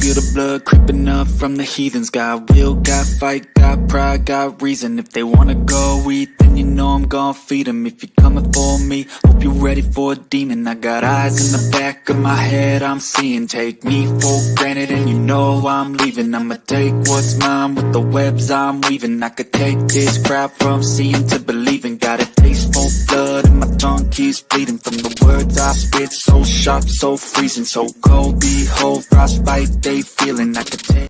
feel the blood creeping up from the heathens. Got will, got fight, got pride, got reason. If they wanna go eat, then you know I'm gon' feed them. If you're coming for me, hope you're ready for a demon. I got eyes in the back of my head, I'm seeing. Take me for granted and you know I'm leaving. I'ma take what's mine with the webs I'm weaving. I could take this crowd from seeing to believing. Got a taste for blood and my tongue keeps bleeding from the words I spit. So sharp, so freezing, so cold. Behold, frostbite they feeling. I could take.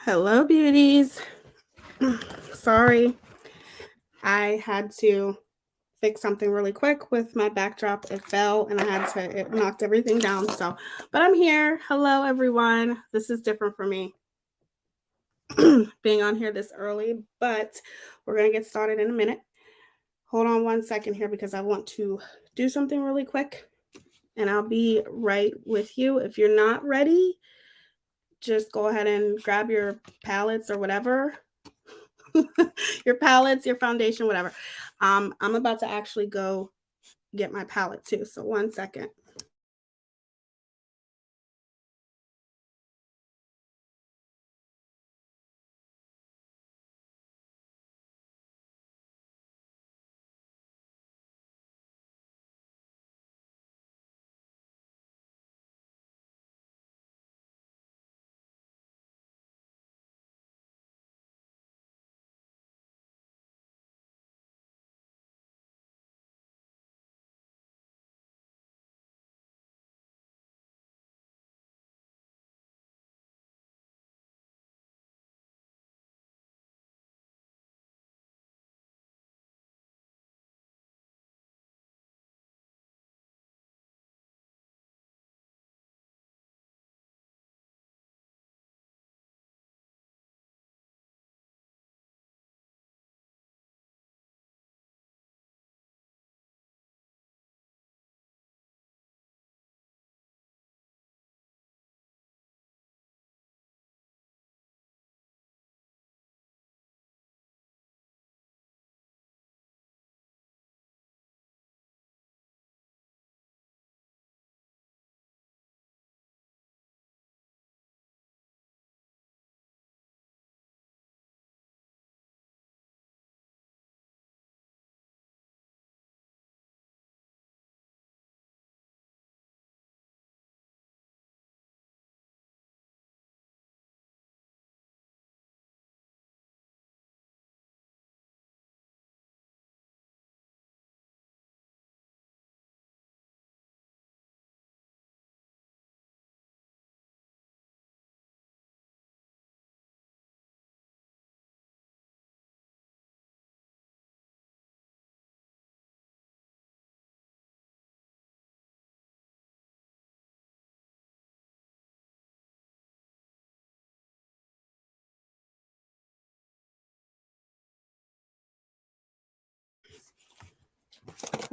Hello, beauties. Sorry, I had to fix something really quick with my backdrop. It fell and it knocked everything down. But I'm here. Hello, everyone. This is different for me being on here this early, but we're going to get started in a minute. Hold on one second here because I want to do something really quick and I'll be right with you. If you're not ready, just go ahead and grab your palettes or whatever. Your palettes, your foundation, whatever. I'm about to actually go get my palette too. So one second.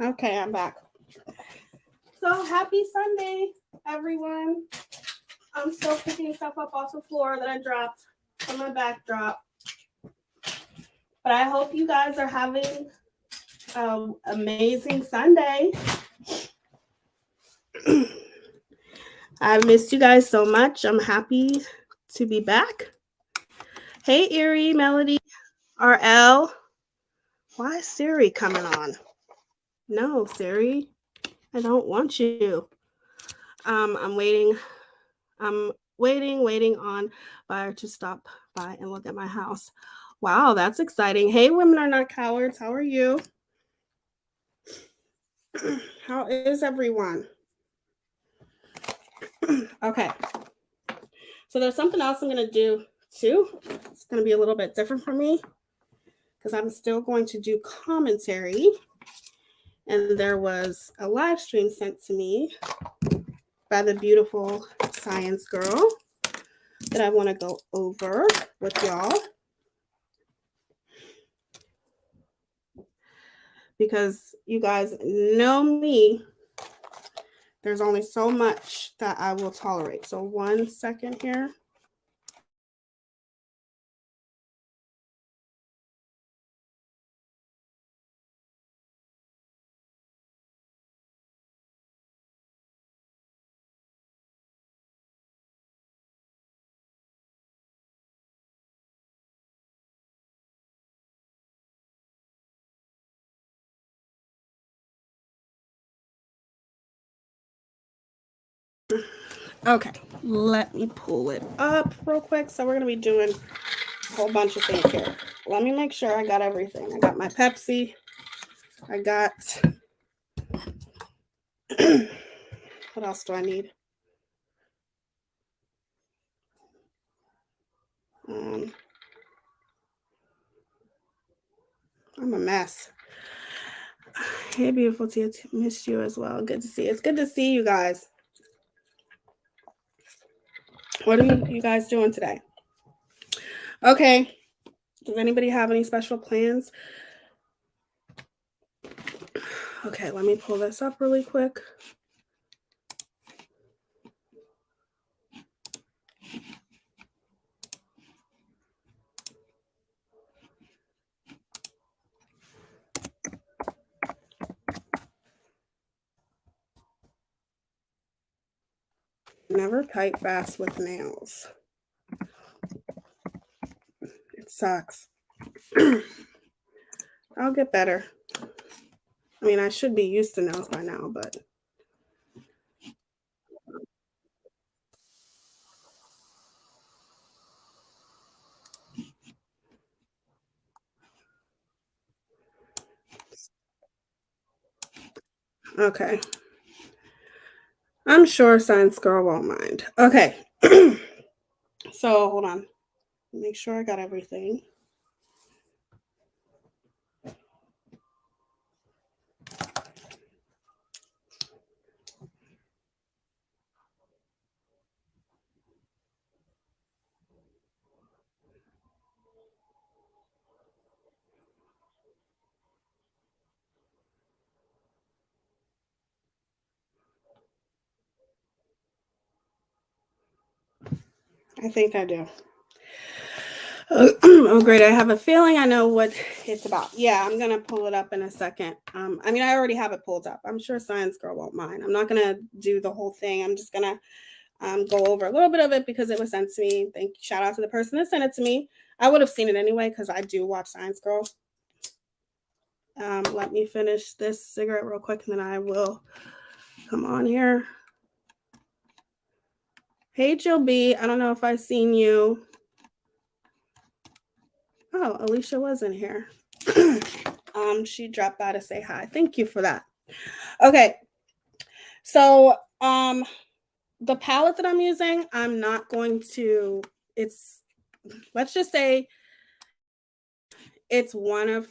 Okay, I'm back. So happy Sunday, everyone. I'm still picking stuff up off the floor that I dropped from my backdrop. But I hope you guys are having an amazing Sunday. I missed you guys so much. I'm happy to be back. Hey, Erie, Melody, RL. Why is Siri coming on? No, Siri, I don't want you. I'm waiting. I'm waiting on buyer to stop by and look at my house. Wow, that's exciting. Hey, women are not cowards. How are you? How is everyone? Okay. So there's something else I'm going to do too. It's going to be a little bit different for me because I'm still going to do commentary. And there was a live stream sent to me by the beautiful science girl that I want to go over with y'all. Because you guys know me, there's only so much that I will tolerate. So 1 second here. Okay, let me pull it up real quick. So we're going to be doing a whole bunch of things here. Let me make sure I got everything. I got my Pepsi. I got... what else do I need? I'm a mess. Hey, beautiful Tia, missed you as well. Good to see you. It's good to see you guys. What are you guys doing today? Okay. Does anybody have any special plans? Okay, let me pull this up really quick. Never type fast with nails. It sucks. I'll get better. I mean, I should be used to nails by now, but... okay. I'm sure Science Girl won't mind. Okay. So, hold on. Make sure I got everything. I think I do. Oh, great. I have a feeling I know what it's about. Yeah, I'm going to pull it up in a second. I mean, I already have it pulled up. I'm sure Science Girl won't mind. I'm not going to do the whole thing. I'm just going to go over a little bit of it because it was sent to me. Shout out to the person that sent it to me. I would have seen it anyway because I do watch Science Girl. Let me finish this cigarette real quick and then I will come on here. Hey, Jill B. I don't know if I've seen you. Oh, Alicia was in here. She dropped by to say hi. Thank you for that. Okay. So, the palette that I'm using, I'm not going to, let's just say it's one of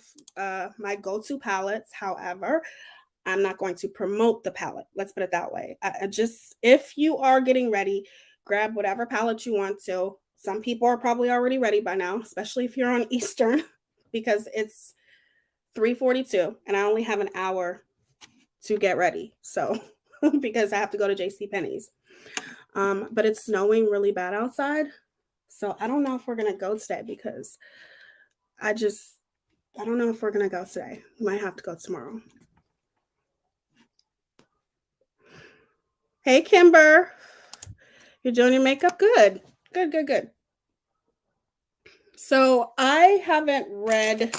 my go-to palettes. However, I'm not going to promote the palette. Let's put it that way. If you are getting ready, grab whatever palette you want to. Some people are probably already ready by now, especially if you're on Eastern, because it's 3:42 and I only have an hour to get ready. So because I have to go to JCPenney's. But it's snowing really bad outside. So I don't know if we're gonna go today because I don't know if we're gonna go today. We might have to go tomorrow. Hey Kimber. You're doing your makeup? Good. Good, good, good. So I haven't read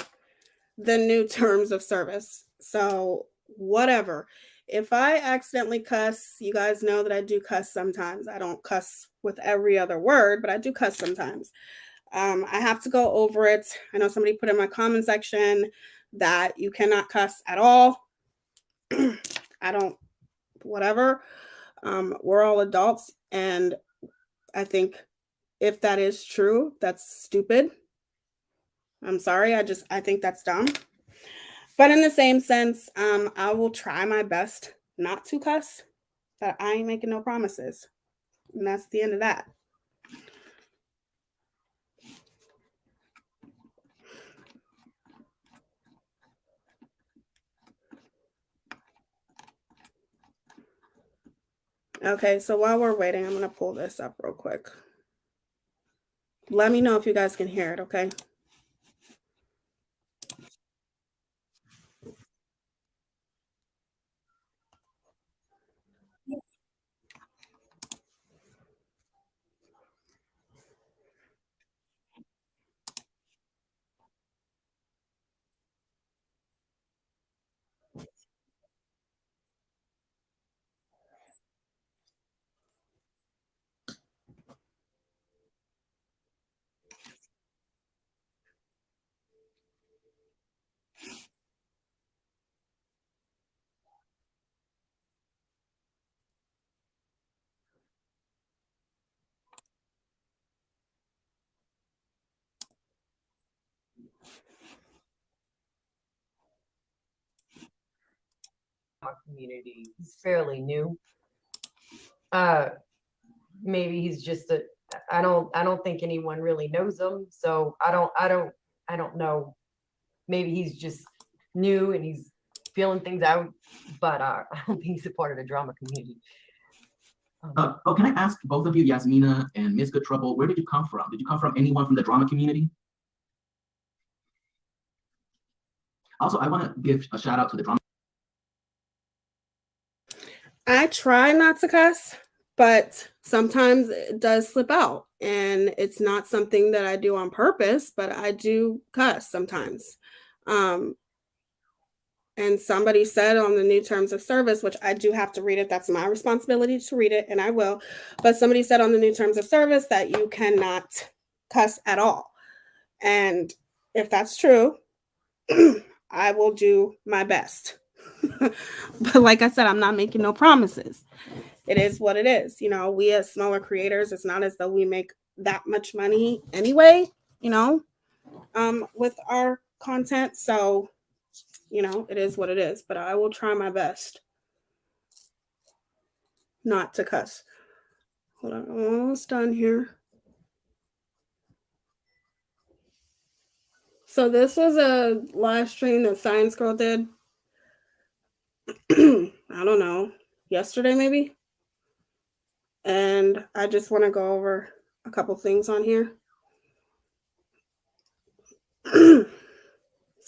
the new terms of service. So whatever. If I accidentally cuss, you guys know that I do cuss sometimes. I don't cuss with every other word, but I do cuss sometimes. I have to go over it. I know somebody put in my comment section that you cannot cuss at all. I don't, whatever. We're all adults. And I think if that is true, that's stupid. I'm sorry. I think that's dumb. But in the same sense, I will try my best not to cuss, but I ain't making no promises. And that's the end of that. Okay, so while we're waiting, I'm going to pull this up real quick. Let me know if you guys can hear it, okay? Community. He's fairly new. Maybe he's just I don't think anyone really knows him, so I don't know. Maybe he's just new and he's feeling things out, but I don't think he's a part of the drama community. Can I ask both of you, Yasmina and Miss Good Trouble, where did you come from? Did you come from anyone from the drama community? Also, I want to give a shout out to the drama. I try not to cuss, but sometimes it does slip out. And it's not something that I do on purpose, but I do cuss sometimes. And somebody said on the new terms of service, which I do have to read it, that's my responsibility to read it, and I will. But somebody said on the new terms of service that you cannot cuss at all. And if that's true, I will do my best. But like I said, I'm not making no promises. It is what it is. You know, we as smaller creators, it's not as though we make that much money anyway, you know, with our content. So, you know, it is what it is. But I will try my best not to cuss. Hold on, I'm almost done here. So this was a live stream that Science Girl did. I don't know, yesterday maybe. And I just want to go over a couple things on here. So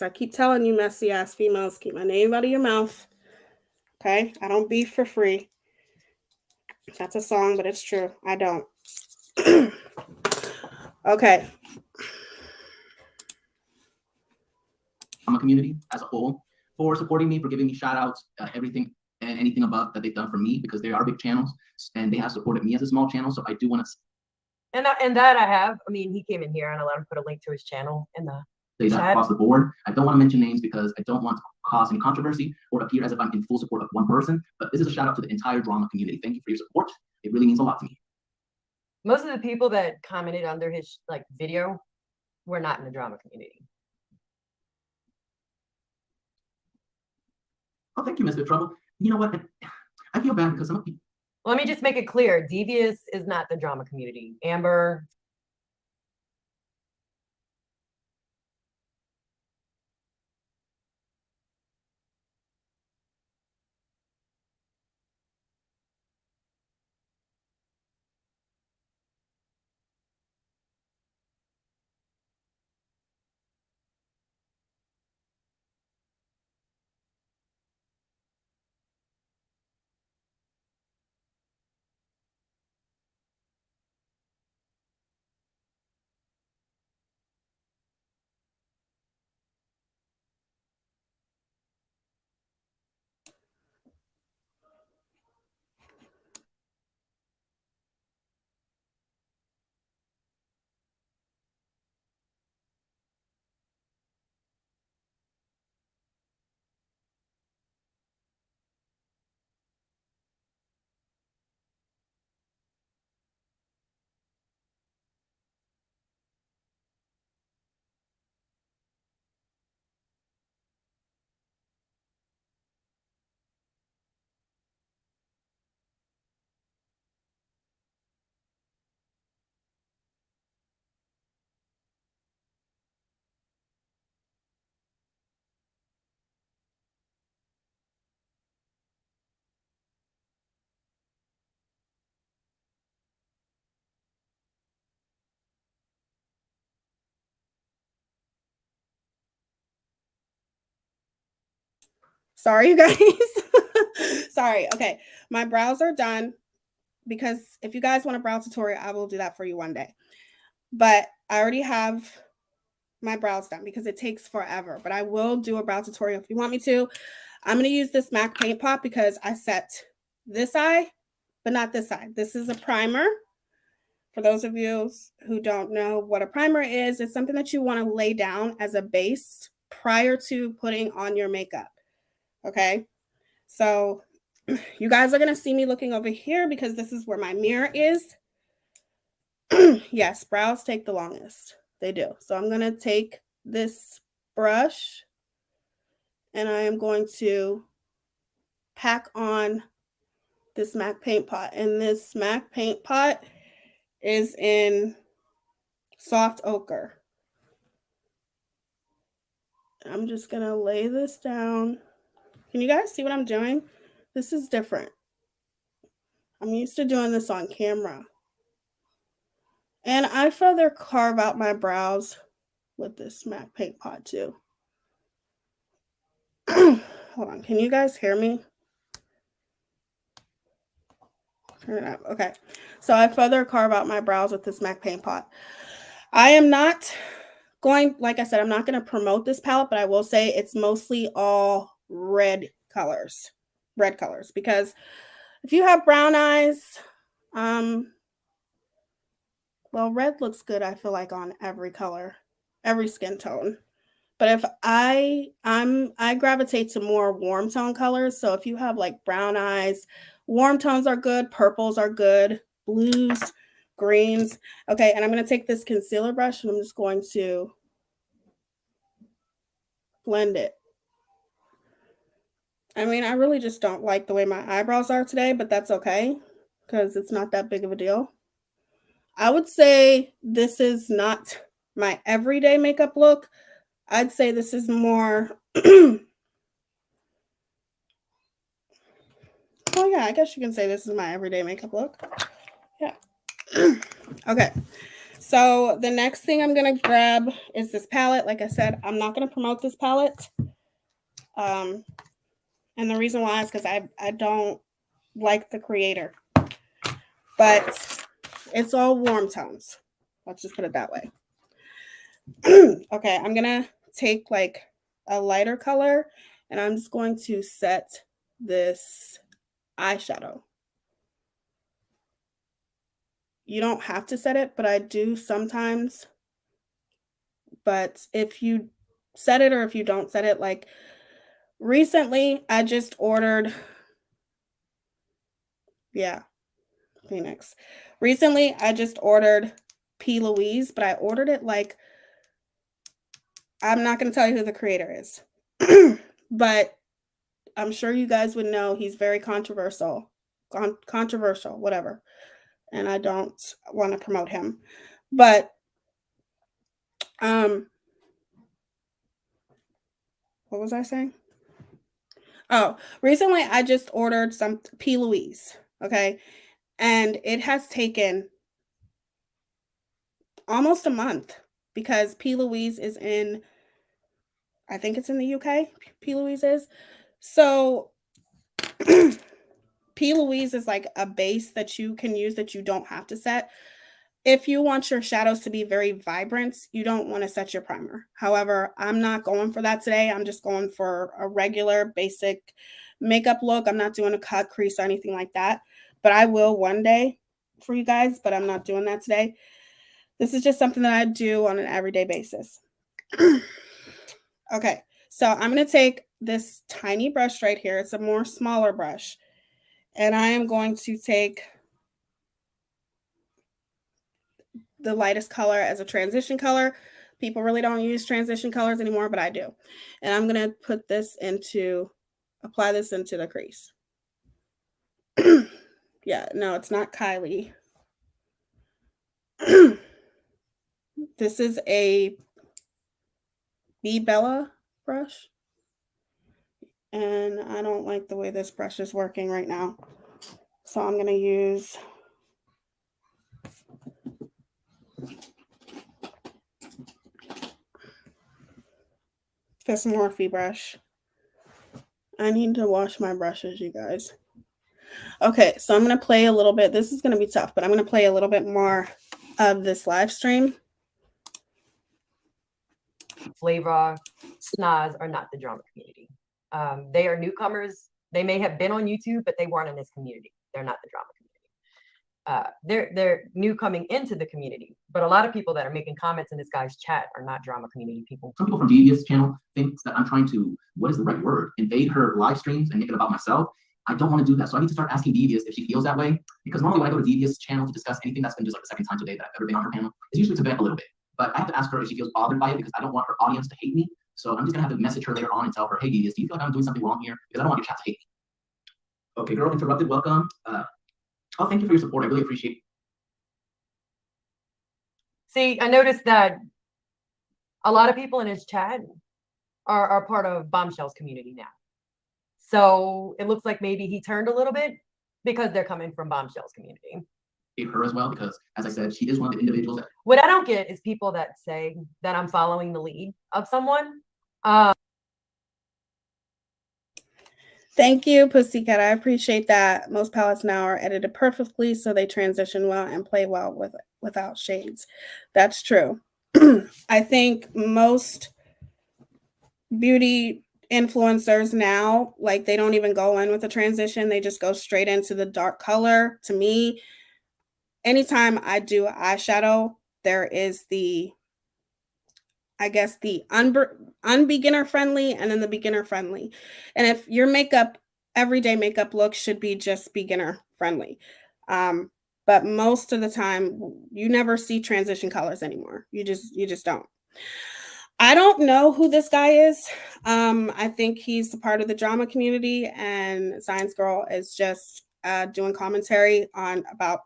I keep telling you, messy ass females, keep my name out of your mouth. Okay? I don't beef for free. That's a song, but it's true. I don't. Okay. Community as a whole for supporting me, for giving me shout outs, everything and anything above that they've done for me, because they are big channels and they have supported me as a small channel. So I do want to. And that I have. I mean, he came in here and I let him put a link to his channel in the say that across the board. I don't want to mention names because I don't want to cause any controversy or appear as if I'm in full support of one person, but this is a shout out to the entire drama community. Thank you for your support. It really means a lot to me. Most of the people that commented under his video were not in the drama community. Oh, thank you, Miss Good Trouble. You know what? I feel bad because some people. Let me just make it clear. Devious is not the drama community. Amber. Sorry, you guys. Sorry. Okay. My brows are done because if you guys want a brow tutorial, I will do that for you one day. But I already have my brows done because it takes forever. But I will do a brow tutorial if you want me to. I'm going to use this MAC paint pot because I set this eye, but not this eye. This is a primer. For those of you who don't know what a primer is, it's something that you want to lay down as a base prior to putting on your makeup. Okay, so you guys are going to see me looking over here because this is where my mirror is. Yes, brows take the longest. They do. So I'm going to take this brush and I am going to pack on this MAC paint pot. And this MAC paint pot is in soft ochre. I'm just going to lay this down. Can you guys see what I'm doing? This is different. I'm used to doing this on camera. And I further carve out my brows with this MAC paint pot too. Hold on, can you guys hear me? Turn it up. Okay, so I further carve out my brows with this MAC paint pot. I am not going, like I said, I'm not going to promote this palette, but I will say it's mostly all red colors, because if you have brown eyes, well, red looks good, I feel like, on every color, every skin tone. But if I gravitate to more warm tone colors. So if you have like brown eyes, warm tones are good, purples are good, blues, greens. Okay, and I'm going to take this concealer brush and I'm just going to blend it. I mean, I really just don't like the way my eyebrows are today, but that's okay because it's not that big of a deal. I would say this is not my everyday makeup look. I'd say this is more, oh yeah, I guess you can say this is my everyday makeup look. Yeah. Okay. So the next thing I'm going to grab is this palette. Like I said, I'm not going to promote this palette. And the reason why is because I don't like the creator. But it's all warm tones. Let's just put it that way. Okay, I'm going to take like a lighter color and I'm just going to set this eyeshadow. You don't have to set it, but I do sometimes. But if you set it or if you don't set it, like recently I just ordered, yeah, Phoenix. Recently I just ordered P. Louise, but I ordered it like, I'm not going to tell you who the creator is, but I'm sure you guys would know he's very controversial, whatever. And I don't want to promote him, but what was I saying? Oh, recently I just ordered some P. Louise, okay? And it has taken almost a month because P. Louise is in, I think it's in the UK, P. Louise is. So P. Louise is like a base that you can use that you don't have to set. If you want your shadows to be very vibrant, you don't want to set your primer. However, I'm not going for that today. I'm just going for a regular basic makeup look. I'm not doing a cut, crease, or anything like that. But I will one day for you guys, but I'm not doing that today. This is just something that I do on an everyday basis. Okay, so I'm going to take this tiny brush right here. It's a more smaller brush. And I am going to take the lightest color as a transition color. People really don't use transition colors anymore, but I do. And I'm going to put this into, apply this into the crease. Yeah, no, it's not Kylie. This is a B Bella brush. And I don't like the way this brush is working right now. So I'm going to use this Morphe brush. I need to wash my brushes, you guys. Okay, so I'm going to play a little bit. This is going to be tough, but I'm going to play a little bit more of this live stream. Flavor, Snaz are not the drama community. They are newcomers. They may have been on YouTube, but they weren't in this community. They're not the drama community. They're new coming into the community, but a lot of people that are making comments in this guy's chat are not drama community people. Some people from Devious channel thinks that I'm trying to, what is the right word, invade her live streams and make it about myself. I don't want to do that. So I need to start asking Devious if she feels that way. Because normally when I go to Devious channel to discuss anything that's been just like the second time today that I've ever been on her panel, it's usually to vent a little bit. But I have to ask her if she feels bothered by it because I don't want her audience to hate me. So I'm just gonna have to message her later on and tell her, hey Devious, do you feel like I'm doing something wrong here? Because I don't want your chat to hate me. Okay, girl interrupted, welcome. Oh, thank you for your support. I really appreciate it. See, I noticed that a lot of people in his chat are part of Bombshell's community now. So it looks like maybe he turned a little bit because they're coming from Bombshell's community. Her as well, because as I said, she is one of the individuals that. What I don't get is people that say that I'm following the lead of someone. Thank you, Pussycat. I appreciate that. Most palettes now are edited perfectly, so they transition well and play well without shades. That's true. I think most beauty influencers now, like, they don't even go in with a transition. They just go straight into the dark color. To me, anytime I do eyeshadow, there is the, I guess, the unbeginner friendly and then the beginner friendly. And if your makeup, everyday makeup look should be just beginner friendly. But most of the time you never see transition colors anymore. You just don't. I don't know who this guy is. I think he's a part of the drama community, and Science Girl is just doing commentary on about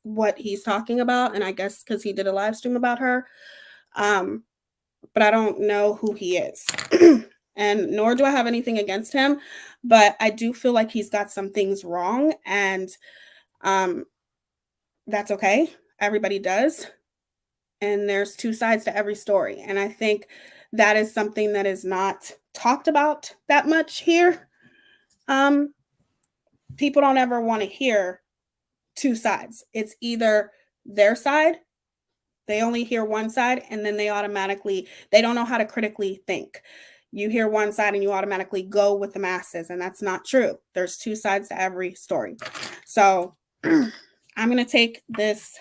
what he's talking about. And I guess because he did a live stream about her. But I don't know who he is. And nor do I have anything against him, but I do feel like he's got some things wrong, and that's okay. Everybody does. And there's two sides to every story. And I think that is something that is not talked about that much here. People don't ever want to hear two sides. It's either their side, they only hear one side, and then they don't know how to critically think. You hear one side and you automatically go with the masses, and that's not true. There's two sides to every story. So I'm going to take this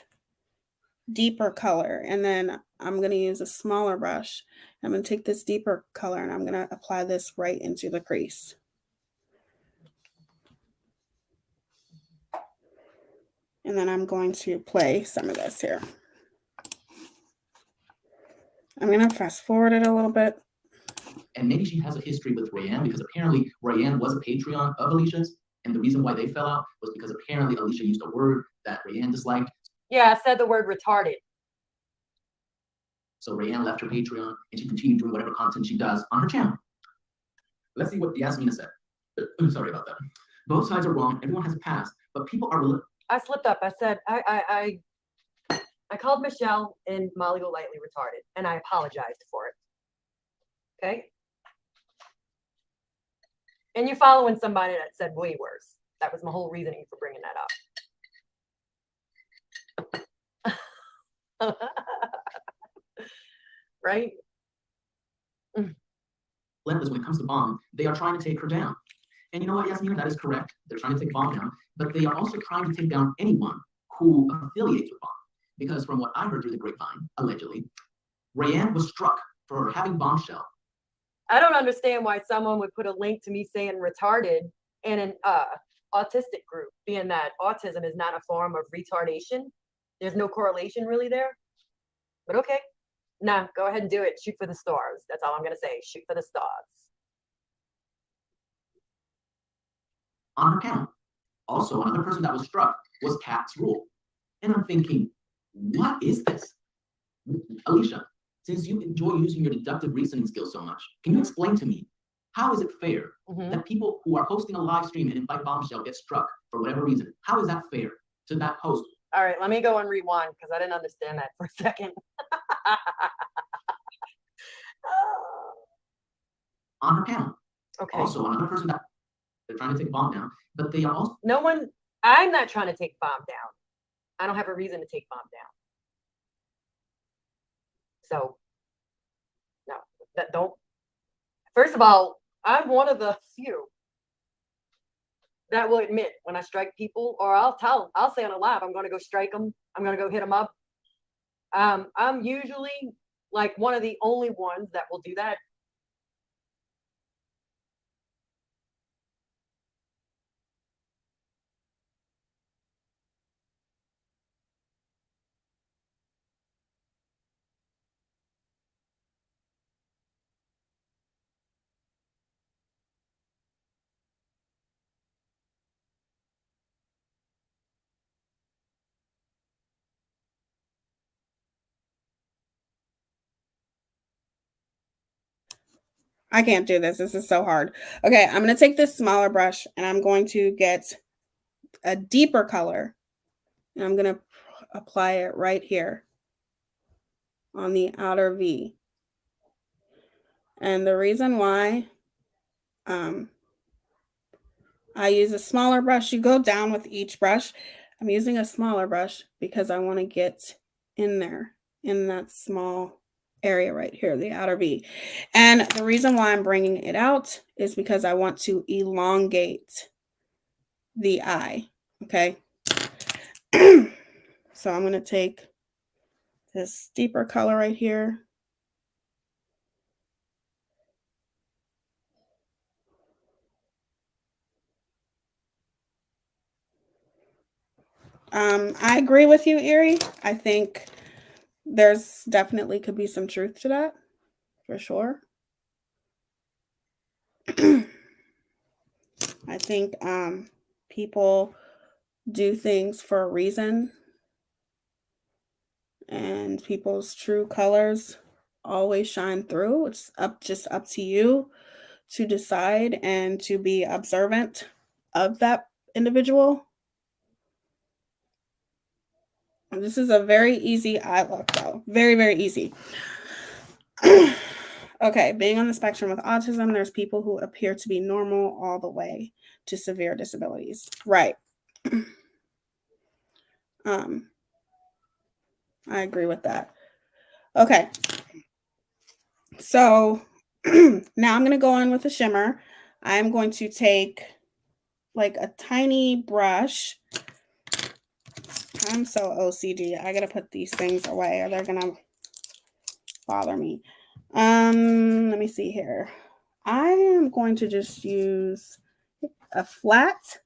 deeper color, and then I'm going to use a smaller brush. I'm going to take this deeper color, and I'm going to apply this right into the crease. And then I'm going to play some of this here. I'm going to fast forward it a little bit. And maybe she has a history with Rayanne, because apparently Rayanne was a Patreon of Alicia's. And the reason why they fell out was because apparently Alicia used a word that Rayanne disliked. Yeah, I said the word retarded. So Rayanne left her Patreon and she continued doing whatever content she does on her channel. Let's see what Yasmina said. I'm sorry about that. Both sides are wrong. Everyone has a past, but people are. I slipped up. I said I called Michelle and Molly Golightly retarded, and I apologized for it. Okay. And you're following somebody that said way worse. That was my whole reasoning for bringing that up. Right? Relentless when it comes to Bomb, they are trying to take her down. And you know what, Yasmina, that is correct. They're trying to take Bomb down, but they are also trying to take down anyone who affiliates with Bomb. Because from what I heard through the grapevine, allegedly, Rayanne was struck for having Bombshell. I don't understand why someone would put a link to me saying retarded in an autistic group, being that autism is not a form of retardation. There's no correlation really there. But okay. Nah, go ahead and do it. Shoot for the stars. That's all I'm going to say. Shoot for the stars. On her channel. Also, another person that was struck was Cat's Rule. And I'm thinking, what is this? Alicia, since you enjoy using your deductive reasoning skills so much, can you explain to me, how is it fair that people who are hosting a live stream and invite Bombshell get struck for whatever reason? How is that fair to that host? All right, let me go and rewind because I didn't understand that for a second. On her channel. Okay. Also, another person that they're trying to take a bomb down, but they are also No one, I'm not trying to take bomb down. I don't have a reason to take bomb down. So, no, that don't. First of all, I'm one of the few that will admit when I strike people, or I'll say on a live, I'm going to go strike them. I'm going to go hit them up. I'm usually like one of the only ones that will do that. I can't do this. This is so hard. Okay, I'm going to take this smaller brush and I'm going to get a deeper color. And I'm going to apply it right here on the outer V. And the reason why I use a smaller brush, you go down with each brush. I'm using a smaller brush because I want to get in there in that small area right here, the outer V. And the reason why I'm bringing it out is because I want to elongate the eye, okay? So I'm going to take this deeper color right here. I agree with you, Erie. I think there's definitely could be some truth to that, for sure. I think people do things for a reason, and people's true colors always shine through. It's just up to you to decide and to be observant of that individual. And this is a very easy eye look, though. Very, very easy. Okay, being on the spectrum with autism, there's people who appear to be normal all the way to severe disabilities. Right. I agree with that. Okay. So now I'm going to go on with the shimmer. I'm going to take like a tiny brush. I'm so OCD. I got to put these things away or they're going to bother me. Let me see here. I am going to just use a flat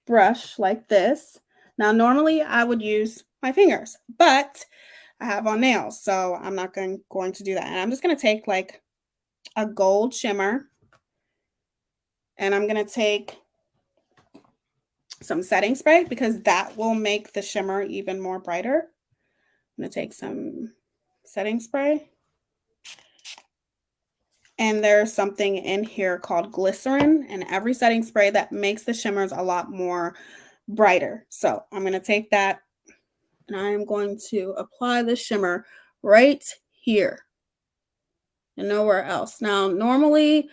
brush like this. Now, normally I would use my fingers, but I have on nails, so I'm not going to do that. And I'm just going to take like a gold shimmer, and I'm going to take some setting spray because that will make the shimmer even more brighter. I'm going to take some setting spray. And there's something in here called glycerin, and every setting spray that makes the shimmers a lot more brighter. So I'm going to take that and I'm going to apply the shimmer right here and nowhere else. Now, normally,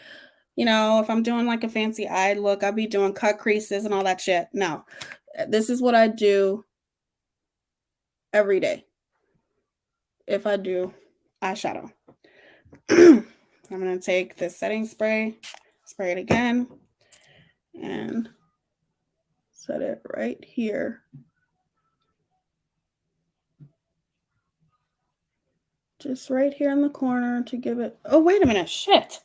you know, if I'm doing like a fancy eye look, I'll be doing cut creases and all that shit. No, this is what I do every day if I do eyeshadow. I'm going to take this setting spray, spray it again, and set it right here. Just right here in the corner to give it... Oh, wait a minute. Shit.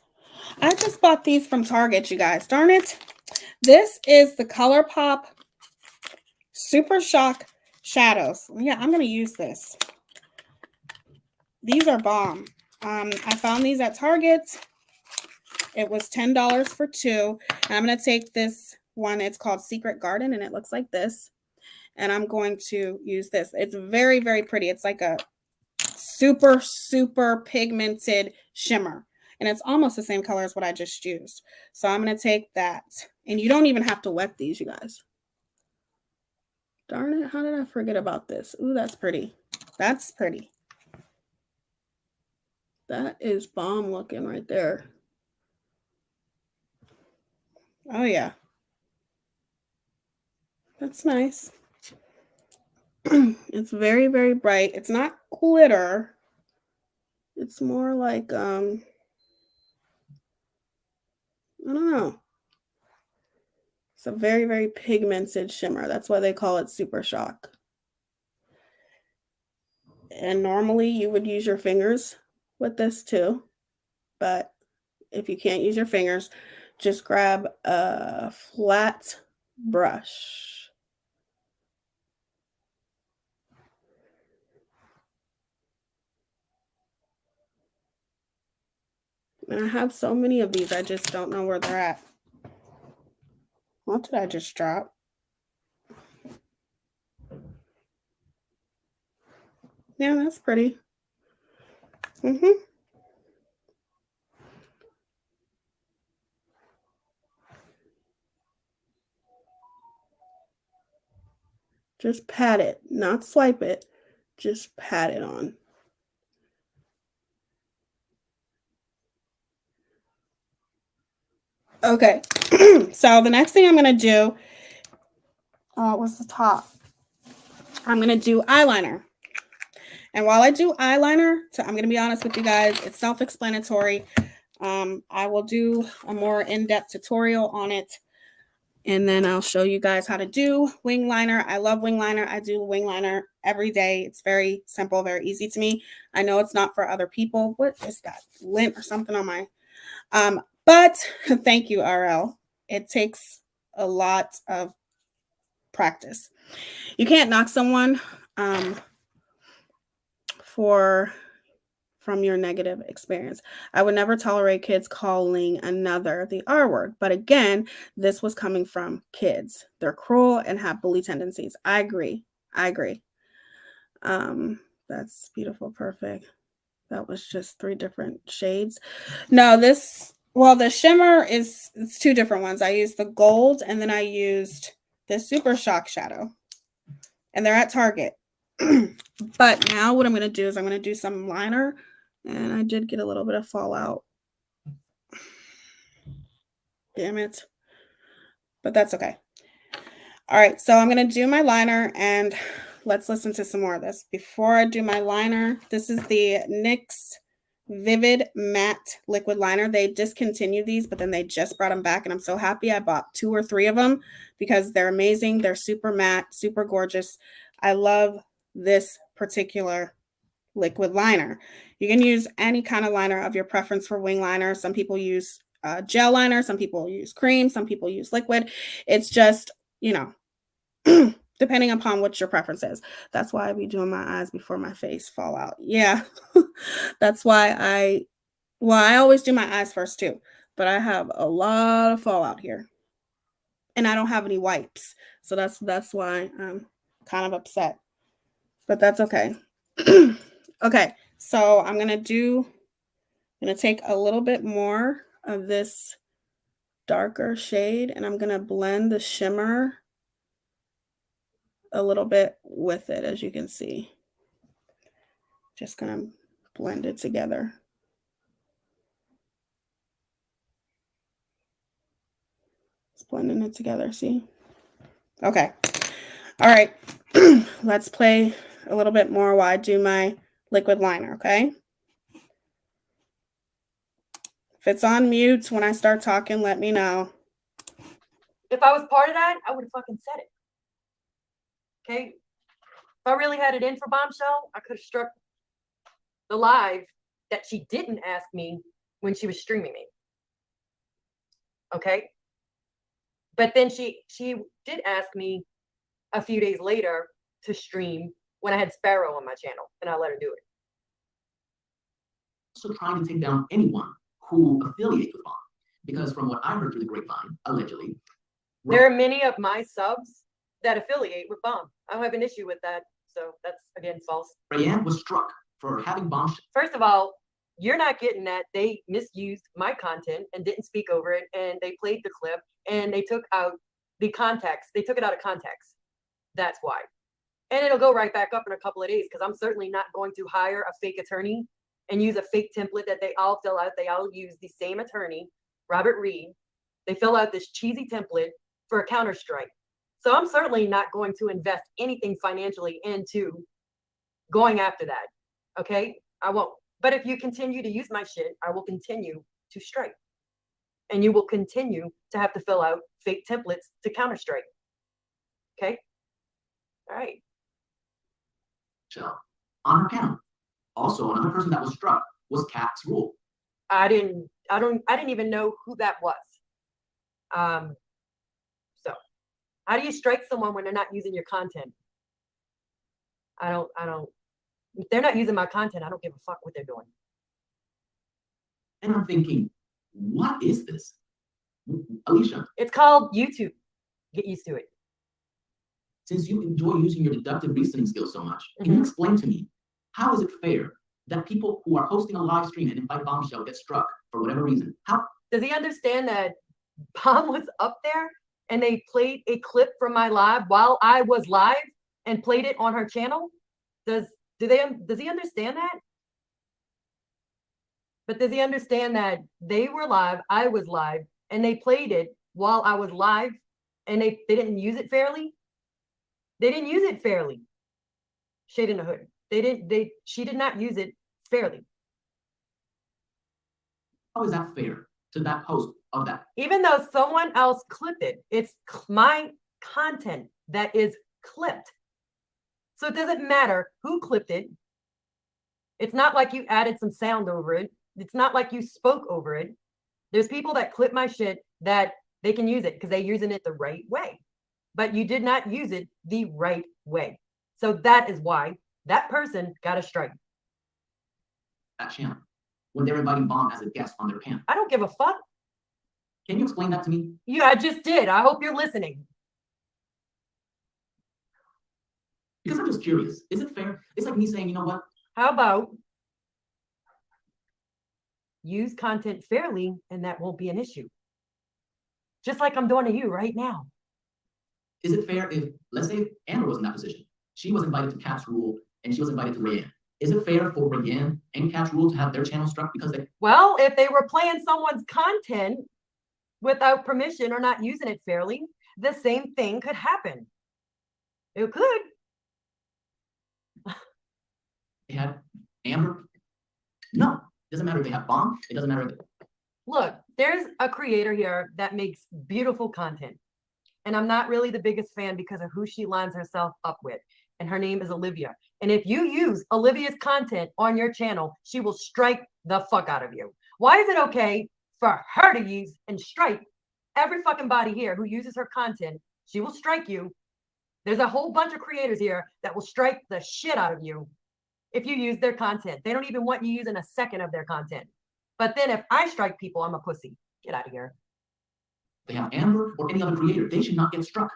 I just bought these from Target, you guys. Darn it. This is the ColourPop Super Shock Shadows. Yeah, I'm going to use this. These are bomb. I found these at Target. It was $10 for two. And I'm going to take this one. It's called Secret Garden, and it looks like this. And I'm going to use this. It's very, very pretty. It's like a super, super pigmented shimmer. And it's almost the same color as what I just used. So I'm going to take that. And you don't even have to wet these, you guys. Darn it. How did I forget about this? Ooh, that's pretty. That's pretty. That is bomb looking right there. Oh yeah. That's nice. It's very, very bright. It's not glitter. It's more like I don't know. It's a very, very pigmented shimmer. That's why they call it Super Shock. And normally you would use your fingers with this too, but if you can't use your fingers, just grab a flat brush. And I have so many of these, I just don't know where they're at. What did I just drop? Yeah, that's pretty. Just pat it, not swipe it. Just pat it on. Okay, so the next thing I'm going to do was the top. I'm going to do eyeliner. And while I do eyeliner, so I'm going to be honest with you guys, it's self-explanatory. I will do a more in-depth tutorial on it. And then I'll show you guys how to do wing liner. I love wing liner. I do wing liner every day. It's very simple, very easy to me. I know it's not for other people. What is that? Lint or something on my... But thank you, RL. It takes a lot of practice. You can't knock someone from your negative experience. I would never tolerate kids calling another the R word. But again, this was coming from kids. They're cruel and have bully tendencies. I agree. That's beautiful. Perfect. That was just 3 different shades. No, the shimmer it's 2 different ones. I used the gold and then I used the Super Shock shadow. And they're at Target. But now what I'm going to do is I'm going to do some liner. And I did get a little bit of fallout. Damn it. But that's okay. All right, so I'm going to do my liner and let's listen to some more of this. Before I do my liner, this is the NYX Vivid Matte Liquid Liner. They discontinued these, but then they just brought them back. And I'm so happy I bought 2 or 3 of them because they're amazing. They're super matte, super gorgeous. I love this particular liquid liner. You can use any kind of liner of your preference for wing liner. Some people use gel liner. Some people use cream. Some people use liquid. It's just, depending upon what your preference is. That's why I be doing my eyes before my face fall out. Yeah. That's why I always do my eyes first too, but I have a lot of fallout here and I don't have any wipes. So that's why I'm kind of upset, but that's okay. Okay. So I'm going to take a little bit more of this darker shade and I'm going to blend the shimmer a little bit with it, as you can see. Just gonna blend it together. Just blending it together, see? Okay. All right. Let's play a little bit more while I do my liquid liner, okay? If it's on mute when I start talking, let me know. If I was part of that, I would have fucking said it. Okay? If I really had it in for Bombshell, I could have struck the live that she didn't ask me when she was streaming me. Okay? But then she did ask me a few days later to stream when I had Sparrow on my channel, and I let her do it. So trying to take down anyone who affiliates with Bomb, because from what I heard through the grapevine, allegedly, there are many of my subs that affiliate with Bomb. I don't have an issue with that, so that's again false. Rayanne was struck for having Bomb. First of all, you're not getting that they misused my content and didn't speak over it, and they played the clip and they took out the context. They took it out of context. That's why. And it'll go right back up in a couple of days because I'm certainly not going to hire a fake attorney and use a fake template that they all fill out. They all use the same attorney, Robert Reed. They fill out this cheesy template for a counter strike. So I'm certainly not going to invest anything financially into going after that. Okay, I won't. But if you continue to use my shit, I will continue to strike. And you will continue to have to fill out fake templates to counter strike. Okay? All right. Chill. On her panel. Also, another person that was struck was Cat's Rule. I didn't even know who that was. So how do you strike someone when they're not using your content? I don't, if they're not using my content, I don't give a fuck what they're doing. And I'm thinking, what is this? Alicia. It's called YouTube. Get used to it. Since you enjoy using your deductive reasoning skills so much, can you explain to me, how is it fair that people who are hosting a live stream and invite Bombshell get struck for whatever reason? How does he understand that Bomb was up there and they played a clip from my live while I was live and played it on her channel? Does he understand that? But does he understand that they were live, I was live, and they played it while I was live and they didn't use it fairly? They didn't use it fairly. Shade in the hood. She did not use it fairly. How is that fair to that host of that? Even though someone else clipped it, it's my content that is clipped. So it doesn't matter who clipped it. It's not like you added some sound over it. It's not like you spoke over it. There's people that clip my shit that they can use it because they're using it the right way. But you did not use it the right way. So that is why that person got a strike. That channel, when they're inviting Bomb as a guest on their panel. I don't give a fuck. Can you explain that to me? Yeah, I just did. I hope you're listening. Because I'm just curious. Is it fair? It's like me saying, you know what? How about use content fairly and that won't be an issue? Just like I'm doing to you right now. Is it fair if, let's say, Amber was in that position? She was invited to Cat's Rule and she was invited to Rayanne. Is it fair for Rayanne and Cat's Rule to have their channel struck because they... Well, if they were playing someone's content without permission or not using it fairly, the same thing could happen. It could. They had Amber? No. It doesn't matter if they have Bomb. It doesn't matter if... Look, there's a creator here that makes beautiful content. And I'm not really the biggest fan because of who she lines herself up with. And her name is Olivia. And if you use Olivia's content on your channel, she will strike the fuck out of you. Why is it okay for her to use and strike every fucking body here who uses her content? She will strike you. There's a whole bunch of creators here that will strike the shit out of you if you use their content. They don't even want you using a second of their content. But then if I strike people, I'm a pussy. Get out of here. They have Amber or any other creator. They should not get struck.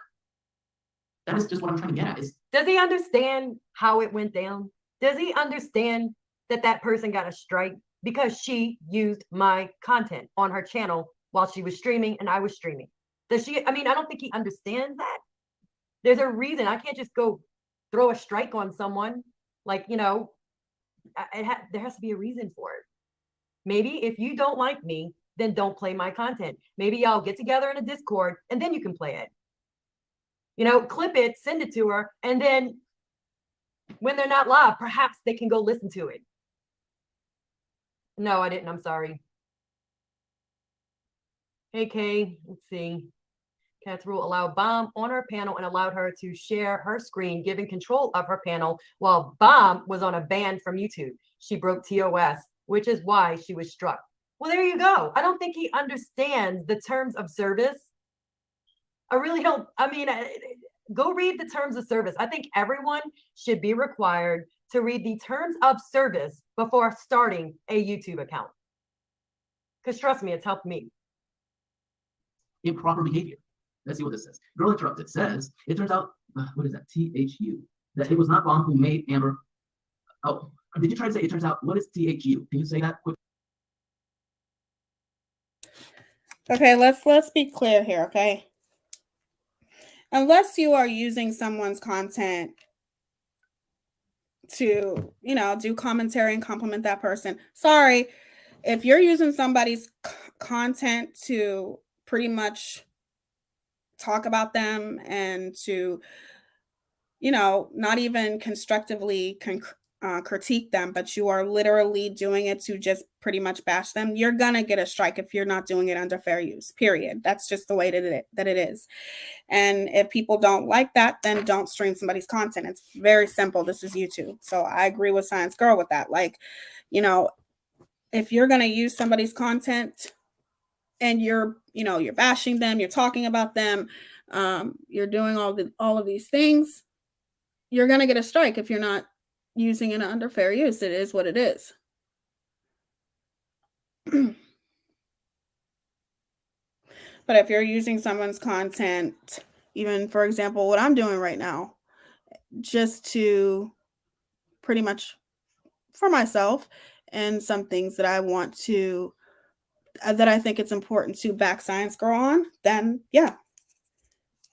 That is just what I'm trying to get at. Does he understand how it went down? Does he understand that that person got a strike because she used my content on her channel while she was streaming and I was streaming? Does she? I mean, I don't think he understands that. There's a reason. I can't just go throw a strike on someone. Like, you know, there has to be a reason for it. Maybe if you don't like me, then don't play my content. Maybe y'all get together in a Discord and then you can play it. You know, clip it, send it to her, and then when they're not live, perhaps they can go listen to it. No, I didn't. I'm sorry. Hey, Kay, let's see. Cat's Rule allowed Bomb on her panel and allowed her to share her screen, giving control of her panel while Bomb was on a ban from YouTube. She broke TOS, which is why she was struck. Well, there you go. I don't think he understands the terms of service. I really don't. I mean, go read the terms of service. I think everyone should be required to read the terms of service before starting a YouTube account. Because trust me, it's helped me. Improper behavior. Let's see what this says. Girl Interrupted says, it turns out, what is that? THU. That it was not Bomb who made Amber. Oh, did you try to say it turns out? What is THU? Can you say that quick? Okay, let's be clear here, okay? Unless you are using someone's content to, you know, do commentary and compliment that person. Sorry, if you're using somebody's content to pretty much talk about them and to, you know, not even constructively critique them, but you are literally doing it to just pretty much bash them, you're gonna get a strike if you're not doing it under fair use, period. That's just the way that it is. And if people don't like that, then don't stream somebody's content. It's very simple. This is YouTube. So I agree with Science Girl with that. Like, you know, if you're gonna use somebody's content and you're, you know, you're bashing them, you're talking about them, you're doing all of these things, you're gonna get a strike if you're not using it under fair use. It is what it is. But if you're using someone's content, even for example, what I'm doing right now, just to pretty much for myself and some things that I want to, that I think it's important to back Science Girl on, then yeah,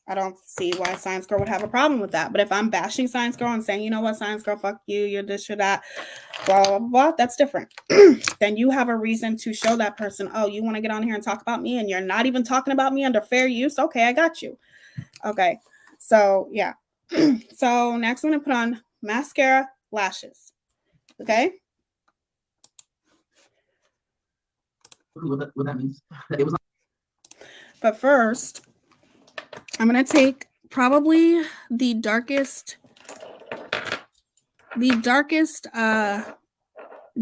I don't see why Science Girl would have a problem with that. But if I'm bashing Science Girl and saying, you know what, Science Girl, fuck you, you're this, you're that, blah, blah, blah, that's different. Then you have a reason to show that person, oh, you want to get on here and talk about me and you're not even talking about me under fair use? Okay, I got you. Okay, so yeah. So next I'm going to put on mascara, lashes. Okay? What that means? That it was. But first, I'm going to take probably the darkest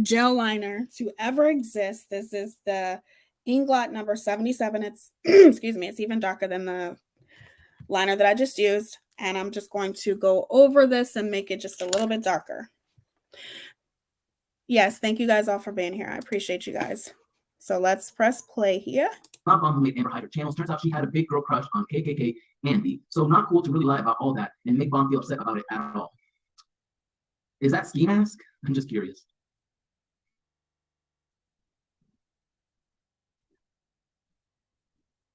gel liner to ever exist. This is the Inglot number 77. It's excuse me, it's even darker than the liner that I just used, and I'm just going to go over this and make it just a little bit darker. Yes, thank you guys all for being here. I appreciate you guys. So let's press play here. Bob who made Amber hide her channels. Turns out she had a big girl crush on KKK Andy. So not cool to really lie about all that and make Bomb feel upset about it at all. Is that ski mask? I'm just curious.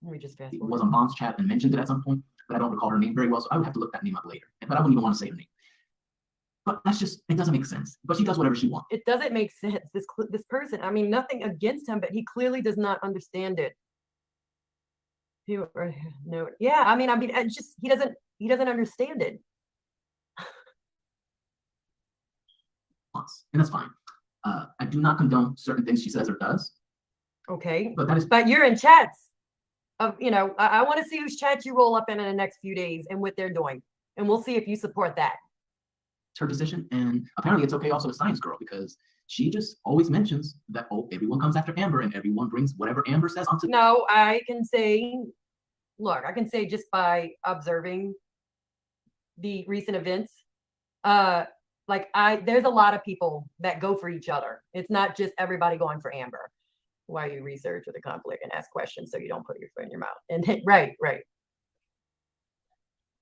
We just fast It forward. was on Bomb's chat and mentioned it at some point, but I don't recall her name very well, so I would have to look that name up later. But I wouldn't even want to say her name. But that's just, it doesn't make sense. But she does whatever she wants. It doesn't make sense. This person, I mean, nothing against him, but he clearly does not understand it. No, yeah, I mean, it's just he doesn't understand it. And that's fine. I do not condone certain things she says or does. Okay, But that is, but you're in chats of, you know, I want to see whose chat you roll up in the next few days and what they're doing, and we'll see if you support that. it's her decision, and apparently it's okay also with Science Girl because she just always mentions that, oh, everyone comes after Amber and everyone brings whatever Amber says onto. No, I can say, look, I can say just by observing the recent events, there's a lot of people that go for each other. It's not just everybody going for Amber. Why you research with a conflict and ask questions so you don't put your foot in your mouth. And right.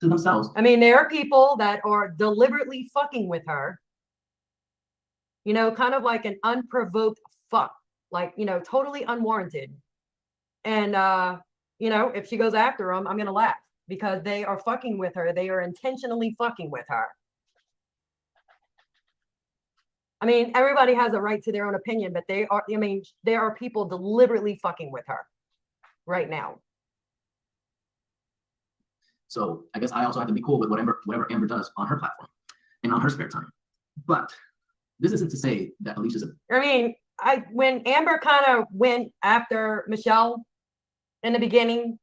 To themselves. I mean, there are people that are deliberately fucking with her, you know, kind of like an unprovoked fuck, like, you know, totally unwarranted. And, you know, if she goes after them, I'm going to laugh because they are fucking with her. They are intentionally fucking with her. I mean, everybody has a right to their own opinion, but there are people deliberately fucking with her right now. So I guess I also have to be cool with whatever Amber does on her platform and on her spare time. But this isn't to say that Alicia's I mean, when Amber kind of went after Michelle in the beginning,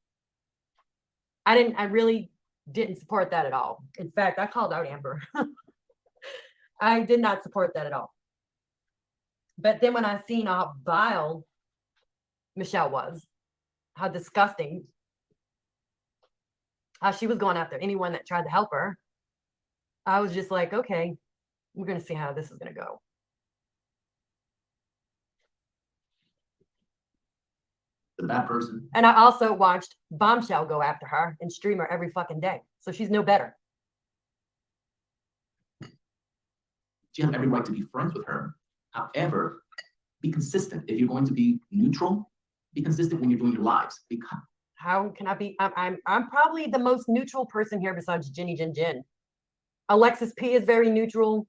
I really didn't support that at all. In fact, I called out Amber. I did not support that at all. But then when I seen how vile Michelle was, how disgusting, how she was going after anyone that tried to help her, I was just like, okay, we're going to see how this is going to go. a bad person. And I also watched Bombshell go after her and stream her every fucking day. So she's no better. She has every right to be friends with her. However, be consistent. If you're going to be neutral, be consistent when you're doing your lives. Because how can I be? I'm probably the most neutral person here besides Ginny Jin Jin. Alexis P is very neutral.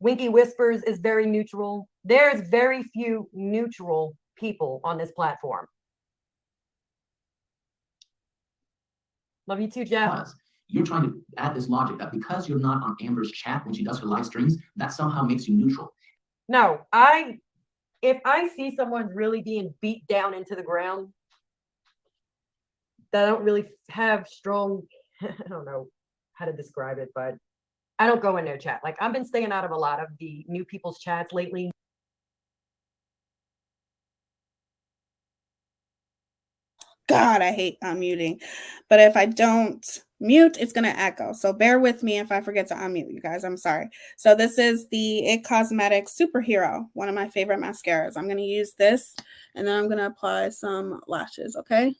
Winky Whispers is very neutral. There's very few neutral people on this platform. Love you too, Jeff. Because you're trying to add this logic that because you're not on Amber's chat when she does her live streams, that somehow makes you neutral. No, if I see someone really being beat down into the ground, that I don't really have strong, I don't know how to describe it, but I don't go in their chat. Like, I've been staying out of a lot of the new people's chats lately. God, I hate unmuting. But if I don't mute, it's going to echo. So bear with me if I forget to unmute, you guys. I'm sorry. So this is the It Cosmetics Superhero, one of my favorite mascaras. I'm going to use this, and then I'm going to apply some lashes, okay?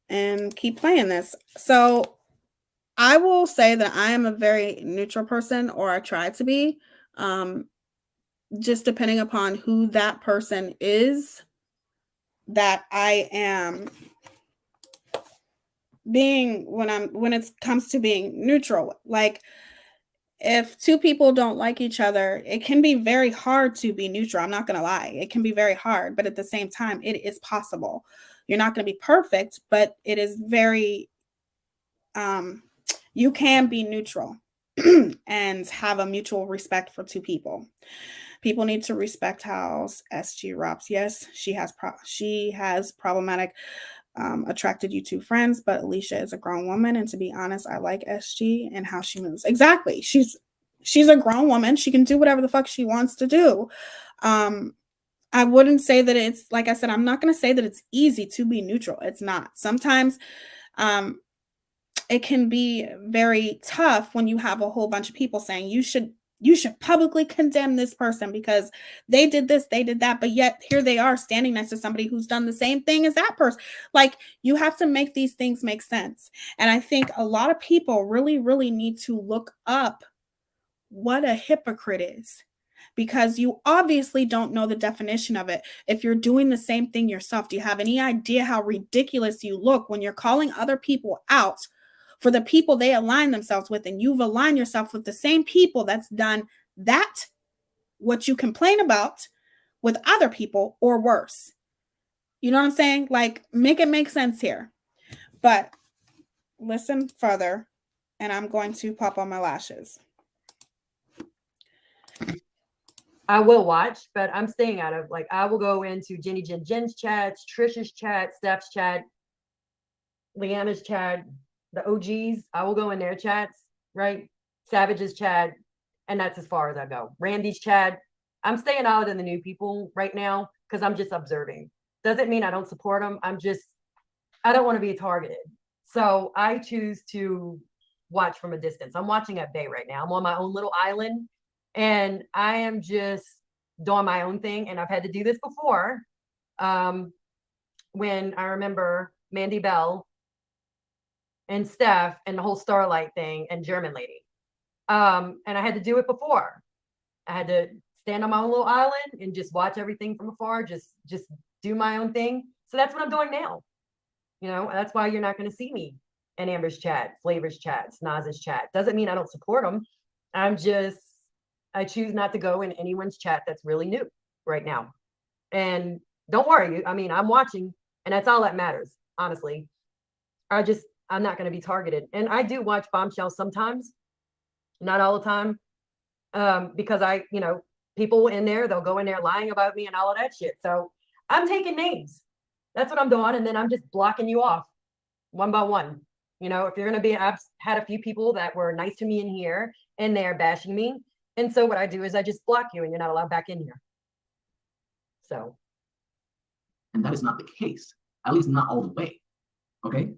And keep playing this. So I will say that I am a very neutral person, or I try to be, just depending upon who that person is, that I am being when it comes to being neutral. Like, if two people don't like each other, it can be very hard to be neutral. I'm not going to lie. It can be very hard, but at the same time, it is possible. You're not going to be perfect, but it is very, you can be neutral and have a mutual respect for two people. People need to respect how SG Rops. Yes, she has problematic attracted YouTube friends, but Alicia is a grown woman, and to be honest, I like SG and how she moves. Exactly. She's a grown woman. She can do whatever the fuck she wants to do. I wouldn't say that it's, like I said, I'm not going to say that it's easy to be neutral. It's not. Sometimes it can be very tough when you have a whole bunch of people saying you should publicly condemn this person because they did this, they did that, but yet here they are standing next to somebody who's done the same thing as that person. Like, you have to make these things make sense. And I think a lot of people really, really need to look up what a hypocrite is, because you obviously don't know the definition of it. If you're doing the same thing yourself, do you have any idea how ridiculous you look when you're calling other people out for the people they align themselves with, and you've aligned yourself with the same people that's done that, what you complain about, with other people or worse? You know what I'm saying? Like, make it make sense here. But listen further, and I'm going to pop on my lashes. I will watch, but I'm staying out of, like, I will go into Jen's chats, Trisha's chat, Steph's chat, Leanna's chat, the OGs. I will go in their chats, right? Savage's chat, and that's as far as I go. Randy's chat. I'm staying out in the new people right now because I'm just observing. Doesn't mean I don't support them. I don't want to be targeted. So I choose to watch from a distance. I'm watching at bay right now. I'm on my own little island, and I am just doing my own thing. And I've had to do this before. When I remember Mandy Bell and Steph and the whole Starlight thing and German lady. And I had to do it before. I had to stand on my own little island and just watch everything from afar, just do my own thing. So that's what I'm doing now. You know, that's why you're not going to see me in Amber's chat, Flavor's chat, Snaz's chat. Doesn't mean I don't support them. I choose not to go in anyone's chat that's really new right now. And don't worry. I mean, I'm watching, and that's all that matters, honestly. I'm not going to be targeted. And I do watch Bombshell sometimes, not all the time, because people in there, they'll go in there lying about me and all of that shit. So I'm taking names. That's what I'm doing. And then I'm just blocking you off one by one. You know, if you're going to be, I've had a few people that were nice to me in here and they're bashing me. And so what I do is I just block you and you're not allowed back in here. So. And that is not the case, at least not all the way. Okay.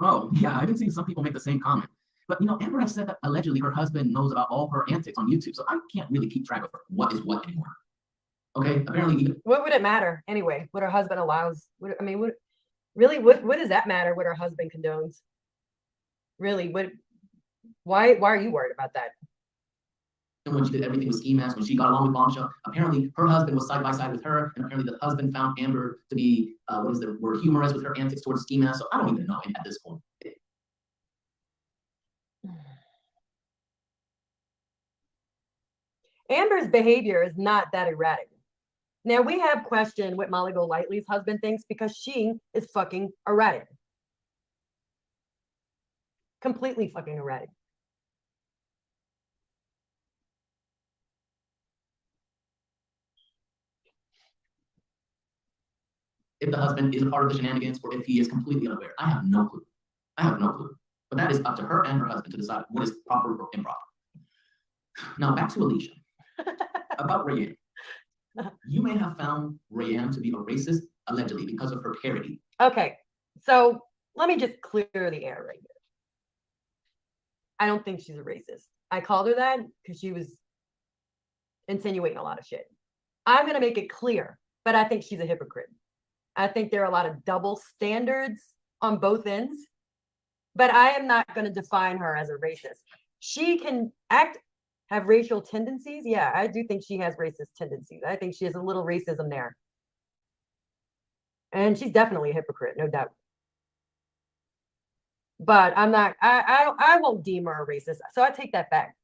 Oh, yeah, I've been seeing some people make the same comment. But, Amber has said that allegedly her husband knows about all her antics on YouTube, so I can't really keep track of what is what anymore. Okay, apparently. What would it matter anyway? What her husband allows? What does that matter? What her husband condones? Really? Why are you worried about that? When she did everything with ski mask, when she got along with Bombshell, apparently her husband was side by side with her, and apparently the husband found Amber to be humorous with her antics towards ski mask. So I don't even know at this point. Amber's behavior is not that erratic. Now we have questioned what Molly Golightly's husband thinks because she is fucking erratic. Completely fucking erratic. If the husband is a part of the shenanigans or if he is completely unaware, I have no clue. I have no clue. But that is up to her and her husband to decide what is proper or improper. Now back to Alicia. About Rayanne. You may have found Rayanne to be a racist, allegedly, because of her parody. Okay, so let me just clear the air right here. I don't think she's a racist. I called her that because she was insinuating a lot of shit. I'm going to make it clear, but I think she's a hypocrite. I think there are a lot of double standards on both ends, but I am not going to define her as a racist. She can have racial tendencies. Yeah, I do think she has racist tendencies. I think she has a little racism there. And she's definitely a hypocrite, no doubt. But I'm not, I won't deem her a racist. So I take that back.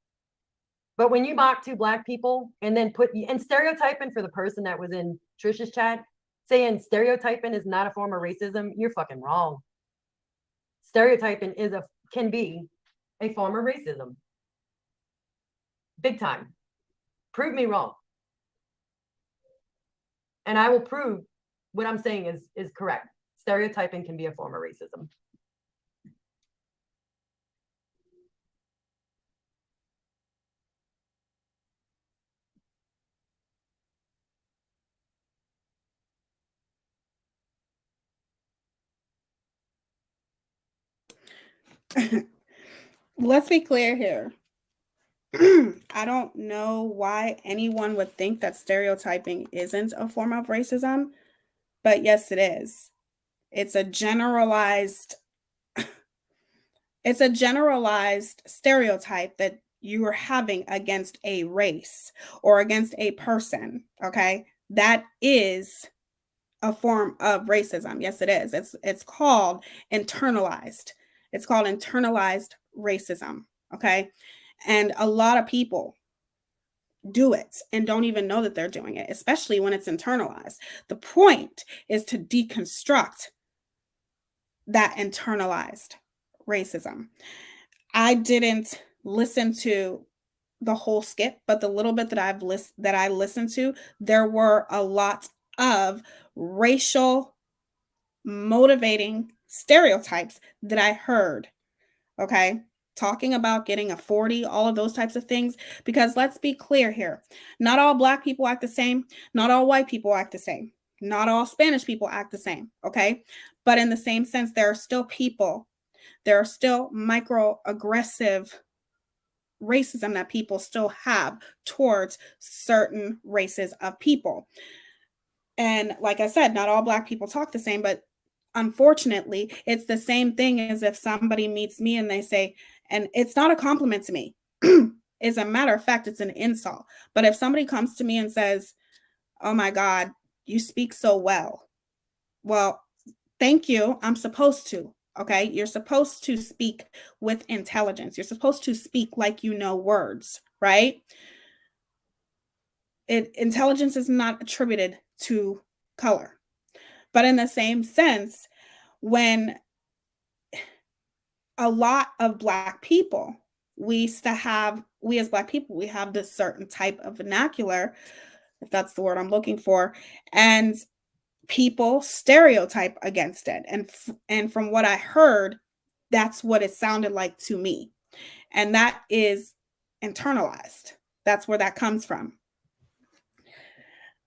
But when you mock two Black people and then and stereotyping for the person that was in Trisha's chat, saying stereotyping is not a form of racism, you're fucking wrong. Stereotyping can be a form of racism. Big time. Prove me wrong. And I will prove what I'm saying is correct. Stereotyping can be a form of racism. Let's be clear here. I don't know why anyone would think that stereotyping isn't a form of racism, but yes, it is. It's a generalized stereotype that you are having against a race or against a person, okay? That is a form of racism. Yes, it is. It's called internalized. It's called internalized racism, okay? And a lot of people do it and don't even know that they're doing it, especially when it's internalized. The point is to deconstruct that internalized racism. I didn't listen to the whole skit, but the little bit that I listened to, there were a lot of racial motivating stereotypes that I heard. Okay? Talking about getting a 40, all of those types of things, because let's be clear here. Not all Black people act the same. Not all white people act the same. Not all Spanish people act the same. Okay? But in the same sense, there are still microaggressive racism that people still have towards certain races of people. And like I said, not all Black people talk the same, but unfortunately, it's the same thing as if somebody meets me and they say, and it's not a compliment to me. As a matter of fact, it's an insult. But if somebody comes to me and says, "Oh my God, you speak so well." Well, thank you. I'm supposed to. Okay. You're supposed to speak with intelligence. You're supposed to speak like you know words, right? Intelligence is not attributed to color. But in the same sense, when a lot of Black people, we as Black people, we have this certain type of vernacular, if that's the word I'm looking for, and people stereotype against it. And from what I heard, that's what it sounded like to me. And that is internalized. That's where that comes from.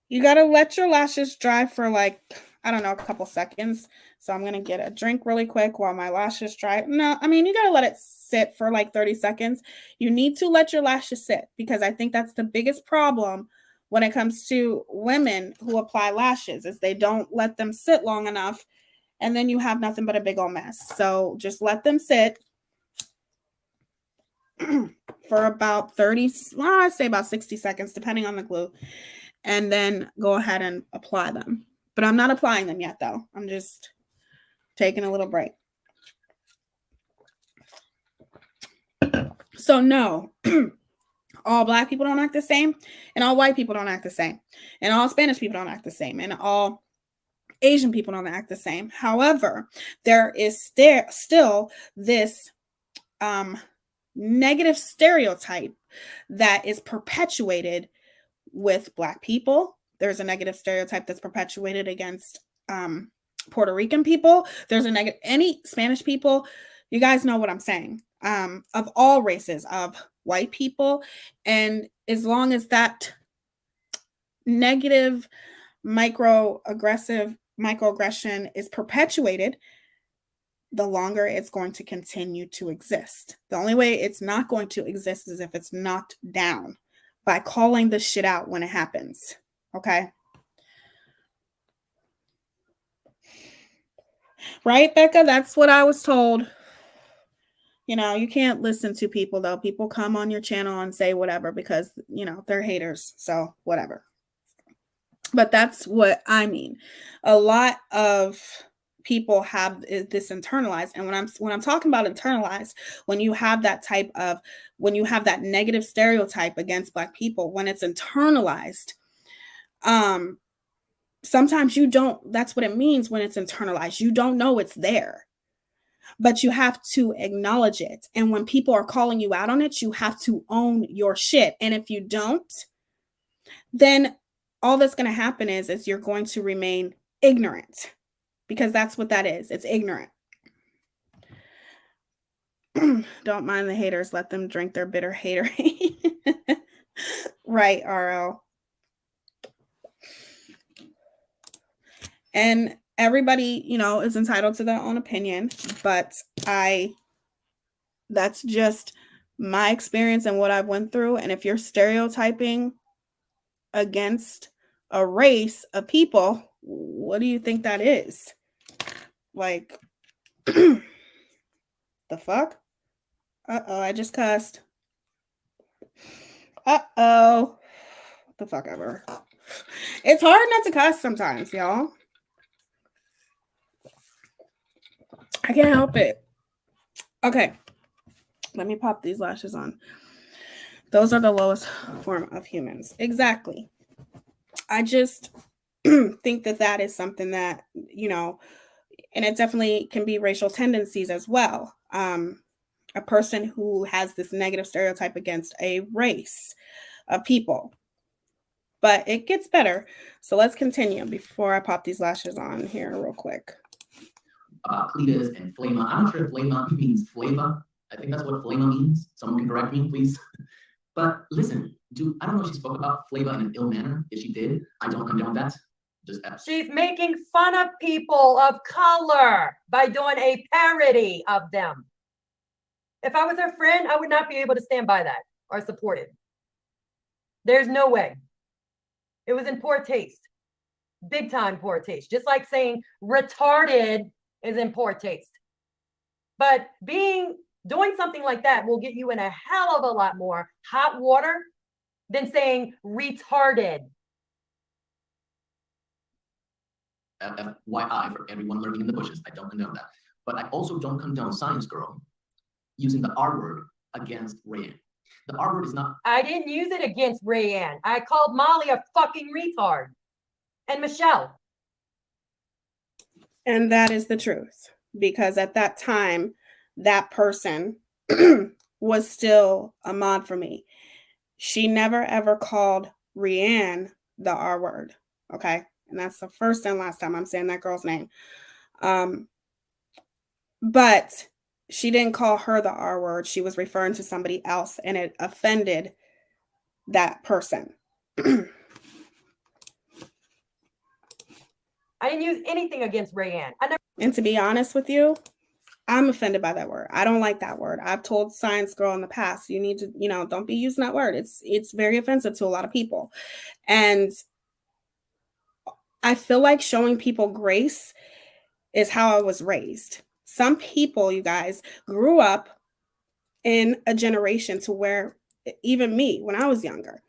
You got to let your lashes dry for like, I don't know, a couple seconds. So I'm going to get a drink really quick while my lashes dry. No, I mean, you got to let it sit for like 30 seconds. You need to let your lashes sit because I think that's the biggest problem when it comes to women who apply lashes is they don't let them sit long enough and then you have nothing but a big old mess. So just let them sit for about 30, well, I'd say about 60 seconds, depending on the glue. And then go ahead and apply them. But I'm not applying them yet, though. I'm just taking a little break. So no, all Black people don't act the same, and all white people don't act the same, and all Spanish people don't act the same, and all Asian people don't act the same. However, there is still this negative stereotype that is perpetuated with Black people. There's a negative stereotype that's perpetuated against Puerto Rican people. There's a negative, any Spanish people, you guys know what I'm saying, of all races, of white people. And as long as that negative microaggression is perpetuated, the longer it's going to continue to exist. The only way it's not going to exist is if it's knocked down by calling the shit out when it happens. Okay? Right, Becca? That's what I was told. You know, you can't listen to people, though. People come on your channel and say whatever because, you know, they're haters. So whatever. But that's what I mean. A lot of people have this internalized. And when I'm talking about internalized, when you have that negative stereotype against Black people, when it's internalized, sometimes you don't, that's what it means when it's internalized. You don't know it's there, but you have to acknowledge it. And when people are calling you out on it, you have to own your shit. And if you don't, then all that's going to happen is you're going to remain ignorant, because that's what that is. It's ignorant. Don't mind the haters. Let them drink their bitter haterade. Right, RL. And everybody, you know, is entitled to their own opinion, but that's just my experience and what I've went through. And if you're stereotyping against a race of people, what do you think that is? Like, the fuck? Uh-oh, I just cussed. Uh-oh. What the fuck ever. It's hard not to cuss sometimes, y'all. I can't help it. Okay. Let me pop these lashes on. Those are the lowest form of humans. Exactly. I just think that is something that, you know, and it definitely can be racial tendencies as well. A person who has this negative stereotype against a race of people. But it gets better. So let's continue before I pop these lashes on here real quick. Cletus and Flama. I'm not sure if Flama means flavor. I think that's what Flama means. Someone can correct me, please. But listen, I don't know if she spoke about flavor in an ill manner. If she did, I don't condone that. She's making fun of people of color by doing a parody of them. If I was her friend, I would not be able to stand by that or support it. There's no way. It was in poor taste. Big time poor taste. Just like saying retarded is in poor taste. But doing something like that will get you in a hell of a lot more hot water than saying retarded. FYI for everyone lurking in the bushes. I don't condone that. But I also don't condone Science Girl using the R word against Rayanne. The R word is not. I didn't use it against Rayanne. I called Molly a fucking retard. And Michelle. And that is the truth. Because at that time, that person was still a mod for me. She never ever called Rayanne the R word. Okay. And that's the first and last time I'm saying that girl's name. But she didn't call her the R word. She was referring to somebody else, and it offended that person. I didn't use anything against Rayanne. And to be honest with you, I'm offended by that word. I don't like that word. I've told Science Girl in the past, you need to, don't be using that word. It's very offensive to a lot of people. And I feel like showing people grace is how I was raised. Some people, you guys, grew up in a generation to where, even me, when I was younger,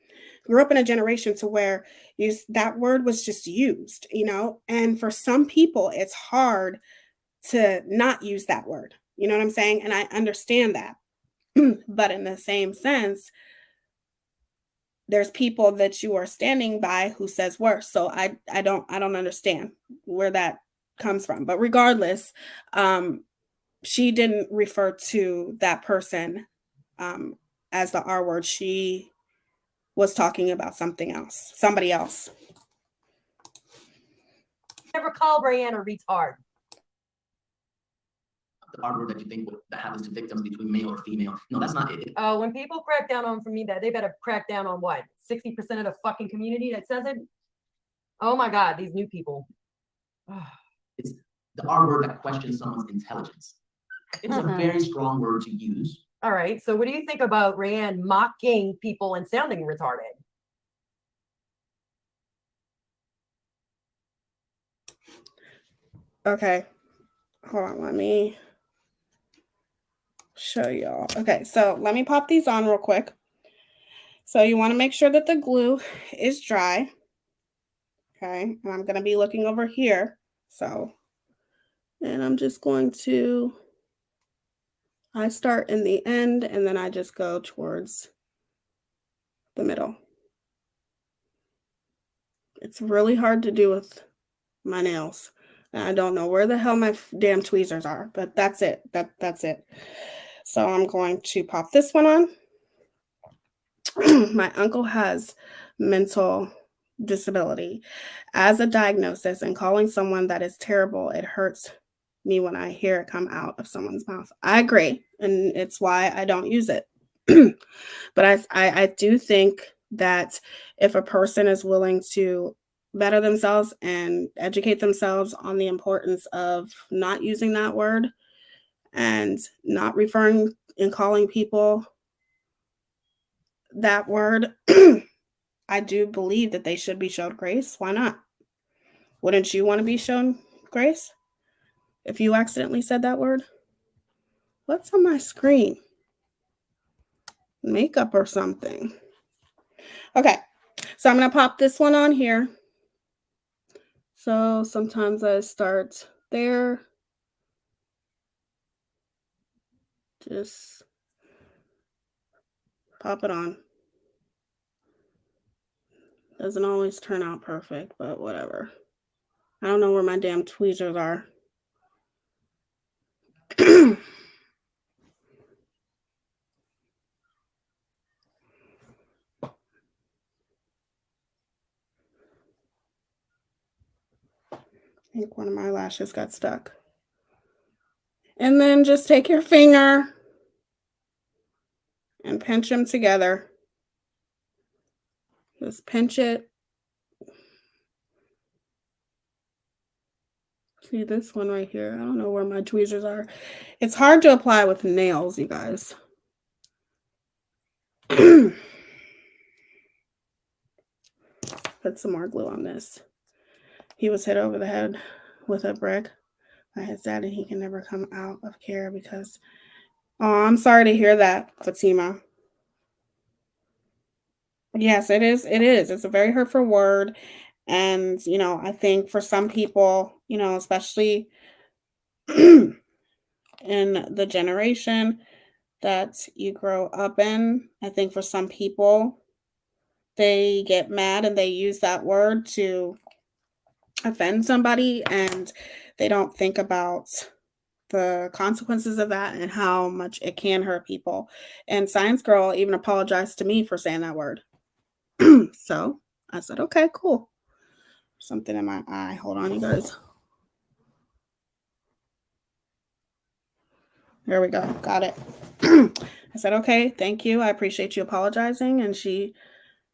grew up in a generation to where that word was just used, and for some people, it's hard to not use that word. You know what I'm saying? And I understand that. But in the same sense, there's people that you are standing by who says worse. So I don't understand where that comes from. But regardless, she didn't refer to that person as the R word. She was talking about something else, somebody else. Never call Rayanne a retard. The R word that you think that happens to victims between male or female. No, that's not it. Oh, when people crack down on for me, that they better crack down on what? 60% of the fucking community that says it? Oh my God, these new people. It's the R word that questions someone's intelligence. It's a very strong word to use. All right, so what do you think about Rayanne mocking people and sounding retarded? Okay, hold on, let me show y'all. Okay, so let me pop these on real quick. So you want to make sure that the glue is dry. Okay, and I'm going to be looking over here. So, and I'm just going to, I start in the end and then I just go towards the middle. It's really hard to do with my nails. I don't know where the hell my damn tweezers are, but that's it. That's it. So I'm going to pop this one on. My uncle has mental disability. As a diagnosis, and calling someone that is terrible, it hurts me when I hear it come out of someone's mouth. I agree, and it's why I don't use it. But I do think that if a person is willing to better themselves and educate themselves on the importance of not using that word and not referring and calling people that word, I do believe that they should be shown grace. Why not? Wouldn't you want to be shown grace if you accidentally said that word? What's on my screen? Makeup or something. Okay, so I'm going to pop this one on here. So sometimes I start there. Just pop it on. Doesn't always turn out perfect, but whatever. I don't know where my damn tweezers are. I think one of my lashes got stuck. And then just take your finger and pinch them together. Just pinch it. See this one right here? I don't know where my tweezers are. It's hard to apply with nails, you guys. Put some more glue on this. He was hit over the head with a brick by his dad, and he can never come out of care because... Oh, I'm sorry to hear that, Fatima. Yes, it is. It is. It's a very hurtful word. And, I think for some people, especially in the generation that you grow up in, I think for some people, they get mad and they use that word to offend somebody, and they don't think about the consequences of that and how much it can hurt people. And Science Girl even apologized to me for saying that word. So I said, okay, cool. Something in my eye. Hold on, you guys. There we go. Got it. I said, okay, thank you. I appreciate you apologizing. And she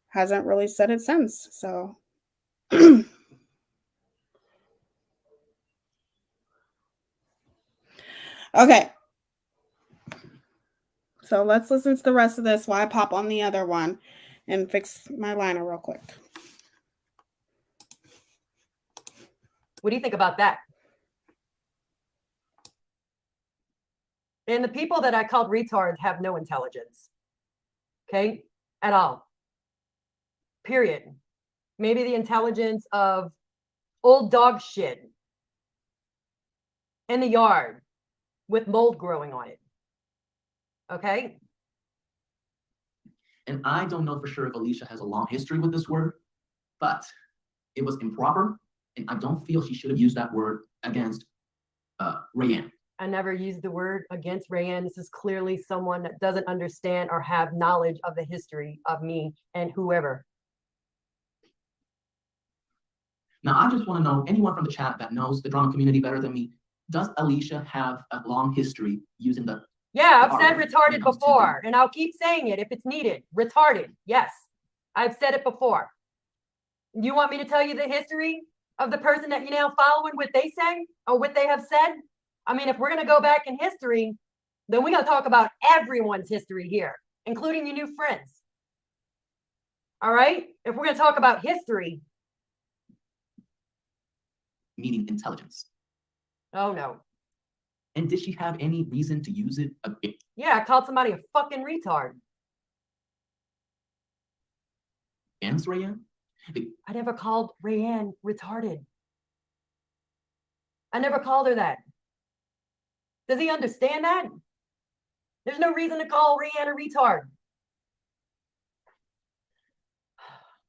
hasn't really said it since. So okay. So let's listen to the rest of this while I pop on the other one and fix my liner real quick. What do you think about that? And the people that I called retards have no intelligence. Okay? At all. Period. Maybe the intelligence of old dog shit in the yard with mold growing on it. Okay? And I don't know for sure if Alicia has a long history with this word, but it was improper, and I don't feel she should have used that word against Rayanne. I never used the word against Rayanne. This is clearly someone that doesn't understand or have knowledge of the history of me and whoever. Now, I just want to know, anyone from the chat that knows the drama community better than me, does Alicia have a long history using the Yeah, the I've said R word when retarded it comes to before, and I'll keep saying it if it's needed. Retarded, yes. I've said it before. You want me to tell you the history of the person that you're now following, what they say or what they have said? I mean, if we're going to go back in history, then we got to talk about everyone's history here, including your new friends. All right? If we're going to talk about history. meaning intelligence? Oh, no. And did she have any reason to use it Yeah, I called somebody a fucking retard. against Rayanne? I never called Rayanne retarded. I never called her that. Does he understand that? There's no reason to call Rayanne a retard.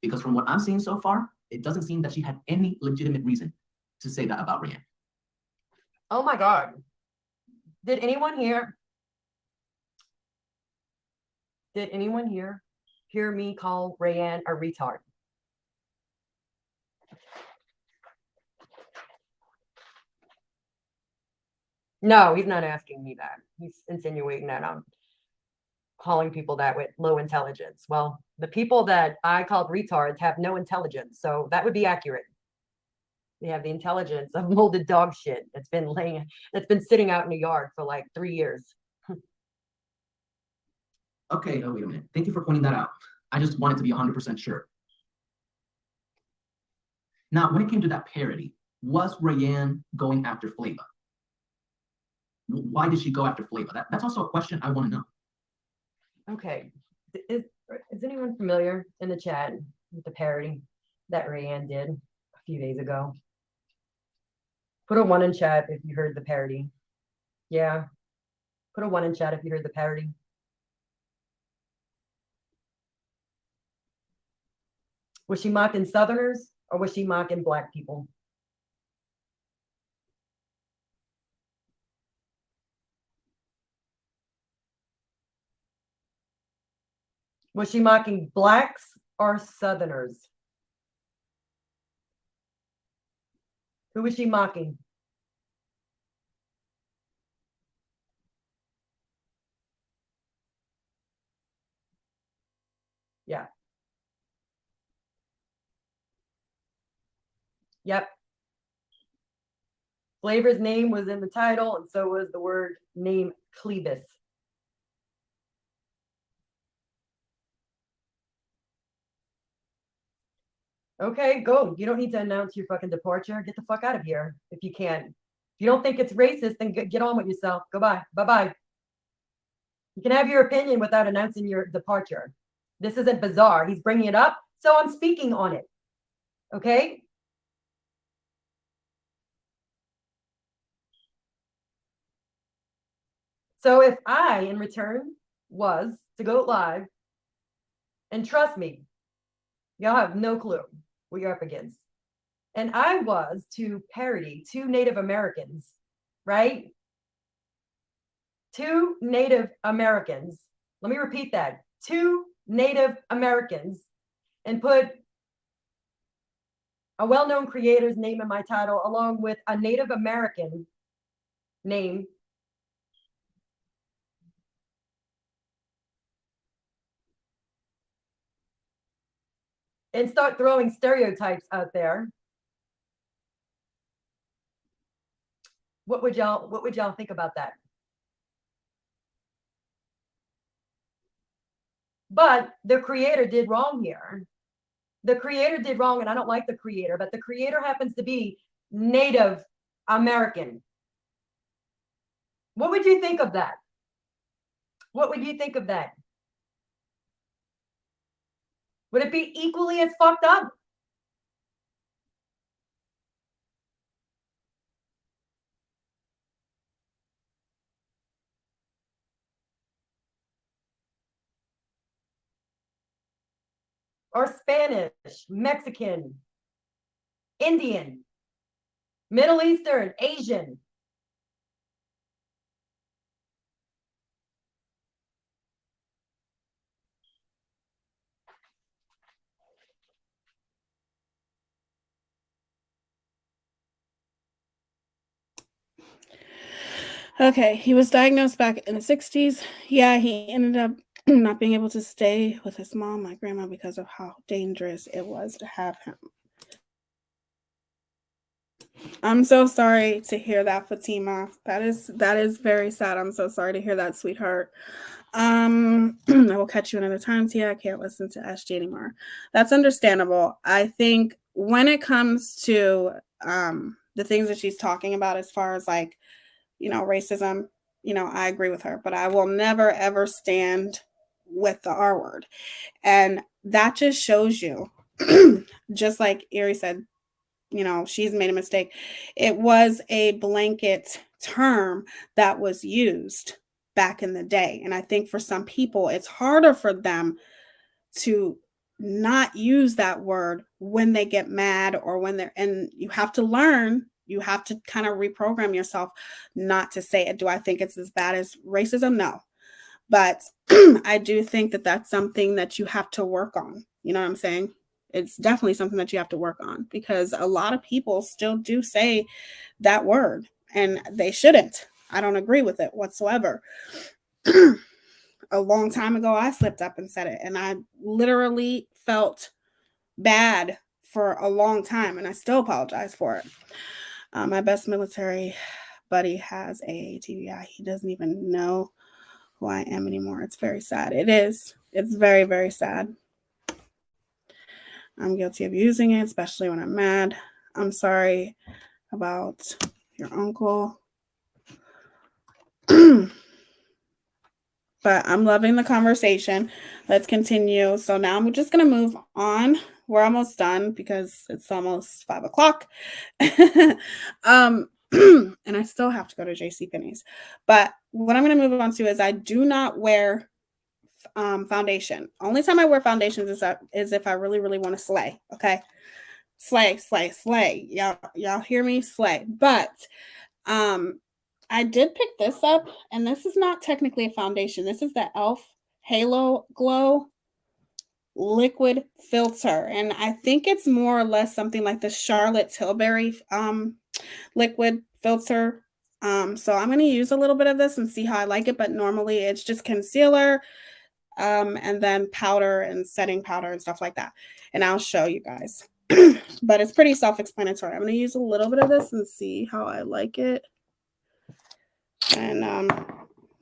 Because from what I'm seeing so far, it doesn't seem that she had any legitimate reason to say that about Rayanne. Oh my God. Did anyone here hear me call Rayanne a retard? No, he's not asking me that. He's insinuating that I'm calling people that with low intelligence. Well, the people that I called retards have no intelligence, so that would be accurate. They have the intelligence of molded dog shit that's been sitting out in the yard for like 3 years. Okay, oh, wait a minute. Thank you for pointing that out. I just wanted to be 100% sure. Now, when it came to that parody, was Rayanne going after Flava? Why did she go after Flava? That's also a question I want to know. Okay. Is anyone familiar in the chat with the parody that Rayanne did a few days ago? Put a 1 in chat if you heard the parody. Yeah. Put a 1 in chat if you heard the parody. Was she mocking Southerners or was she mocking Black people? Was she mocking Blacks or Southerners? Who was she mocking? Yeah. Yep. Flavor's name was in the title, and so was the word name Clevis. Okay, go. You don't need to announce your fucking departure. Get the fuck out of here if you can. If you don't think it's racist, then get on with yourself. Goodbye. Bye-bye. You can have your opinion without announcing your departure. This isn't bizarre. He's bringing it up, so I'm speaking on it. Okay? So if I, in return, was to go live, and trust me, y'all have no clue what you're up against. And I was to parody 2 Native Americans, right? 2 Native Americans. Let me repeat that. 2 Native Americans, and put a well-known creator's name in my title along with a Native American name. And start throwing stereotypes out there. What would y'all think about that? But the creator did wrong here. The creator did wrong, and I don't like the creator, but the creator happens to be Native American. What would you think of that? What would you think of that? Would it be equally as fucked up? or Spanish, Mexican, Indian, Middle Eastern, Asian. Okay, he was diagnosed back in the 60s. Yeah, he ended up not being able to stay with his mom, my grandma, because of how dangerous it was to have him. I'm so sorry to hear that, Fatima. That is very sad. I'm so sorry to hear that, sweetheart. I will catch you another time, Tia. I can't listen to SG anymore. That's understandable. I think when it comes to the things that she's talking about, as far as like, racism, I agree with her, but I will never ever stand with the R word. And that just shows you, just like Erie said, she's made a mistake. It was a blanket term that was used back in the day. And I think for some people, it's harder for them to not use that word when they get mad or when and you have to learn, you have to kind of reprogram yourself not to say it. Do I think it's as bad as racism? No. But I do think that that's something that you have to work on. You know what I'm saying? It's definitely something that you have to work on, because a lot of people still do say that word and they shouldn't. I don't agree with it whatsoever. A long time ago, I slipped up and said it, and I literally felt bad for a long time, and I still apologize for it. My best military buddy has a TBI. He doesn't even know who I am anymore. It's very sad. It is. It's very, very sad. I'm guilty of using it, especially when I'm mad. I'm sorry about your uncle. But I'm loving the conversation. Let's continue. So now I'm just going to move on. We're almost done because it's almost 5 o'clock. And I still have to go to JCPenney's. But what I'm going to move on to is I do not wear foundation. Only time I wear foundations is if I really, really want to slay. Okay. Slay, slay, slay. Y'all hear me? Slay. But I did pick this up, and this is not technically a foundation. This is the e.l.f. Halo Glow liquid filter, and I think it's more or less something like the Charlotte Tilbury liquid filter. So I'm going to use a little bit of this and see how I like it, but normally it's just concealer and then powder and setting powder and stuff like that, and I'll show you guys. But it's pretty self-explanatory. I'm going to use a little bit of this and see how I like it. And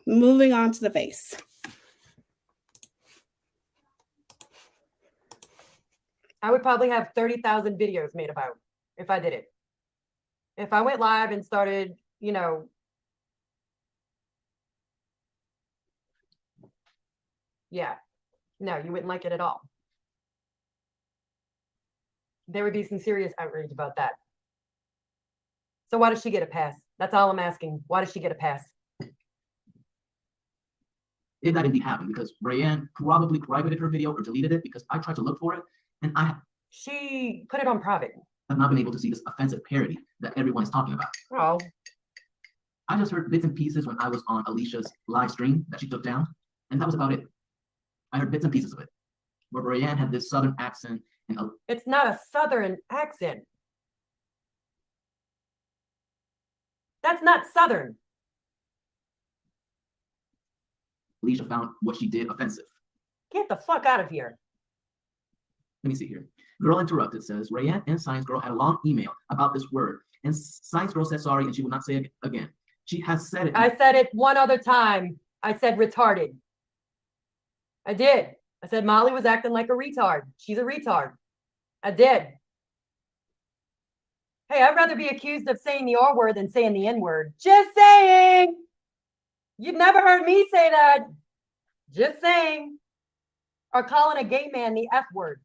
moving on to the face. I would probably have 30,000 videos made about if I did it. If I went live and started, yeah, no, you wouldn't like it at all. There would be some serious outrage about that. So why does she get a pass? That's all I'm asking. Why does she get a pass? Did that indeed happen? Because Rayanne probably privated her video or deleted it, because I tried to look for it and she put it on private. Have not been able to see this offensive parody that everyone is talking about. Oh. I just heard bits and pieces when I was on Alicia's live stream that she took down, and that was about it. I heard bits and pieces of it, where Rayanne had this southern accent. It's not a southern accent. That's not southern. Alicia found what she did offensive. Get the fuck out of here. Let me see here. Girl Interrupted says, Rayanne and Science Girl had a long email about this word, and Science Girl said sorry and she will not say it again. She has said it. I said it one other time. I said retarded. I did. I said Molly was acting like a retard. She's a retard. I did. Hey, I'd rather be accused of saying the R word than saying the N word. Just saying. You've never heard me say that. Just saying. Or calling a gay man the F word.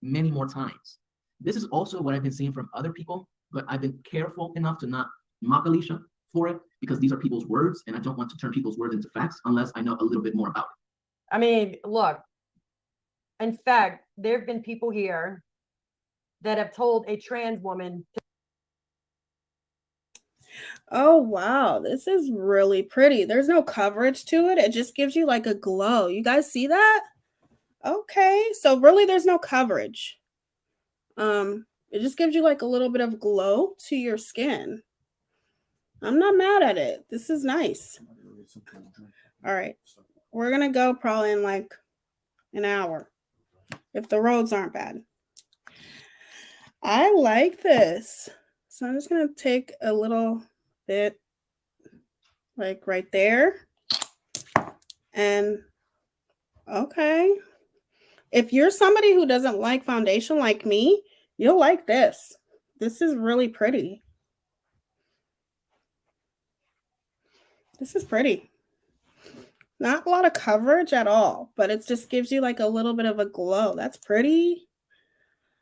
Many more times. This is also what I've been seeing from other people, but I've been careful enough to not mock Alicia for it, because these are people's words and I don't want to turn people's words into facts unless I know a little bit more about it. I mean, look, In fact, there have been people here that have told a trans woman Oh, wow. This is really pretty. There's no coverage to it. It just gives you like a glow. You guys see that? Okay. So really there's no coverage. It just gives you like a little bit of glow to your skin. I'm not mad at it. This is nice. All right. We're going to go probably in like an hour if the roads aren't bad. I like this. So I'm just going to take a little bit like right there. And okay. If you're somebody who doesn't like foundation like me, you'll like this. This is really pretty. This is pretty. Not a lot of coverage at all, but it just gives you like a little bit of a glow. That's pretty.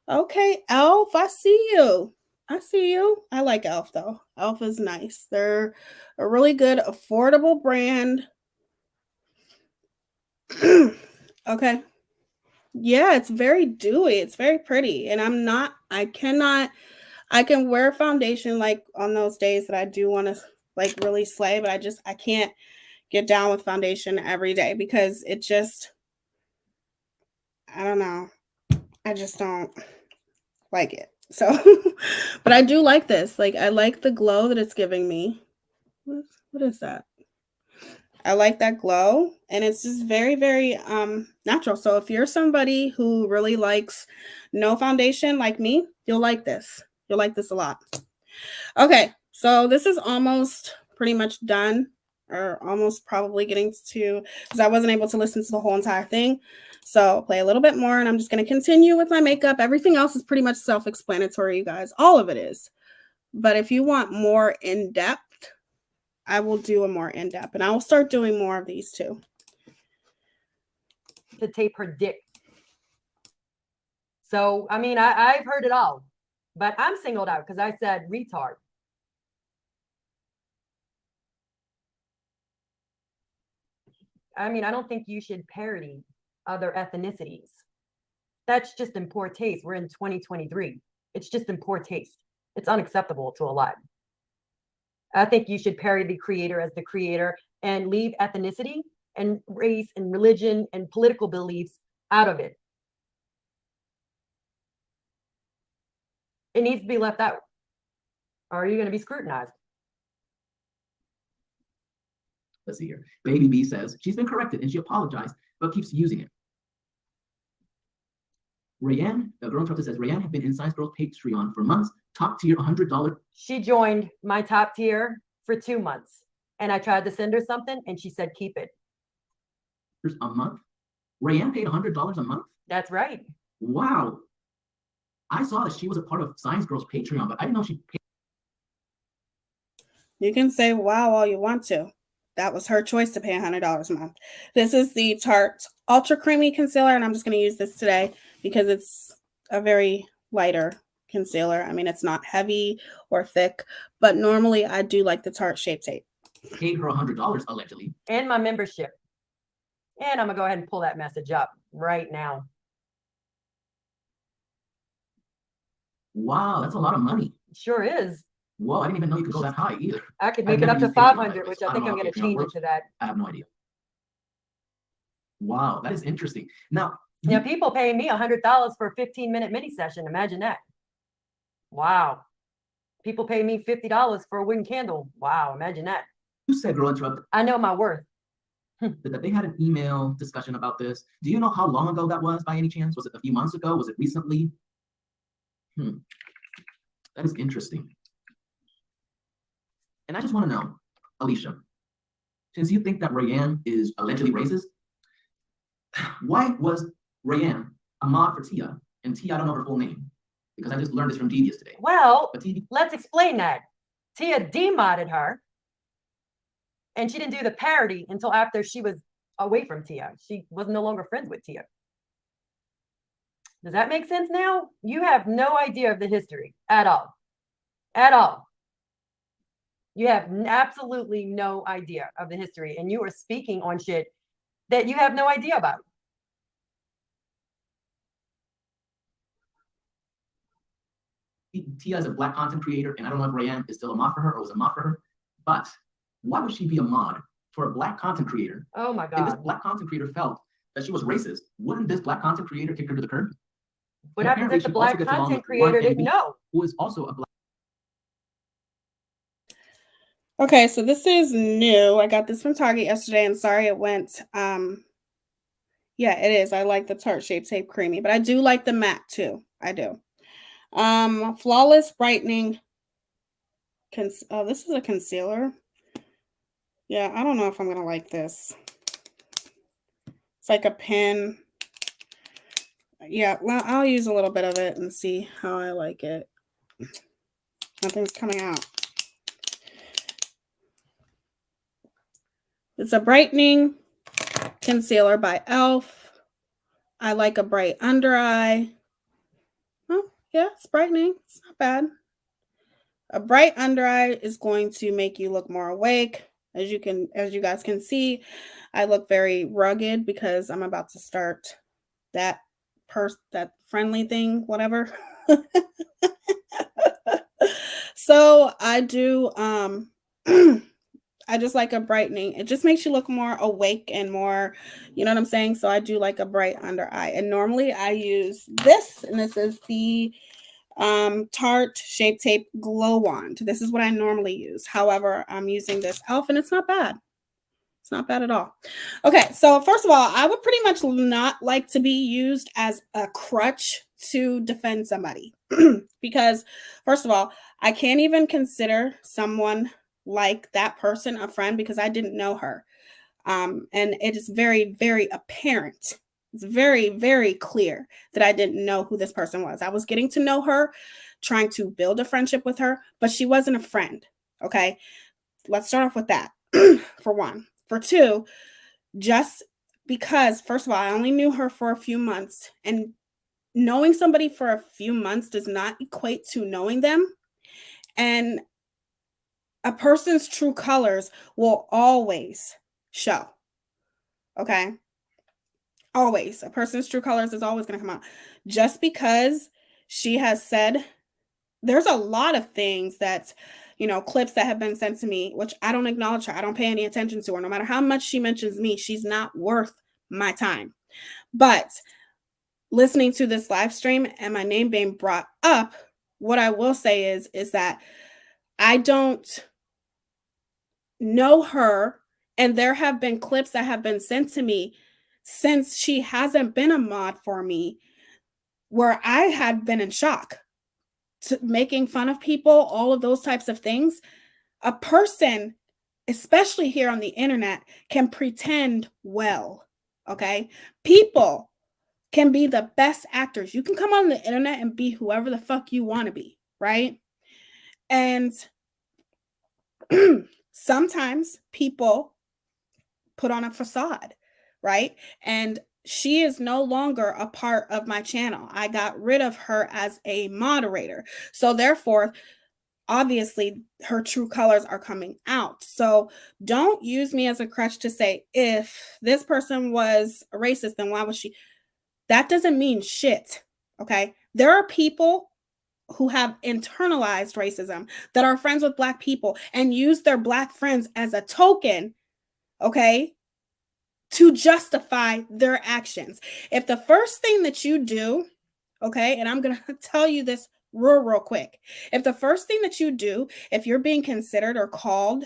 Okay, Elf, I see you. I see you. I like Elf though. Elf is nice. They're a really good, affordable brand. Okay. Yeah, it's very dewy. It's very pretty. And I can wear foundation like on those days that I do want to like really slay, but I can't get down with foundation every day because it just, I don't know. I just don't like it. So, but I do like this. Like, I like the glow that it's giving me. What is that? I like that glow, and it's just very, very natural. So if you're somebody who really likes no foundation like me, you'll like this. You'll like this a lot. Okay, so this is almost pretty much done, or almost probably getting to, because I wasn't able to listen to the whole entire thing. So play a little bit more, and I'm just going to continue with my makeup. Everything else is pretty much self-explanatory, you guys. All of it is. But if you want more in-depth, I will do a more in-depth, and I will start doing more of these too. to tape her dick. So, I mean, I've heard it all, but I'm singled out because I said retard. I mean, I don't think you should parody other ethnicities. That's just in poor taste. We're in 2023. It's just in poor taste. It's unacceptable to a lot. I think you should parody the creator as the creator and leave ethnicity and race and religion and political beliefs out of it. It needs to be left out. Or are you going to be scrutinized? Let's see here. Baby B says she's been corrected and she apologized, but keeps using it. Rayanne, Girl Interrupted says, Rayanne had been in Science Girls Patreon for months, top tier $100. She joined my top tier for 2 months. And I tried to send her something and she said, keep it. A month? Rayanne paid $100 a month? That's right. Wow. I saw that she was a part of Science Girls Patreon, but I didn't know she paid. You can say wow all you want to. That was her choice to pay $100 a month. This is the Tarte Ultra Creamy Concealer, and I'm just going to use this today because it's a very lighter concealer. I mean, it's not heavy or thick, but normally I do like the Tarte Shape Tape. Paid her $100 allegedly. And my membership. And I'm going to go ahead and pull that message up right now. Wow, that's a lot of money. Sure is. Whoa, I didn't even know you could go that high either. I could make it up to 500, which I think I'm going to change it to that. I have no idea. Wow, that is interesting. Now, people paying me $100 for a 15-minute mini session. Imagine that. Wow. People pay me $50 for a wooden candle. Wow, imagine that. You said, Girl Interrupted, I know my worth. that they had an email discussion about this. Do you know how long ago that was by any chance? Was it a few months ago? Was it recently? That is interesting. And I just want to know, Alicia, since you think that Rayanne is allegedly racist, why was Rayanne a mod for Teaya? And Teaya, I don't know her full name because I just learned this from Devious today. Well, let's explain that. Teaya demodded her, and she didn't do the parody until after she was away from Teaya. She was no longer friends with Teaya. Does that make sense now? You have no idea of the history at all. At all. You have absolutely no idea of the history, and you are speaking on shit that you have no idea about. Tia is a Black content creator, and I don't know if Rayanne is still a mod for her or was a mod for her, but why would she be a mod for a Black content creator? Oh my If this God. Black content creator felt that she was racist, wouldn't this Black content creator kick her to the curb? What And happens apparently if the she also Black gets along content with one creator didn't MB, know? who is also a Black. Okay, so this is new. I got this from Target yesterday, and sorry it went. Yeah, it is. I like the Tarte Shape Tape Creamy, but I do like the matte too. I do. Flawless Brightening. Oh, this is a concealer. Yeah, I don't know if I'm gonna like this. It's like a pen. Yeah, well, I'll use a little bit of it and see how I like it. Nothing's coming out. It's a brightening concealer by e.l.f. I like a bright under eye. Oh, yeah, it's brightening. It's not bad. A bright under eye is going to make you look more awake. As you guys can see, I look very rugged because I'm about to start that friendly thing, whatever. So I do I just like a brightening. It just makes you look more awake and more, you know what I'm saying? So I do like a bright under eye. And normally I use this, and this is the Tarte Shape Tape Glow Wand. This is what I normally use. However, I'm using this e.l.f. and it's not bad. It's not bad at all. Okay, so first of all, I would pretty much not like to be used as a crutch to defend somebody because first of all, I can't even consider someone like that person a friend because I didn't know her. And it is very, very apparent. It's very, very clear that I didn't know who this person was. I was getting to know her, trying to build a friendship with her, but she wasn't a friend. Okay, let's start off with that for one. For two, just because, first of all, I only knew her for a few months, and knowing somebody for a few months does not equate to knowing them. And a person's true colors will always show. Okay? Always. A person's true colors is always going to come out. Just because she has said, there's a lot of things that, clips that have been sent to me, which I don't acknowledge her. I don't pay any attention to her. No matter how much she mentions me, she's not worth my time. But listening to this live stream and my name being brought up, what I will say is that I don't know her, and there have been clips that have been sent to me since she hasn't been a mod for me where I had been in shock. Making fun of people, all of those types of things. A person, especially here on the internet, can pretend well. Okay? People can be the best actors. You can come on the internet and be whoever the fuck you want to be, right? And sometimes people put on a facade, right? And she is no longer a part of my channel. I got rid of her as a moderator. So therefore, obviously, her true colors are coming out. So don't use me as a crutch to say, if this person was a racist, then why was she? That doesn't mean shit, okay? There are people who have internalized racism that are friends with Black people and use their Black friends as a token, okay, to justify their actions. If the first thing that you do, okay, and I'm going to tell you this real quick. If the first thing that you do, if you're being considered or called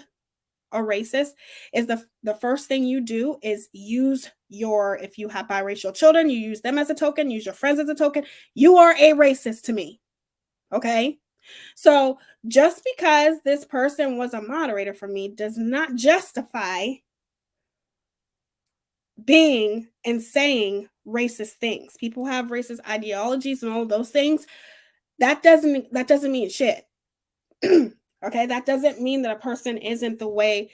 a racist, is the first thing you do is use if you have biracial children, you use them as a token, use your friends as a token, you are a racist to me. Okay? So just because this person was a moderator for me does not justify being and saying racist things. People have racist ideologies and all of those things. That doesn't mean shit. Okay, that doesn't mean that a person isn't the way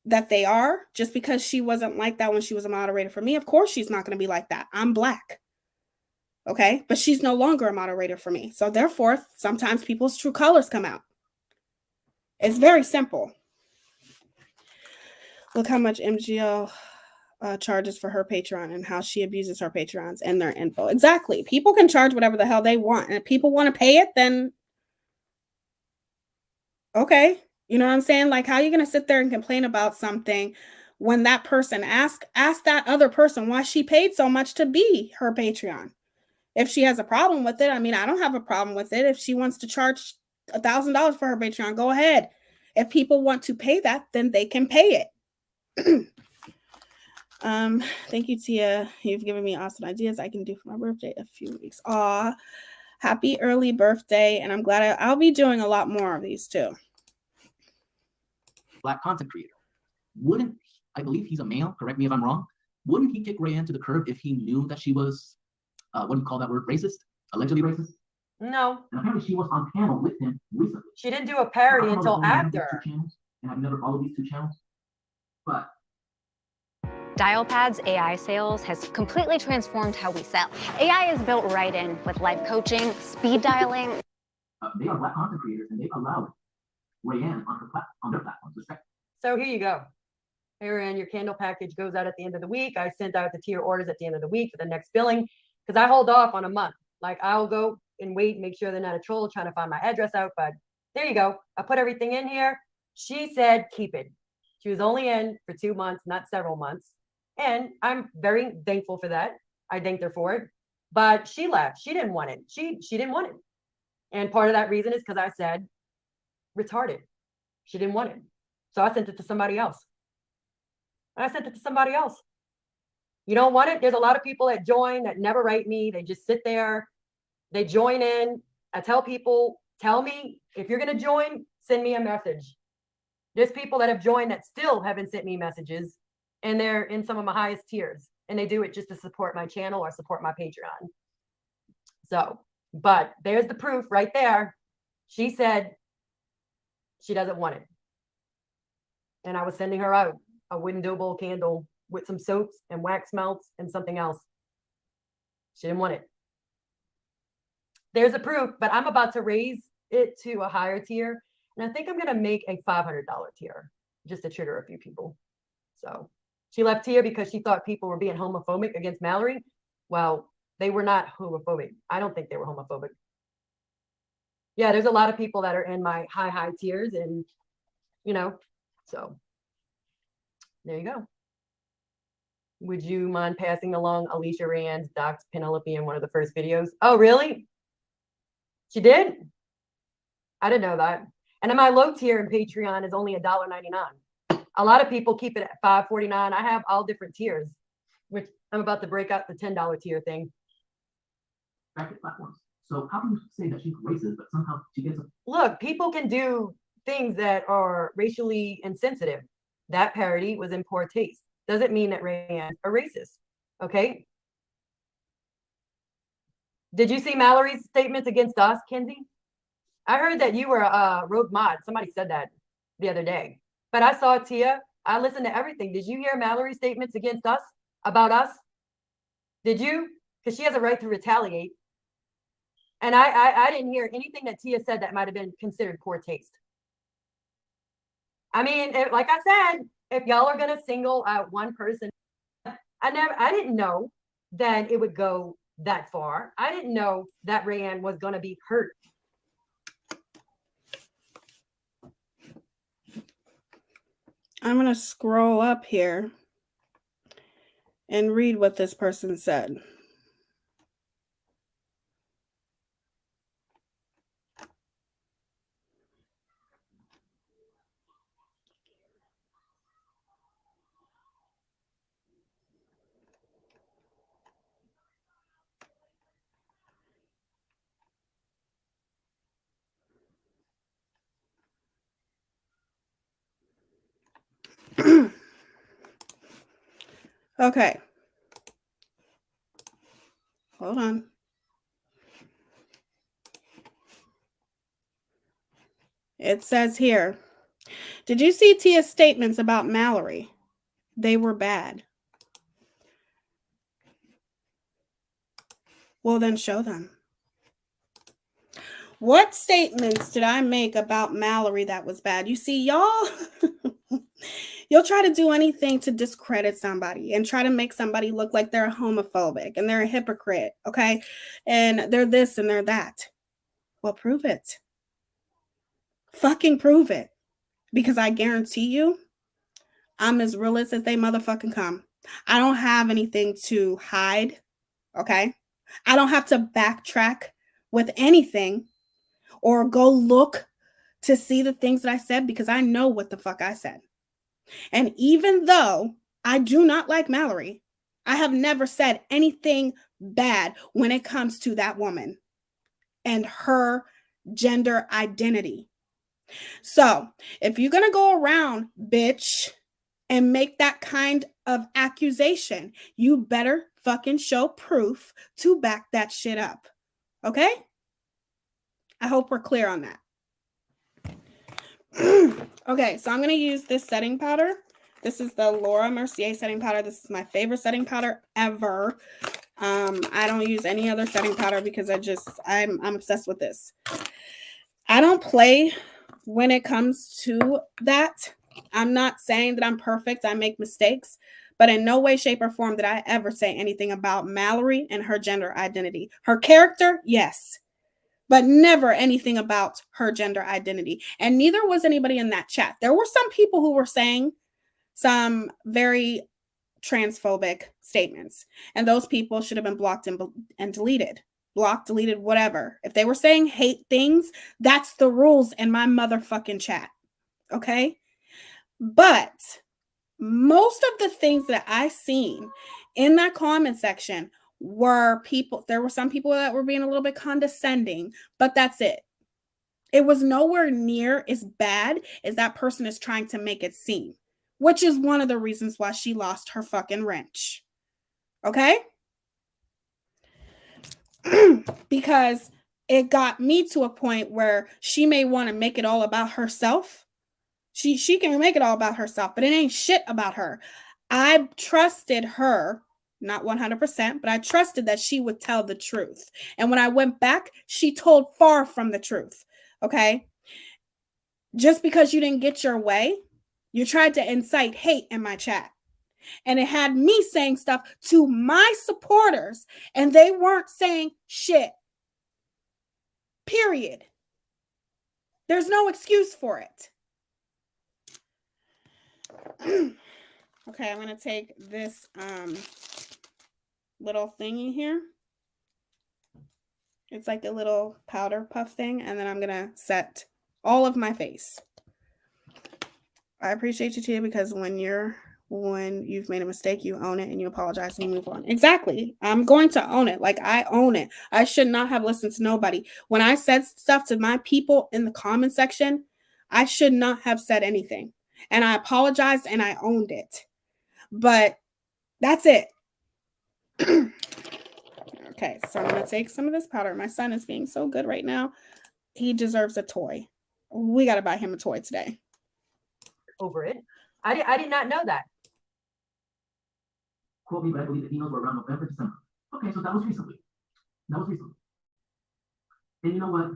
that they are just because she wasn't like that when she was a moderator for me. Of course she's not going to be like that. I'm Black. Okay, but she's no longer a moderator for me. So therefore, sometimes people's true colors come out. It's very simple. Look how much MGL charges for her Patreon and how she abuses her Patreons and their info. Exactly. People can charge whatever the hell they want. And if people want to pay it, then Okay. You know what I'm saying? Like, how are you going to sit there and complain about something when that person ask that other person why she paid so much to be her Patreon? If she has a problem with it, I mean, I don't have a problem with it. If she wants to charge $1,000 for her Patreon, go ahead. If people want to pay that, then they can pay it. Thank you, Tia. You've given me awesome ideas I can do for my birthday a few weeks. Aw, happy early birthday. And I'm glad I'll be doing a lot more of these too. Black content creator. Wouldn't, I believe he's a male, correct me if I'm wrong, wouldn't he kick Rayanne to the curb if he knew that she was, what do you call that word, racist? Allegedly racist? No. And apparently she was on panel with him recently. She didn't do a parody until after. Channels, and I've never followed these two channels, but Dialpad's AI sales has completely transformed how we sell. AI is built right in with live coaching, speed dialing. They are Black content creators, and they've allowed Rayanne on their platforms. Respect. So here you go. Here, and your candle package goes out at the end of the week. I sent out the tier orders at the end of the week for the next billing because I hold off on a month. Like, I'll go and wait, make sure they're not a troll trying to find my address out. But there you go. I put everything in here. She said keep it. She was only in for 2 months, not several months. And I'm very thankful for that. I thanked her for it. But she left. She didn't want it. She didn't want it. And part of that reason is because I said retarded. She didn't want it. So I sent it to somebody else. You don't want it? There's a lot of people that join that never write me. They just sit there. They join in. I tell people, tell me if you're going to join, send me a message. There's people that have joined that still haven't sent me messages, and they're in some of my highest tiers, and they do it just to support my channel or support my Patreon. So, but there's the proof right there. She said she doesn't want it. And I was sending her out a wooden dough bowl candle with some soaps and wax melts and something else. She didn't want it. There's a proof, but I'm about to raise it to a higher tier. And I think I'm going to make a $500 tier just to trigger a few people. So she left here because she thought people were being homophobic against Mallory. Well, they were not homophobic. I don't think they were homophobic. Yeah, there's a lot of people that are in my high tiers, and, you know, so there you go. Would you mind passing along Alicia Rand's docs Penelope in one of the first videos? Oh, really? She did? I didn't know that. And in my low tier in Patreon is only $1.99. A lot of people keep it at $5.49. I have all different tiers, which I'm about to break out the $10 tier thing. Platforms. So how can you say that she's racist, but somehow she gets a... Look, people can do things that are racially insensitive. That parody was in poor taste. Doesn't mean that Rayanne's a racist. Okay. Did you see Mallory's statements against us, Kenzie? I heard that you were a rogue mod. Somebody said that the other day. But I saw Tia. I listened to everything. Did you hear Mallory's statements against us, about us? Did you? Because she has a right to retaliate. And I didn't hear anything that Tia said that might have been considered poor taste. I mean, like I said, if y'all are going to single out one person, I didn't know that it would go that far. I didn't know that Rayanne was going to be hurt. I'm going to scroll up here and read what this person said. Okay. Hold on. It says here, did you see Tia's statements about Mallory? They were bad. Well, then show them. What statements did I make about Mallory that was bad? You see, y'all, you'll try to do anything to discredit somebody and try to make somebody look like they're homophobic and they're a hypocrite, okay? And they're this and they're that. Well, prove it. Fucking prove it. Because I guarantee you, I'm as realist as they motherfucking come. I don't have anything to hide, okay? I don't have to backtrack with anything or go look to see the things that I said because I know what the fuck I said. And even though I do not like Mallory, I have never said anything bad when it comes to that woman and her gender identity. So, if you're going to go around, bitch, and make that kind of accusation, you better fucking show proof to back that shit up. Okay? I hope we're clear on that. Okay, so I'm going to use this setting powder. This is the Laura Mercier setting powder. This is my favorite setting powder ever. I don't use any other setting powder because I'm obsessed with this. I don't play when it comes to that. I'm not saying that I'm perfect. I make mistakes, but in no way, shape, or form did I ever say anything about Mallory and her gender identity. Her character, yes, but never anything about her gender identity. And neither was anybody in that chat. There were some people who were saying some very transphobic statements, and those people should have been blocked and deleted. Blocked, deleted, whatever. If they were saying hate things, that's the rules in my motherfucking chat. Okay? But most of the things that I seen in that comment section were people, there were some people that were being a little bit condescending, but that's it. It was nowhere near as bad as that person is trying to make it seem, which is one of the reasons why she lost her fucking wrench. Okay? Because it got me to a point where she may want to make it all about herself. She can make it all about herself, but it ain't shit about her. I trusted her, not 100%, but I trusted that she would tell the truth. And when I went back, she told far from the truth. Okay? Just because you didn't get your way, you tried to incite hate in my chat. And it had me saying stuff to my supporters, and they weren't saying shit. Period. There's no excuse for it. Okay, I'm going to take this little thingy here. It's like a little powder puff thing, and then I'm going to set all of my face. I appreciate you, Teaya, because when you've made a mistake, you own it and you apologize and you move on. Exactly. I'm going to own it. Like, I own it. I should not have listened to nobody. When I said stuff to my people in the comment section, I should not have said anything. And I apologized and I owned it. But that's it. Okay, so I'm going to take some of this powder. My son is being so good right now. He deserves a toy. We got to buy him a toy today. Over it. I did not know that. Quote me, but I believe the emails were around November, December. Okay, so that was recently. And you know what?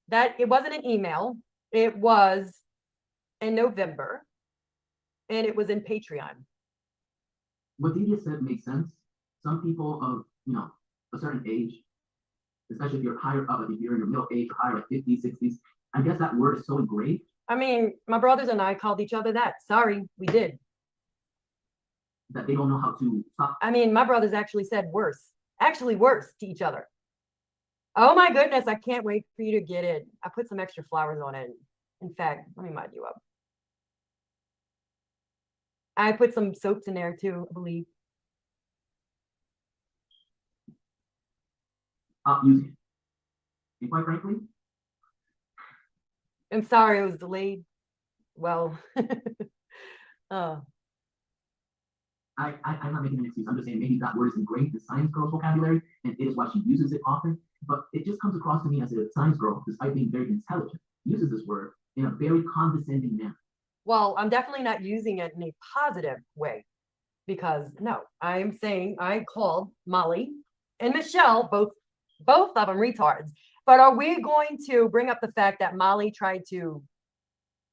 That it wasn't an email. It was in November, and it was in Patreon. What Devious said makes sense. Some people of, a certain age, especially if you're higher up, like if you're in your middle age or higher, like 50s, 60s, I guess that word is so engraved. I mean, my brothers and I called each other that. Sorry, we did. That they don't know how to stop. I mean, my brothers actually said worse to each other. Oh my goodness, I can't wait for you to get it. I put some extra flowers on it. In fact, let me mod you up. I put some soaps in there too, I believe. Using it. And quite frankly, I'm sorry it was delayed. Well, I'm not making an excuse. I'm just saying maybe that word is engraved in science girl's vocabulary, and it is why she uses it often. But it just comes across to me as a science girl, despite being very intelligent, uses this word in a very condescending manner. well, I'm definitely not using it in a positive way because no, I am saying I called Molly and Michelle, both of them retards. But are we going to bring up the fact that Molly tried to,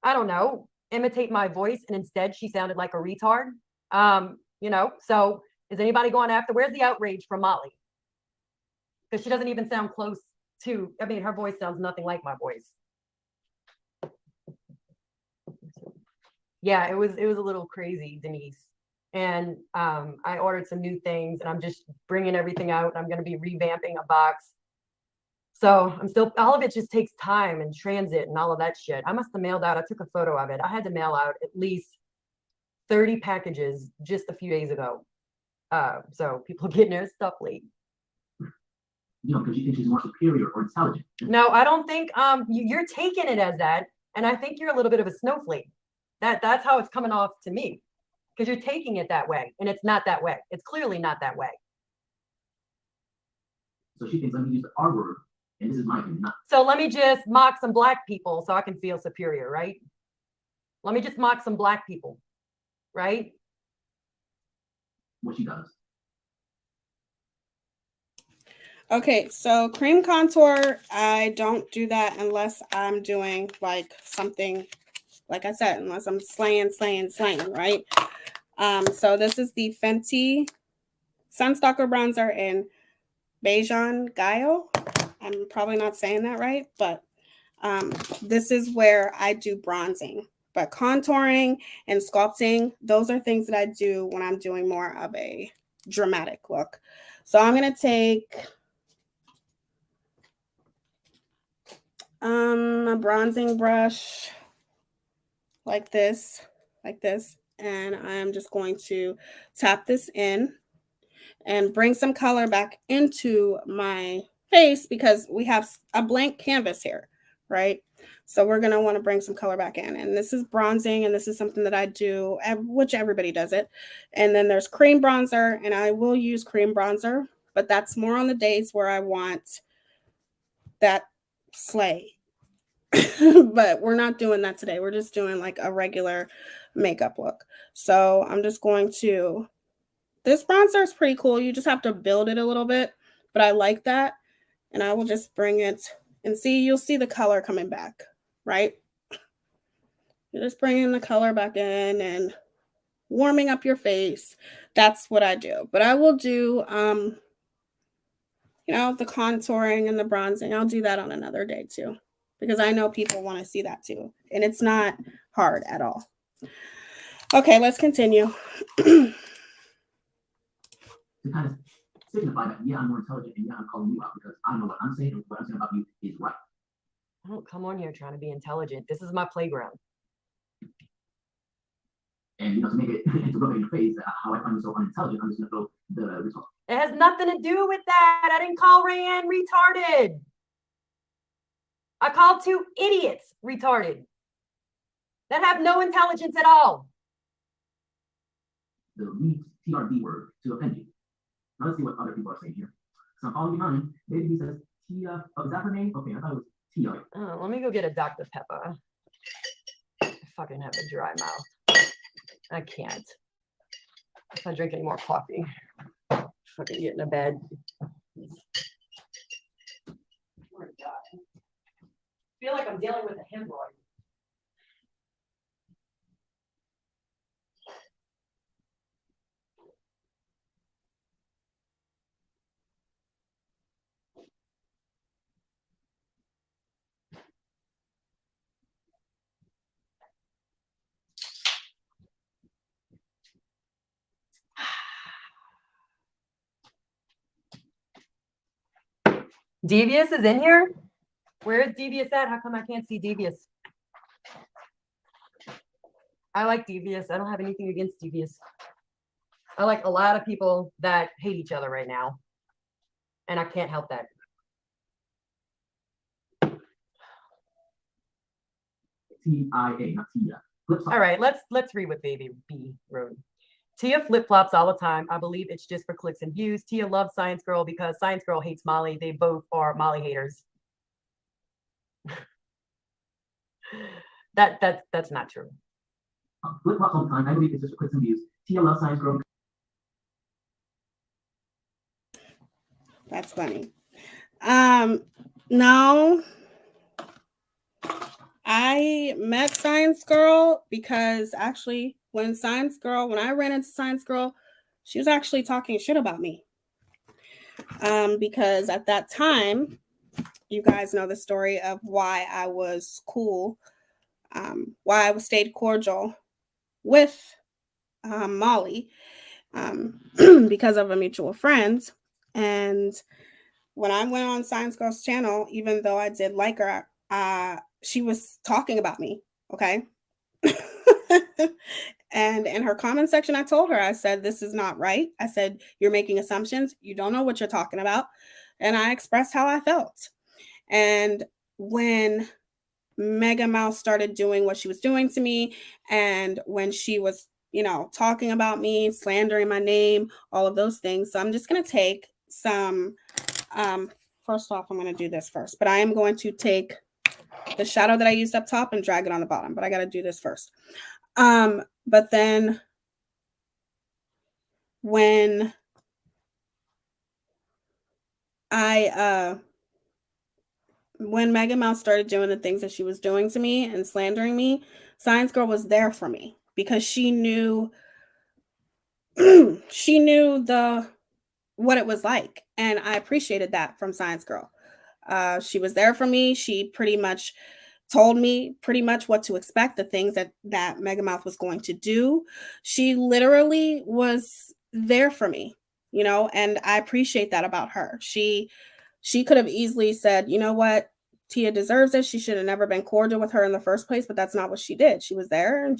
I don't know, imitate my voice and instead she sounded like a retard? So is anybody going after, where's the outrage from Molly? Because she doesn't even sound close to, I mean, her voice sounds nothing like my voice. yeah, it was a little crazy, Denise. And I ordered some new things, and I'm just bringing everything out. I'm going to be revamping a box. So I'm still, all of it just takes time and transit and all of that shit. I must have mailed out, I took a photo of it. I had to mail out at least 30 packages just a few days ago. So people getting their stuff late. You know, because you think she's more superior or intelligent. No, I don't think you're taking it as that, and I think you're a little bit of a snowflake. That's how it's coming off to me, because you're taking it that way, and it's not that way. It's clearly not that way. So she thinks, let me use the R word, and this is my opinion. So let me just mock some black people so I can feel superior, right? Let me just mock some black people, right? What she does. Okay, so cream contour, I don't do that unless I'm doing like something, like I said, unless I'm slaying, right? So this is the Fenty Sunstalker Bronzer in Bejan Gaio. I'm probably not saying that right, but this is where I do bronzing. But contouring and sculpting, those are things that I do when I'm doing more of a dramatic look. So I'm going to take a bronzing brush like this, and I'm just going to tap this in and bring some color back into my face because we have a blank canvas here, right? So we're going to want to bring some color back in. And this is bronzing, and this is something that I do, which everybody does it. And then there's cream bronzer, and I will use cream bronzer, but that's more on the days where I want that slay. But we're not doing that today. We're just doing like a regular makeup look. So I'm just going to, this bronzer is pretty cool. You just have to build it a little bit, but I like that. And I will just bring it and see, you'll see the color coming back, right? You're just bringing the color back in and warming up your face. That's what I do. But I will do, you know, the contouring and the bronzing. I'll do that on another day too, because I know people want to see that too. And it's not hard at all. Okay, let's continue. To kind of signify that, yeah, I'm more intelligent, and yeah, I'm calling you out because I know what I'm saying and what I'm saying about you is right. I don't come on here trying to be intelligent. This is my playground. And, you know, to make it, to rub it in your face, how I find you so unintelligent, I'm just going to throw the result. It has nothing to do with that. I didn't call Rayanne retarded. I called two idiots retarded that have no intelligence at all. The lead TRD word to offend you. Now let's see what other people are saying here. So I'm following behind. Maybe he says Tia. Oh, is that her name? Okay, I thought it was Tia. Let me go get a Dr. Pepper. I fucking have a dry mouth. I can't. If I drink any more coffee, fucking get in a bed. Oh my God. I feel like I'm dealing with a hemorrhoid. Devious is in here? Where is Devious at? How come I can't see Devious? I like Devious. I don't have anything against Devious. I like a lot of people that hate each other right now. And I can't help that. T-I-A, not Tia. All right, let's read what Baby B wrote. Tia flip-flops all the time. I believe it's just for clicks and views. Tia loves Science Girl because Science Girl hates Molly. They both are Molly haters. That's not true. Flip-flops all the time. I believe it's just for clicks and views. Tia loves Science Girl. That's funny. No. I met Science Girl because actually when I ran into Science Girl, she was actually talking shit about me. Because at that time, you guys know the story of why I was cool, why I stayed cordial with Molly because of a mutual friend. And when I went on Science Girl's channel, even though I did like her, she was talking about me. Okay. And in her comment section, I told her, I said, this is not right. I said, you're making assumptions. You don't know what you're talking about. And I expressed how I felt. And when Mega Mouse started doing what she was doing to me, and when she was, talking about me, slandering my name, all of those things. So I'm just going to take some, first off, I'm going to do this first, but I am going to take the shadow that I used up top and drag it on the bottom, but I got to do this first. But then when when Mega Mouse started doing the things that she was doing to me and slandering me, Science Girl was there for me because she knew she knew what it was like, and I appreciated that from Science Girl. She was there for me. She pretty much told me pretty much what to expect, the things that Megamouth was going to do. She literally was there for me, and I appreciate that about her. She could have easily said, you know what, Tia deserves it. She should have never been cordial with her in the first place, but that's not what she did. She was there, and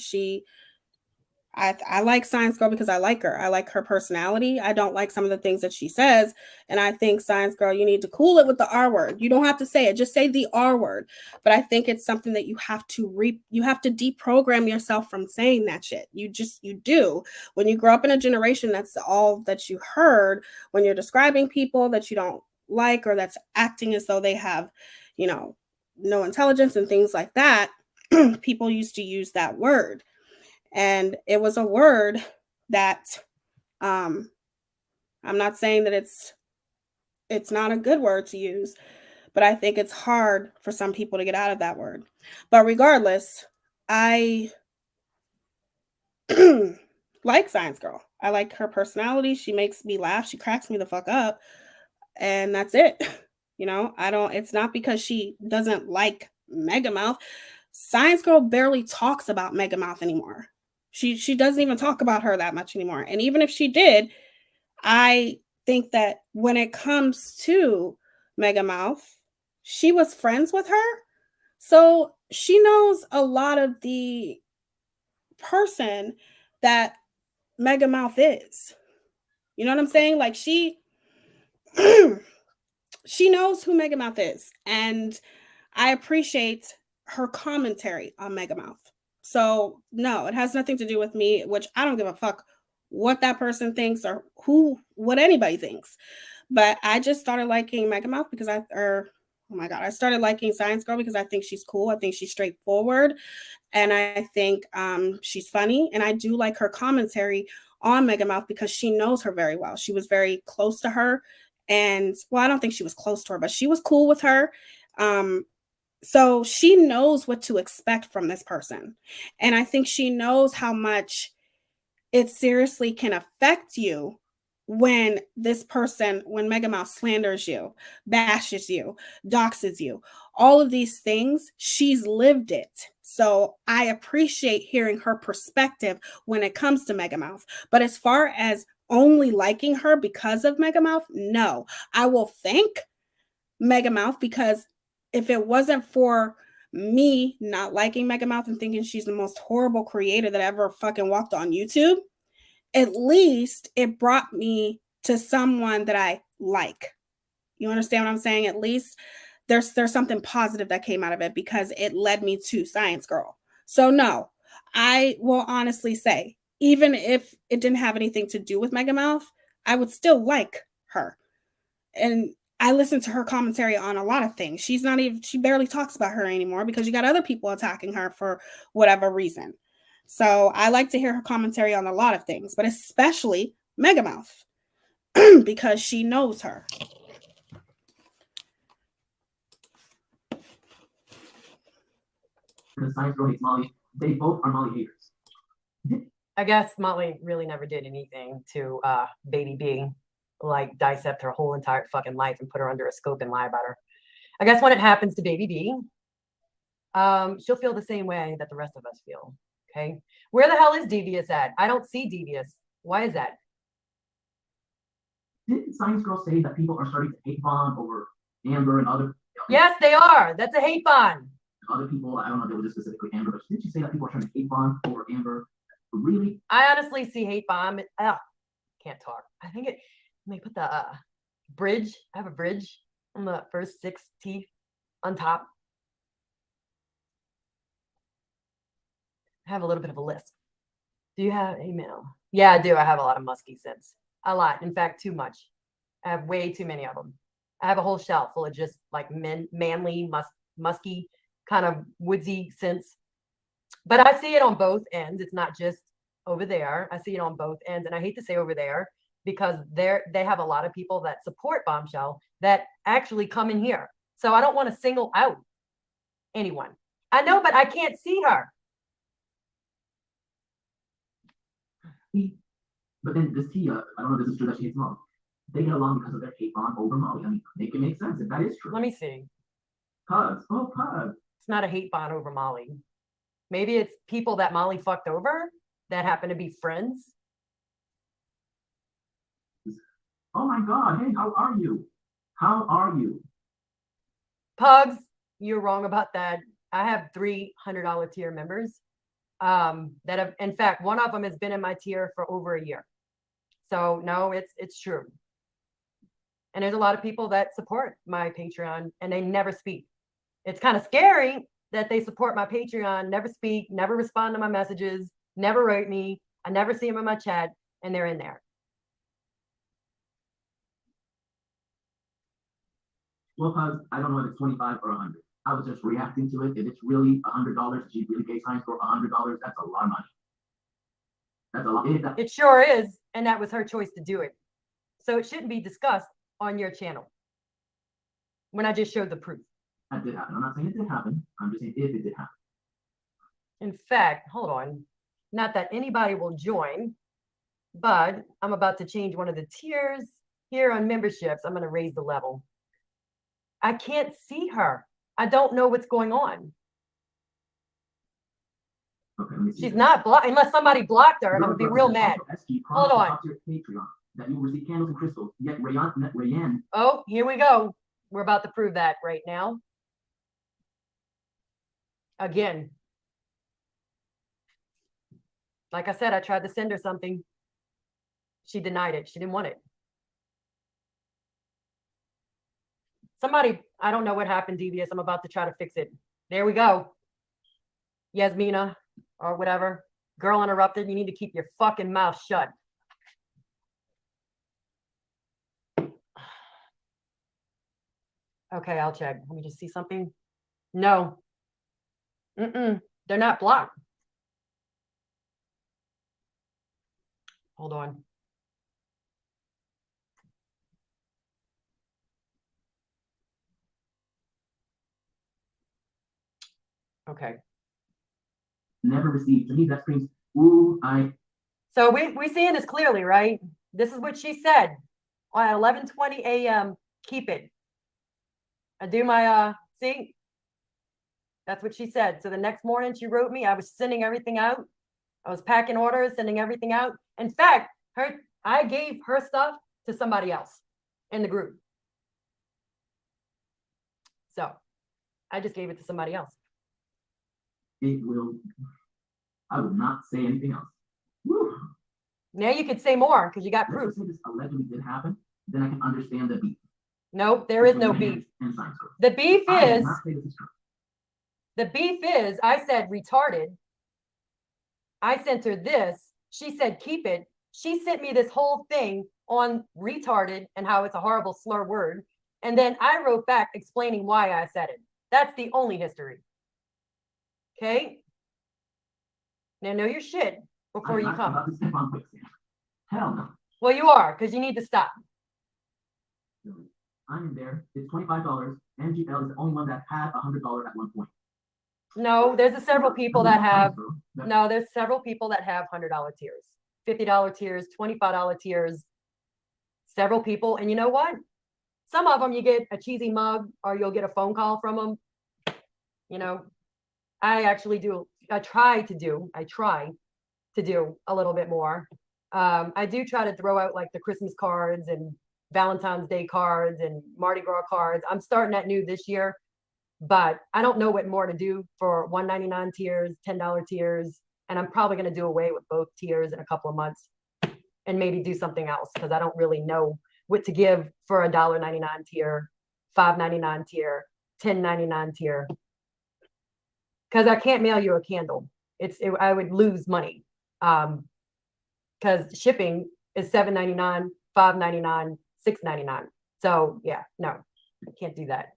I like Science Girl because I like her. I like her personality. I don't like some of the things that she says. And I think, Science Girl, you need to cool it with the R word. You don't have to say it. Just say the R word. But I think it's something that you have to deprogram yourself from saying that shit. You do. When you grow up in a generation, that's all that you heard when you're describing people that you don't like, or that's acting as though they have, no intelligence and things like that. People used to use that word. And it was a word that I'm not saying that it's not a good word to use, but I think it's hard for some people to get out of that word. But regardless, I like Science Girl. I like her personality. She makes me laugh. She cracks me the fuck up. And that's it. It's not because she doesn't like Megamouth. Science Girl barely talks about Megamouth anymore. She doesn't even talk about her that much anymore. And even if she did, I think that when it comes to Megamouth, she was friends with her. So she knows a lot of the person that Megamouth is. You know what I'm saying? Like she she knows who Megamouth is. And I appreciate her commentary on Megamouth. So no, it has nothing to do with me, which I don't give a fuck what that person thinks or what anybody thinks. But I just started liking Megamouth because oh my God, I started liking Science Girl because I think she's cool. I think she's straightforward. And I think she's funny. And I do like her commentary on Megamouth because she knows her very well. She was very close to her. And well, I don't think she was close to her, but she was cool with her. So she knows what to expect from this person. And I think she knows how much it seriously can affect you when Megamouth slanders you, bashes you, doxes you, all of these things. She's lived it. So I appreciate hearing her perspective when it comes to Megamouth. But as far as only liking her because of Megamouth, no. I will thank Megamouth because if it wasn't for me not liking Megamouth and thinking she's the most horrible creator that ever fucking walked on YouTube, at least it brought me to someone that I like. You understand what I'm saying? At least there's something positive that came out of it because it led me to Science Girl. So no, I will honestly say, even if it didn't have anything to do with Megamouth, I would still like her. And I listen to her commentary on a lot of things. She barely talks about her anymore because you got other people attacking her for whatever reason. So I like to hear her commentary on a lot of things, but especially Megamouth because she knows her. The Science Girl hates Molly. They both are Molly haters. I guess Molly really never did anything to Baby B, like dissect her whole entire fucking life and put her under a scope and lie about her. I guess when it happens to Baby B, she'll feel the same way that the rest of us feel, Okay. Where the hell is Devious at? I don't see Devious. Why is that? Didn't Science Girl say that people are starting to hate bond over Amber and other? Yes, they are. That's a hate bond. Other people, I don't know if it was just specifically Amber, but didn't you say that people are trying to hate bond over Amber? Really? I honestly see hate bomb. Can't talk. I think it. Let me put the bridge. I have a bridge on the first 6 teeth on top. I have a little bit of a lisp. Do you have email? Yeah, I do. I have a lot of musky scents. A lot. In fact, too much. I have way too many of them. I have a whole shelf full of just like manly, musky, kind of woodsy scents. But I see it on both ends. It's not just over there. I see it on both ends. And I hate to say over there because they have a lot of people that support Bombshell that actually come in here. So I don't want to single out anyone. I know, but I can't see her. But then this Teaya, I don't know if this is true that she hates Molly. They get along because of their hate bond over Molly. I mean, make it make sense if that is true. Let me see. Pugs. Oh, Pugs. It's not a hate bond over Molly. Maybe it's people that Molly fucked over that happen to be friends. Oh my God. Hey, how are you? How are you? Pugs, you're wrong about that. I have $300 tier members that have, in fact, one of them has been in my tier for over a year. So no, it's true. And there's a lot of people that support my Patreon and they never speak. It's kind of scary that they support my Patreon, never speak, never respond to my messages, never write me. I never see them in my chat and they're in there. Well, Pugs, I don't know if it's 25 or 100. I was just reacting to it. If it's really $100, she really gave Science Girl $100. That's a lot of money. That's a lot. It sure is. And that was her choice to do it. So it shouldn't be discussed on your channel when I just showed the proof. That did happen. I'm not saying it did happen. I'm just saying if it did happen. In fact, hold on. Not that anybody will join, but I'm about to change one of the tiers here on memberships. I'm going to raise the level. I can't see her. I don't know what's going on. Okay, let me see. She's not blocked unless somebody blocked her, and I'm gonna be real mad. Hold on. Patreon, that you will receive candles and crystals. Yet Rayanne. Oh, here we go. We're about to prove that right now. Again. Like I said, I tried to send her something. She denied it. She didn't want it. Somebody, I don't know what happened, Devious. I'm about to try to fix it. There we go. Yasmina or whatever. Girl interrupted. You need to keep your fucking mouth shut. Okay, I'll check. Let me just see something. No. They're not blocked. Hold on. Okay. Never received. To me, that screams, ooh, So we seeing this clearly, right? This is what she said on 11:20 a.m. Keep it. I do my see. That's what she said. So the next morning she wrote me. I was sending everything out. I was packing orders, sending everything out. In fact, I gave her stuff to somebody else in the group. So I just gave it to somebody else. I will not say anything else. Woo. Now you could say more because you got proof. If this allegedly did happen, then I can understand the beef. Nope, there is no beef. The beef is, I said retarded. I sent her this. She said keep it. She sent me this whole thing on retarded and how it's a horrible slur word. And then I wrote back explaining why I said it. That's the only history. Okay? Now know your shit before you come. About to step on quicksand. Hell no. Well, you are, because you need to stop. I'm in there. It's $25. MGL is the only one that had $100 at one point. No, there's several people that have, no, there's several people that have $100 tiers, $50 tiers, $25 tiers, several people. And you know what? Some of them you get a cheesy mug or you'll get a phone call from them. You know, I actually do try to do a little bit more. I do try to throw out like the Christmas cards and Valentine's Day cards and Mardi Gras cards. I'm starting that new this year, but I don't know what more to do for $1.99 tiers, $10 tiers, and I'm probably going to do away with both tiers in a couple of months and maybe do something else because I don't really know what to give for a $1.99 tier, $5.99 tier, $10.99 tier, because I can't mail you a candle. I would lose money because shipping is $7.99, $5.99, $6.99. So yeah, no, I can't do that.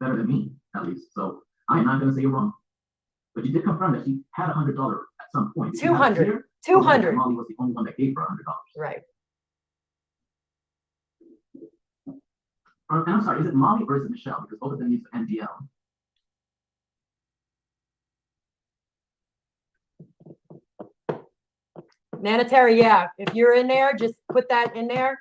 Better than me, at least. So I am not going to say you're wrong. But you did confirm that she had $100 at some point. $200. Molly was the only one that gave her $100. Right. And I'm sorry, is it Molly or is it Michelle? Because both of them use the NGL. Nanatary, yeah. If you're in there, just put that in there.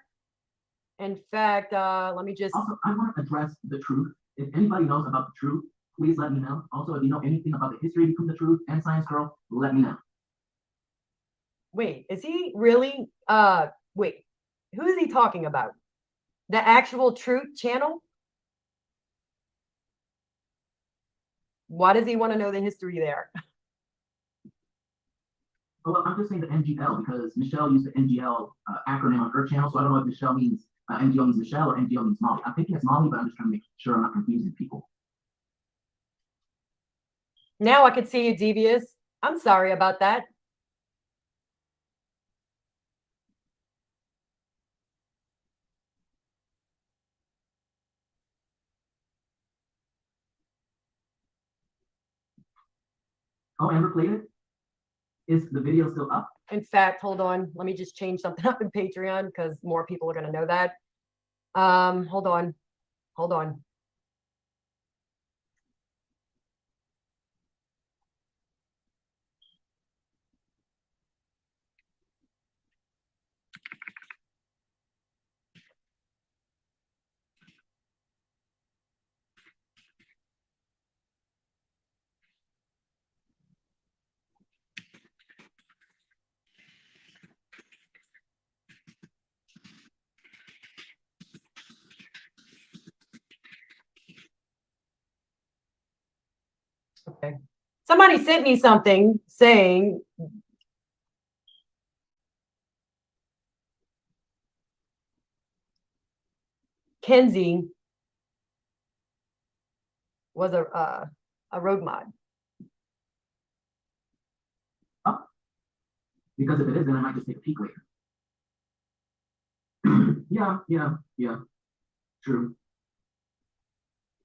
In fact, let me just. Also, I want to address the truth. If anybody knows about the truth, please let me know. Also, if you know anything about the history between the truth and Science Girl, let me know. Wait, is he really? Wait, who is he talking about? The actual Truth channel? Why does he want to know the history there? Well, I'm just saying the NGL because Michelle used the NGL acronym on her channel, so I don't know if Michelle means NGL means Michelle or NGL means Molly. I'm thinking it's Molly, but I'm just trying to make sure I'm not confusing people. Now I could see you, Devious. I'm sorry about that. Oh, Amber played it? Is the video still up? In fact, hold on. Let me just change something up in Patreon because more people are going to know that. Hold on. Hold on. Okay. Somebody sent me something saying Kenzie was a rogue mod. Oh. Because if it is, then I might just take a peek later. Yeah. True.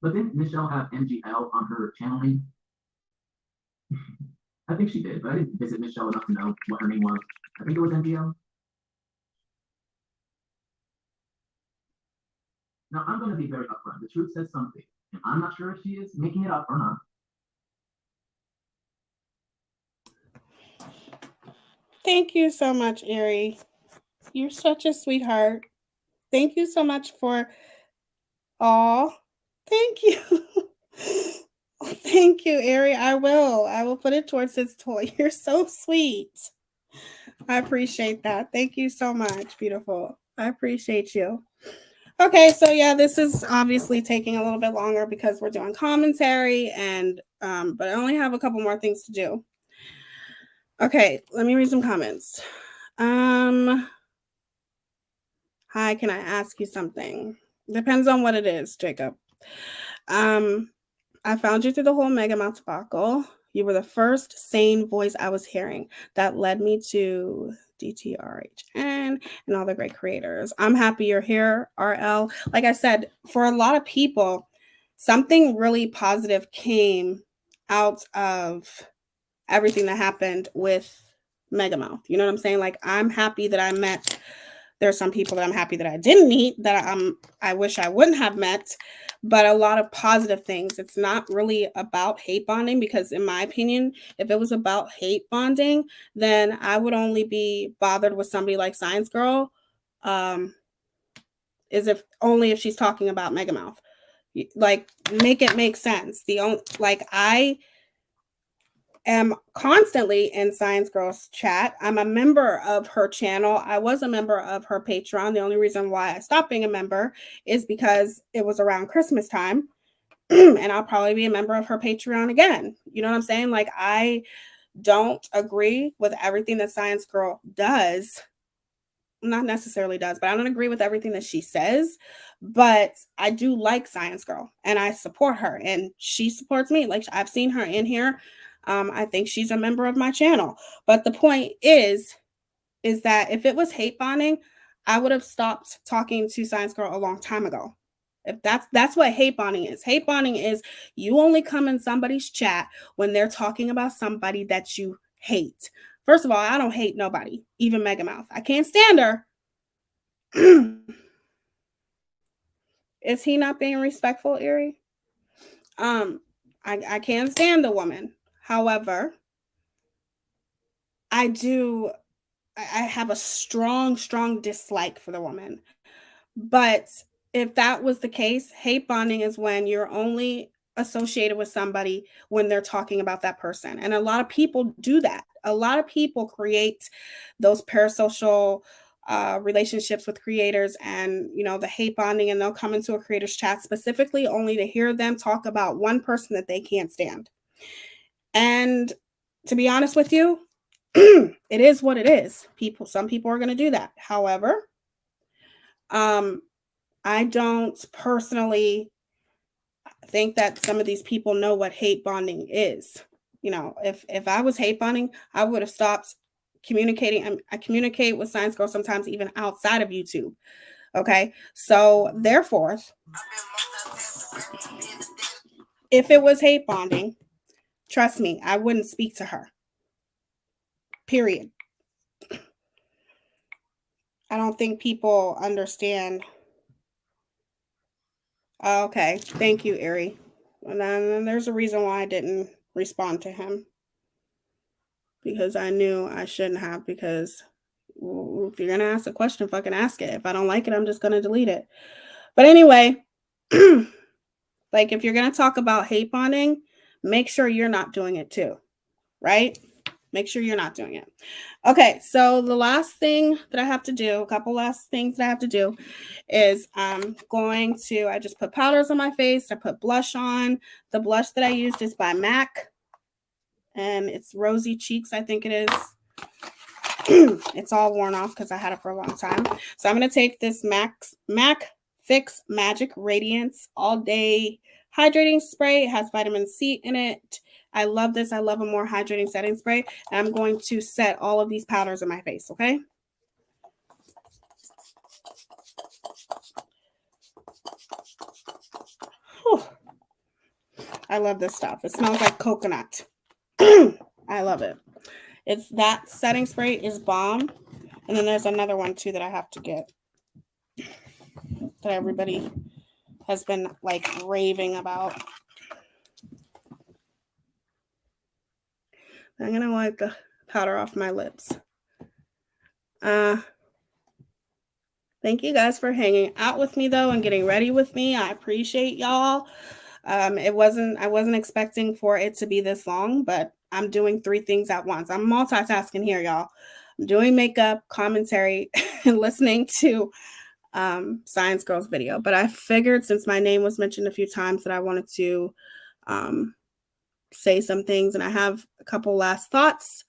But didn't Michelle have NGL on her channel name? I think she did, but I didn't visit Michelle enough to know what her name was. I think it was NGL. Now, I'm going to be very upfront. The truth says something, and I'm not sure if she is making it up or not. Thank you so much, Ari. You're such a sweetheart. Thank you so much for all. Thank you. Thank you, Ari. I will put it towards this toy. You're so sweet. I appreciate that. Thank you so much, beautiful. I appreciate you. Okay, so yeah, this is obviously taking a little bit longer because we're doing commentary and but I only have a couple more things to do. Okay, let me read some comments. Hi, can I ask you something? Depends on what it is, Jacob. I found you through the whole Mega Mouth debacle. You were the first sane voice I was hearing that led me to DTRHN and all the great creators. I'm happy you're here, RL. Like I said, for a lot of people, something really positive came out of everything that happened with Mega Mouth. You know what I'm saying? Like, I'm happy that I met. There's some people that I'm happy that I didn't meet that I wish I wouldn't have met, but a lot of positive things. It's not really about hate bonding because, in my opinion, if it was about hate bonding, then I would only be bothered with somebody like Science Girl, is if only if she's talking about Mega Mouth. Like, make it make sense. I am constantly in Science Girls chat. I'm a member of her channel. I was a member of her Patreon. The only reason why I stopped being a member is because it was around Christmas time. And I'll probably be a member of her Patreon again. You know what I'm saying? Like, I don't agree with everything that Science Girl does. Not necessarily does, but I don't agree with everything that she says. But I do like Science Girl and I support her and she supports me. Like, I've seen her in here. I think she's a member of my channel. But the point is that if it was hate bonding, I would have stopped talking to Science Girl a long time ago. If that's what hate bonding is. Hate bonding is you only come in somebody's chat when they're talking about somebody that you hate. First of all, I don't hate nobody, even Mega Mouth. I can't stand her. Is he not being respectful, Erie? I can't stand the woman. However, I have a strong dislike for the woman. But if that was the case, hate bonding is when you're only associated with somebody when they're talking about that person. And a lot of people do that. A lot of people create those parasocial relationships with creators and, you know, the hate bonding, and they'll come into a creator's chat specifically only to hear them talk about one person that they can't stand. And to be honest with you, it is what it is. Some people are going to do that. However, I don't personally think that some of these people know what hate bonding is. You know, if I was hate bonding, I would have stopped communicating. I communicate with Science Girl sometimes even outside of YouTube. Okay, so therefore, if it was hate bonding, trust me, I wouldn't speak to her. Period. I don't think people understand. Okay, thank you, Ari. And then there's a reason why I didn't respond to him. Because I knew I shouldn't have, because if you're going to ask a question, fucking ask it. If I don't like it, I'm just going to delete it. But anyway, like, if you're going to talk about hate bonding, make sure you're not doing it too, right? Make sure you're not doing it. Okay, so the last thing that I have to do, a couple last things that I have to do is I just put powders on my face. I put blush on. The blush that I used is by MAC. And it's Rosy Cheeks, I think it is. It's all worn off because I had it for a long time. So I'm going to take this MAC Fix Magic Radiance All Day Hydrating Spray. It has vitamin C in it. I love this. I love a more hydrating setting spray. And I'm going to set all of these powders in my face, okay? Whew. I love this stuff. It smells like coconut. I love it. It's that setting spray is bomb. And then there's another one too that I have to get that everybody has been like raving about. I'm gonna wipe the powder off my lips. Thank you guys for hanging out with me though and getting ready with me. I appreciate y'all. I wasn't expecting for it to be this long, but I'm doing 3 things at once. I'm multitasking here, y'all. I'm doing makeup, commentary, and listening to Science Girls video. But I figured, since my name was mentioned a few times, that I wanted to say some things, and I have a couple last thoughts.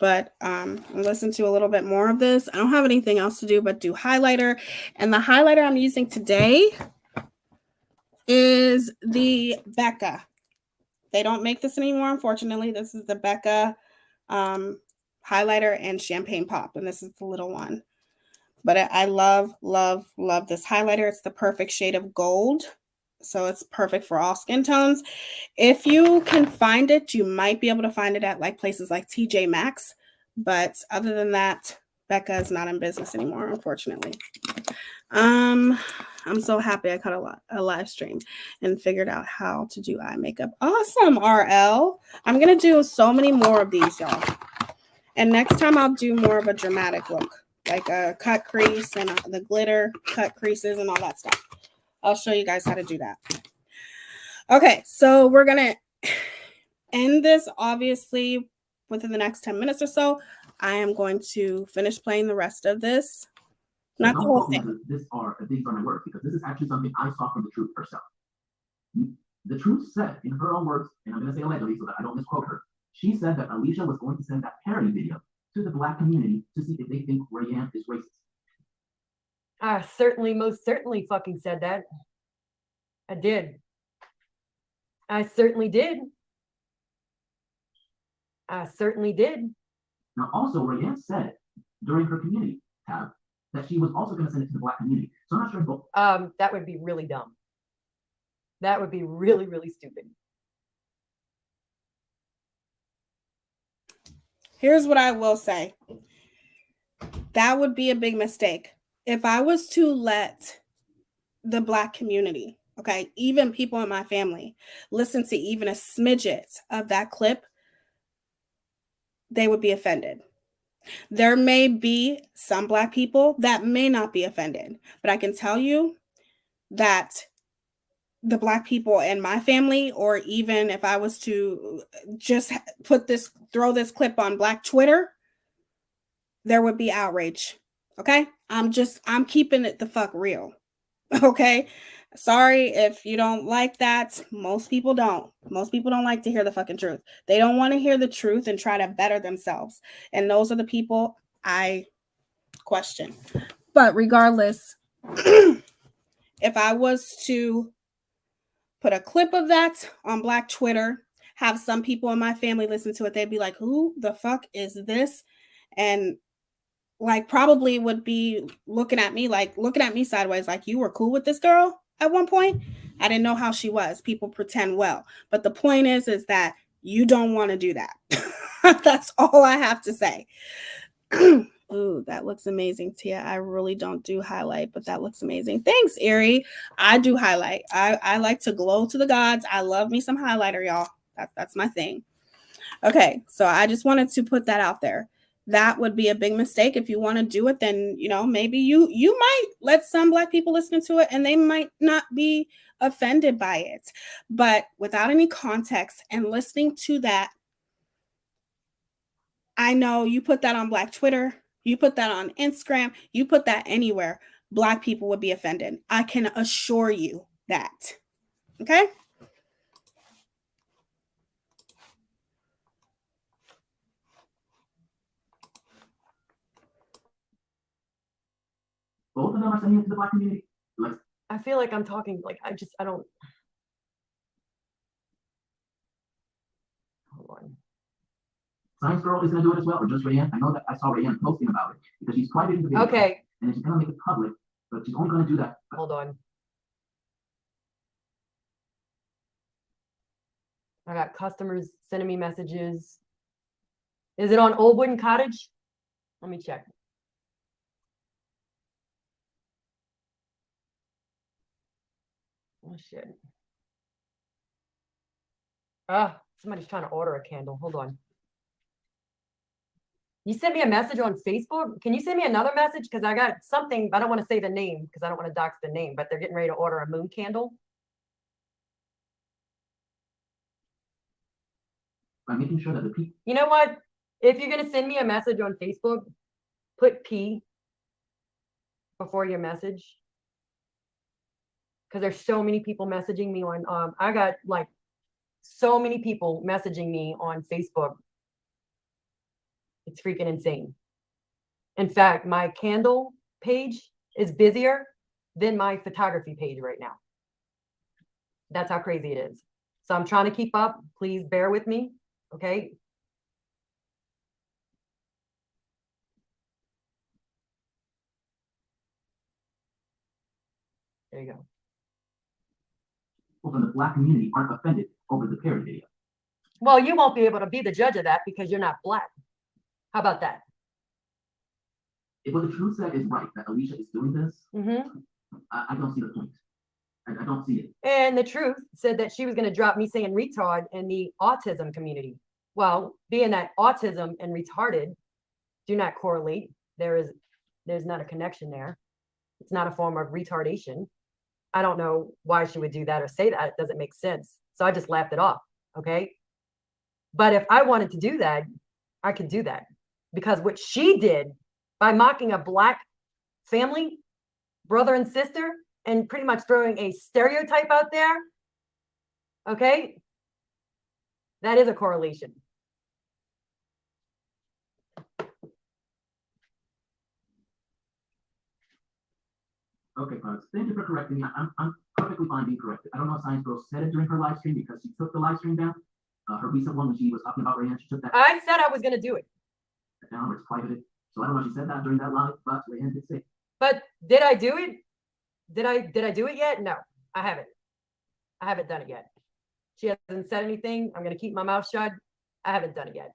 But I'll listen to a little bit more of this. I don't have anything else to do but do highlighter. And the highlighter I'm using today is the Becca. They don't make this anymore, unfortunately. This is the Becca highlighter and champagne pop, and this is the little one. But I love this highlighter. It's the perfect shade of gold, so it's perfect for all skin tones. If you can find it, you might be able to find it at like places like TJ Maxx, but other than that, Becca is not in business anymore, unfortunately. I'm so happy I caught a live stream and figured out how to do eye makeup. Awesome, RL. I'm going to do so many more of these, y'all. And next time I'll do more of a dramatic look, like a cut crease and the glitter cut creases and all that stuff. I'll show you guys how to do that. Okay, so we're going to end this, obviously, within the next 10 minutes or so. I am going to finish playing the rest of this. So Not the don't whole quote me thing. as these are my words, because this is actually something I saw from the truth herself. The truth said in her own words, and I'm going to say allegedly so that I don't misquote her. She said that Alicia was going to send that parody video to the Black community to see if they think Rayanne is racist. I certainly, most certainly fucking said that. I did. I certainly did. I certainly did. Now, also, Rayanne said during her community tab that she was also going to send it to the Black community. So I'm not sure if both. That would be really dumb. That would be really, really stupid. Here's what I will say. That would be a big mistake. If I was to let the Black community, okay, even people in my family, listen to even a smidget of that clip, they would be offended. There may be some Black people that may not be offended, but I can tell you that the Black people in my family, or even if I was to just throw this clip on Black Twitter, there would be outrage. Okay? I'm keeping it the fuck real. Okay? Sorry if you don't like that. Most people don't. Most people don't like to hear the fucking truth. They don't want to hear the truth and try to better themselves. And those are the people I question. But regardless, if I was to put a clip of that on Black Twitter, have some people in my family listen to it, they'd be like, who the fuck is this? And like probably would be looking at me sideways, like, you were cool with this girl at one point? I didn't know how she was. People pretend well. But the point is that you don't want to do that. That's all I have to say. Ooh, that looks amazing, Tia. I really don't do highlight, but that looks amazing. Thanks, Erie. I do highlight. I like to glow to the gods. I love me some highlighter, y'all. That's my thing. Okay, so I just wanted to put that out there. That would be a big mistake. If you want to do it, then maybe you might let some Black people listen to it and they might not be offended by it. But without any context and listening to that, I know you put that on Black Twitter, you put that on Instagram, you put that anywhere, Black people would be offended. I can assure you that. Okay? Both of them are sending it to the Black community. Like, I feel like I'm talking, like, I don't. Hold on. Science Girl is going to do it as well, or just Rayanne. I know that I saw Rayanne posting about it because she's private in the video. Okay. And then she's going to make it public, but she's only going to do that. Hold on. I got customers sending me messages. Is it on Old Wooden Cottage? Let me check. Oh shit. Somebody's trying to order a candle. Hold on. You sent me a message on Facebook. Can you send me another message? Because I got something, but I don't want to say the name because I don't want to dox the name, but they're getting ready to order a moon candle. By making sure that the people. You know what? If you're going to send me a message on Facebook, put P before your message. Because there's so many people messaging me on, I got like so many people messaging me on Facebook. It's freaking insane. In fact, my candle page is busier than my photography page right now. That's how crazy it is. So I'm trying to keep up. Please bear with me. Okay. There you go. People from the Black community aren't offended over the parody video. Well, you won't be able to be the judge of that because you're not Black. How about that? If what the truth said is right, that Alicia is doing this, I don't see the point. I don't see it. And the truth said that she was going to drop me saying retard in the autism community. Well, being that autism and retarded do not correlate, there's not a connection there. It's not a form of retardation. I don't know why she would do that or say that. It doesn't make sense. So I just laughed it off. Okay. But if I wanted to do that, I could do that. Because what she did by mocking a Black family, brother and sister, and pretty much throwing a stereotype out there, okay, that is a correlation. Okay, folks, thank you for correcting me. I'm perfectly fine being corrected. I don't know if Science Girl said it during her live stream because she took the live stream down. Her recent one when she was talking about Rayanne, she took that I said I was going to do it. down where it's privated. So I don't know if she said that during that live, but Rayanne did say. But did I do it? Did I do it yet? No, I haven't. I haven't done it yet. She hasn't said anything. I'm going to keep my mouth shut. I haven't done it yet.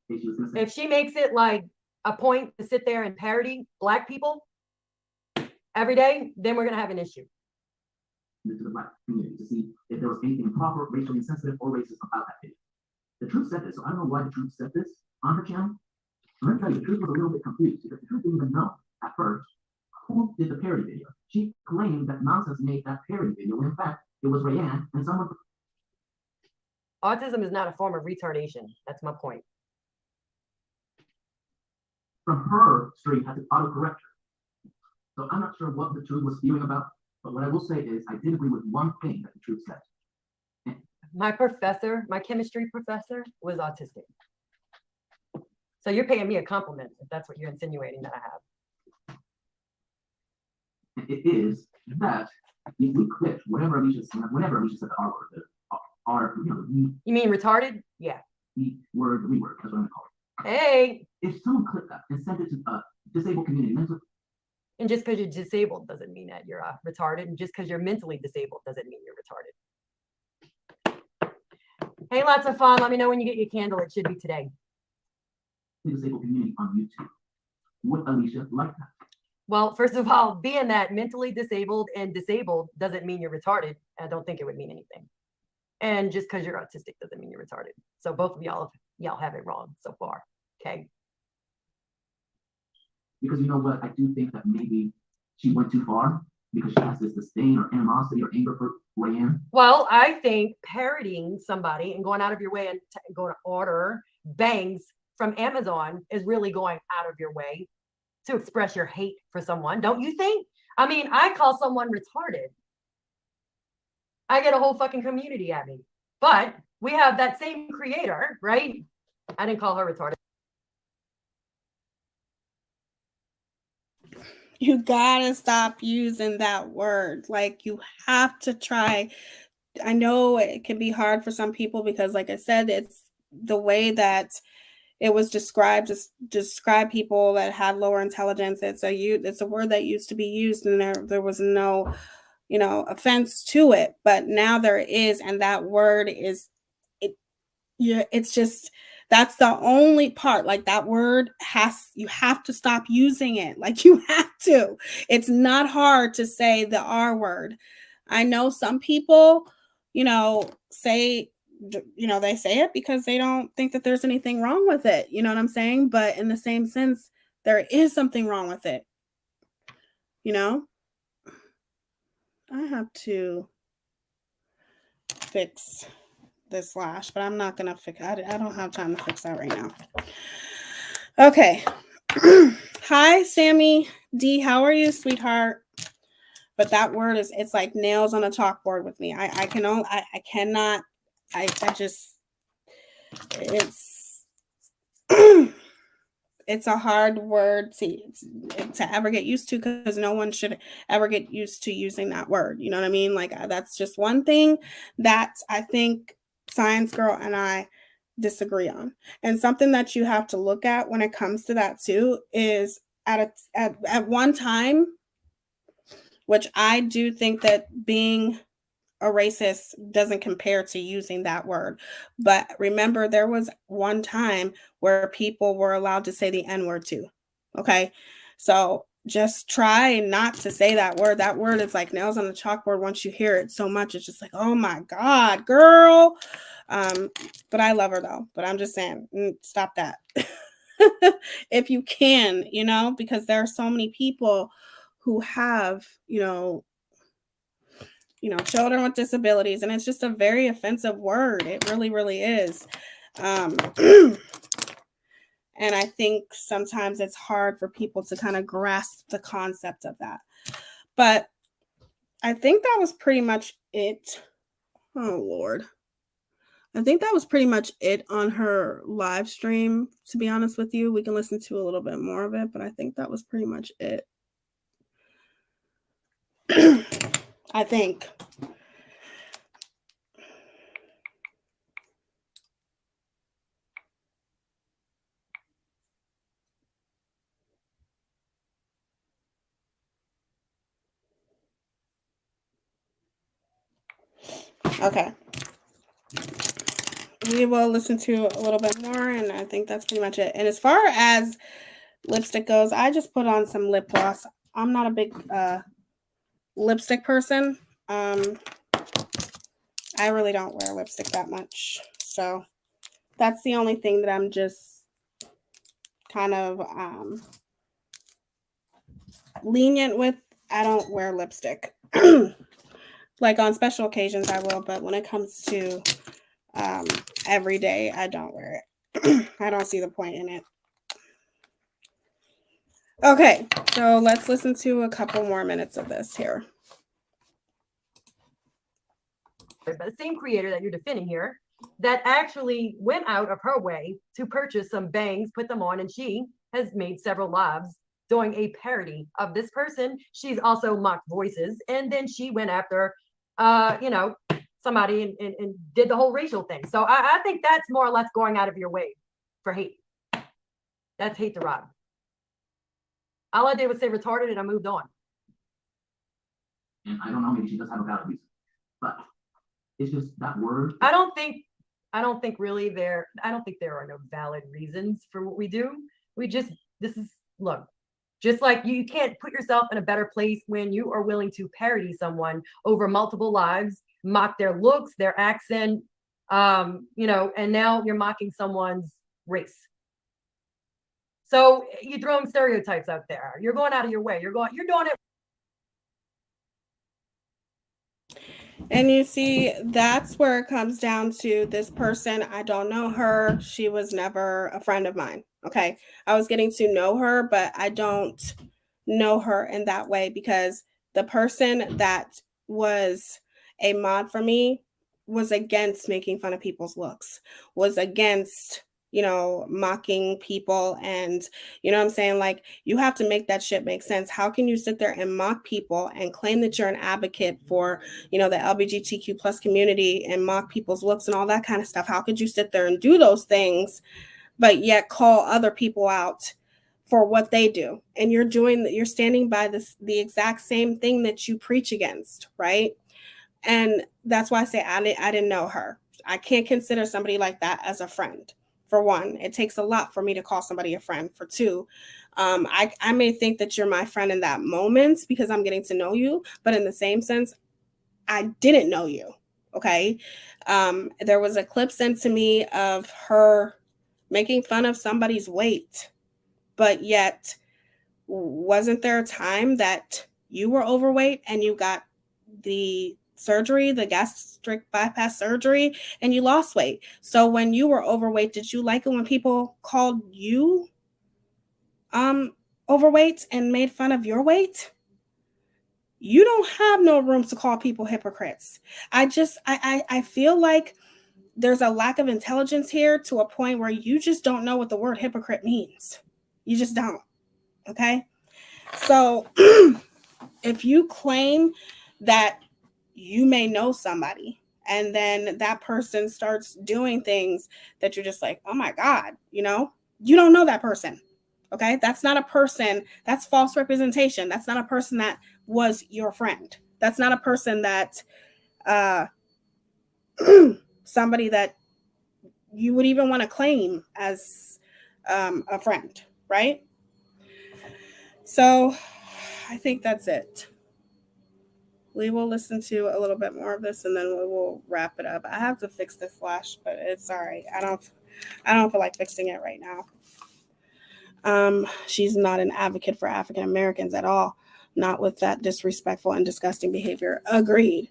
Hey, she was gonna say, If she makes it like a point to sit there and parody Black people every day, then we're going to have an issue. to the Black community to see if there was anything improper, racially insensitive, or racist about that video. The Truth said this, so I don't know why the Truth said this on her channel. Let me tell you, the Truth was a little bit confused because the Truth didn't even know at first who did the parody video. She claimed that Nonsense made that parody video when in fact it was Rayanne and someone. Autism is not a form of retardation. That's my point. From her stream had to autocorrect her. So I'm not sure what the Truth was spewing about, but what I will say is I did agree with one thing that the Truth said. My professor, my chemistry professor, was autistic. So you're paying me a compliment if that's what you're insinuating that I have. And it is that if we clicked whenever Alicia said the R word, the R, You mean retarded? Yeah. the word, the reword, that's what I'm gonna call it. Hey. If someone clicked that and sent it to a disabled community, mental. And just because you're disabled doesn't mean that you're retarded. And just because you're mentally disabled doesn't mean you're retarded. Hey, lots of fun. Let me know when you get your candle. It should be today. Disabled community on YouTube. Would Alicia like that? Well, first of all, being that mentally disabled and disabled doesn't mean you're retarded. I don't think it would mean anything. And just because you're autistic doesn't mean you're retarded. So both of y'all have it wrong so far. Okay. Because you know what, I do think that maybe she went too far because she has this disdain or animosity or anger for Rayanne. Well, I think parodying somebody and going out of your way and going to order bangs from Amazon is really going out of your way to express your hate for someone, don't you think? I mean, I call someone retarded, I get a whole fucking community at me. But we have that same creator, right? I didn't call her retarded. You gotta stop using that word. Like, you have to try. I know it can be hard for some people because, like I said, it's the way that it was described to describe people that had lower intelligence. It's a word that used to be used, and there was no, offense to it. But now there is, and that word is it. Yeah, it's just. That's the only part. Like, that word you have to stop using it. Like, you have to. It's not hard to say the R word. I know some people, say, they say it because they don't think that there's anything wrong with it. You know what I'm saying? But in the same sense, there is something wrong with it. I have to fix this lash, but I'm not gonna fix. I don't have time to fix that right now. Okay. Hi, Sammy D. How are you, sweetheart? But that word it's like nails on a chalkboard with me. I cannot. It's a hard word to ever get used to, because no one should ever get used to using that word. You know what I mean? Like, that's just one thing that I think Science Girl and I disagree on. And something that you have to look at when it comes to that too is at one time, which I do think that being a racist doesn't compare to using that word. But remember, there was one time where people were allowed to say the N-word too. Okay. So just try not to say that word. That word is like nails on the chalkboard. Once you hear it so much, it's just like, oh my God, girl. But I love her though. But I'm just saying, stop that. If you can, because there are so many people who have, children with disabilities, and it's just a very offensive word. It really, really is. And I think sometimes it's hard for people to kind of grasp the concept of that. But I think that was pretty much it. Oh, Lord. I think that was pretty much it on her live stream, to be honest with you. We can listen to a little bit more of it, but I think that was pretty much it. I think. Okay. We will listen to a little bit more, and I think that's pretty much it. And as far as lipstick goes, I just put on some lip gloss. I'm not a big lipstick person. I really don't wear lipstick that much. So that's the only thing that I'm just kind of lenient with. I don't wear lipstick. Like on special occasions I will, but when it comes to every day, I don't wear it. I don't see the point in it. Okay, so let's listen to a couple more minutes of this here. But the same creator that you're defending here, that actually went out of her way to purchase some bangs, put them on, and she has made several lives doing a parody of this person. She's also mocked voices, and then she went after, somebody and did the whole racial thing. So I think that's more or less going out of your way for hate. That's hate to Rob. All I did was say retarded, and I moved on. And I don't know, maybe she does have a valid reason, but it's just that word. I don't think there are no valid reasons for what we do. Look, just like you can't put yourself in a better place when you are willing to parody someone over multiple lives, mock their looks, their accent, and now you're mocking someone's race. So you're throwing stereotypes out there. You're going out of your way. You're doing it. And you see, that's where it comes down to this person. I don't know her. She was never a friend of mine. Okay. I was getting to know her, but I don't know her in that way because the person that was a mod for me was against making fun of people's looks, was against, mocking people. And you know what I'm saying? Like, you have to make that shit make sense. How can you sit there and mock people and claim that you're an advocate for, the LGBTQ plus community and mock people's looks and all that kind of stuff? How could you sit there and do those things, but yet call other people out for what they do? And you're standing by the exact same thing that you preach against, right? And that's why I say I didn't know her. I can't consider somebody like that as a friend. For one, it takes a lot for me to call somebody a friend. For two, I may think that you're my friend in that moment because I'm getting to know you, but in the same sense, I didn't know you. Okay. There was a clip sent to me of her making fun of somebody's weight, but yet wasn't there a time that you were overweight and you got the surgery, the gastric bypass surgery, and you lost weight? So when you were overweight, did you like it when people called you overweight and made fun of your weight? You don't have no room to call people hypocrites. I feel like there's a lack of intelligence here to a point where you just don't know what the word hypocrite means. You just don't. Okay. So if you claim that you may know somebody and then that person starts doing things that you're just like, oh my God, you don't know that person. Okay. That's not a person. That's false representation. That's not a person that was your friend. That's not a person that, somebody that you would even want to claim as a friend. Right. So I think that's it. We will listen to a little bit more of this and then we will wrap it up. I have to fix this flash, but it's all right. I don't feel like fixing it right now. She's not an advocate for African Americans at all. Not with that disrespectful and disgusting behavior. Agreed.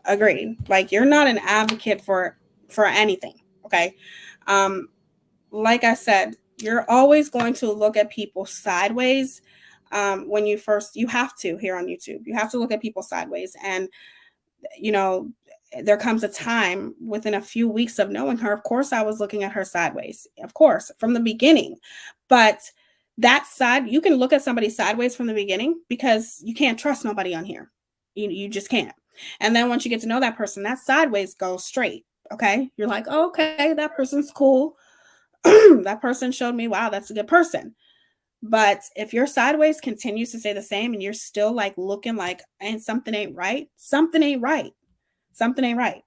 Agreed. Like, you're not an advocate for anything. Okay. Like I said, you're always going to look at people sideways. When you have to here on YouTube, you have to look at people sideways. And, you know, there comes a time within a few weeks of knowing her. Of course, I was looking at her sideways, of course, from the beginning. But that side, you can look at somebody sideways from the beginning because you can't trust nobody on here. You just can't. And then once you get to know that person, that sideways goes straight. Okay. You're like, oh, okay, that person's cool. That person showed me, wow, that's a good person. But if your sideways continues to stay the same and you're still like looking like, and something ain't right, something ain't right, something ain't right.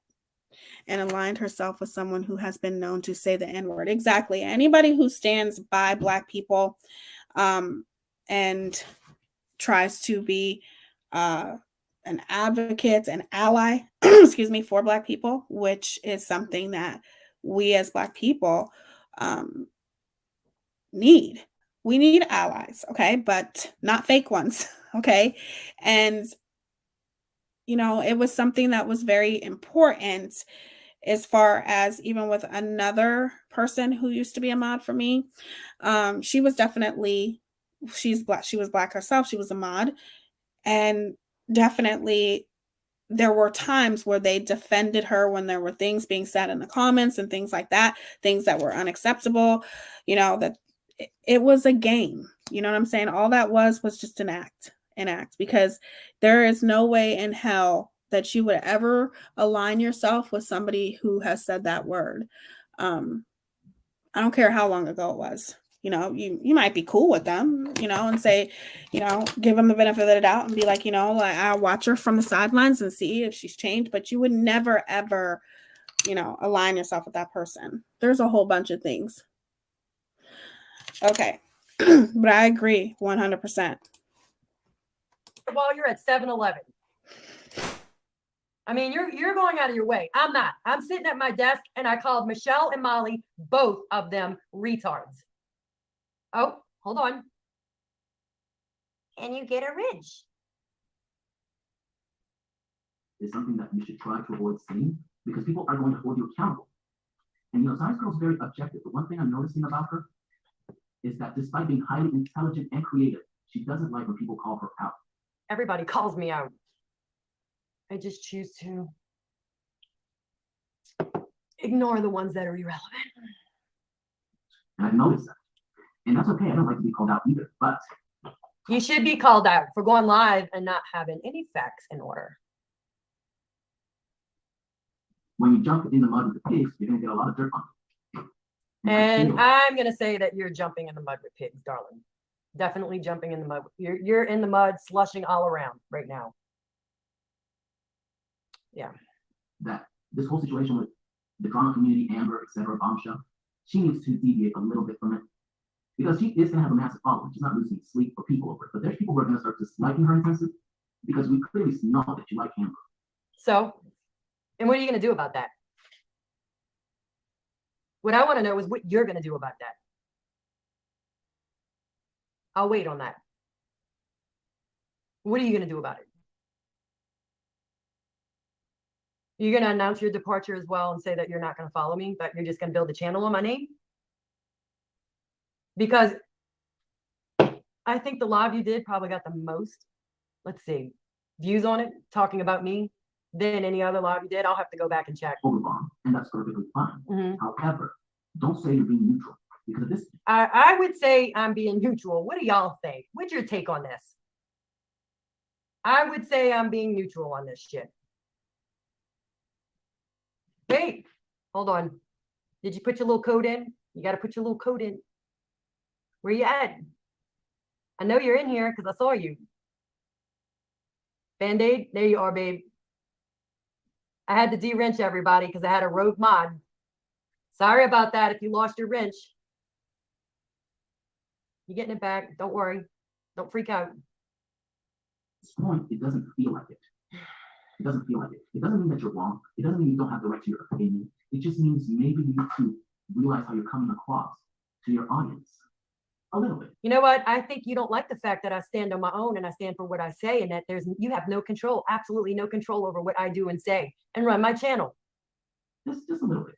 And aligned herself with someone who has been known to say the N-word. Exactly. Anybody who stands by Black people and tries to be an advocate, an ally, excuse me, for Black people, which is something that we as Black people need. We need allies, okay, but not fake ones, okay? And, you know, it was something that was very important as far as even with another person who used to be a mod for me. She was definitely, she's Black. She was Black herself. She was a mod. And definitely there were times where they defended her when there were things being said in the comments and things like that, things that were unacceptable, you know, that it was a game. You know what I'm saying? All that was just an act, because there is no way in hell that you would ever align yourself with somebody who has said that word. I don't care how long ago it was. You know, you might be cool with them, you know, and say, you know, give them the benefit of the doubt and be like, you know, like, I'll watch her from the sidelines and see if she's changed. But you would never, ever, you know, align yourself with that person. There's a whole bunch of things. Okay. But I agree 100%. While you're at 7-Eleven. I mean, you're going out of your way. I'm not. I'm sitting at my desk and I called Michelle and Molly, both of them retards. Oh, hold on. Can you get a wrench? Is something that you should try to avoid seeing because people are going to hold you accountable. And you know, Science Girl is very objective. But one thing I'm noticing about her is that despite being highly intelligent and creative, she doesn't like when people call her out. Everybody calls me out. I just choose to ignore the ones that are irrelevant. And I've noticed that. And that's okay. I don't like to be called out either. But you should be called out for going live and not having any facts in order. When you jump in the mud with the pigs, you're going to get a lot of dirt on you. And I'm going to say that you're jumping in the mud with pigs, darling. Definitely jumping in the mud. You're in the mud, slushing all around right now. Yeah. That this whole situation with the drama community, Amber, etc., Bombshell, she needs to deviate a little bit from it. Because she is going to have a massive following. She's not losing sleep or people over it. But there's people who are going to start disliking her intensely because we clearly know that you like Amber. So, and what are you going to do about that? What I want to know is what you're going to do about that. I'll wait on that. What are you going to do about it? You're going to announce your departure as well and say that you're not going to follow me, but you're just going to build a channel on my name? Because I think the live you did probably got the most, let's see, views on it, talking about me, than any other live you did. I'll have to go back and check. Overbomb, and that's perfectly fine. However, don't say you're being neutral. Because this I would say I'm being neutral. What do y'all think? What's your take on this? I would say I'm being neutral on this shit. Wait, hold on. Did you put your little code in? You got to put your little code in. Where you at? I know you're in here because I saw you. Band-Aid, there you are, babe. I had to de-wrench everybody because I had a rogue mod. Sorry about that if you lost your wrench. You're getting it back. Don't worry. Don't freak out. At this point, it doesn't feel like it. It doesn't feel like it. It doesn't mean that you're wrong. It doesn't mean you don't have the right to your opinion. It just means maybe you need to realize how you're coming across to your audience. A little bit. You know what? I think you don't like the fact that I stand on my own and I stand for what I say and that you have no control, absolutely no control over what I do and say and run my channel. Just a little bit.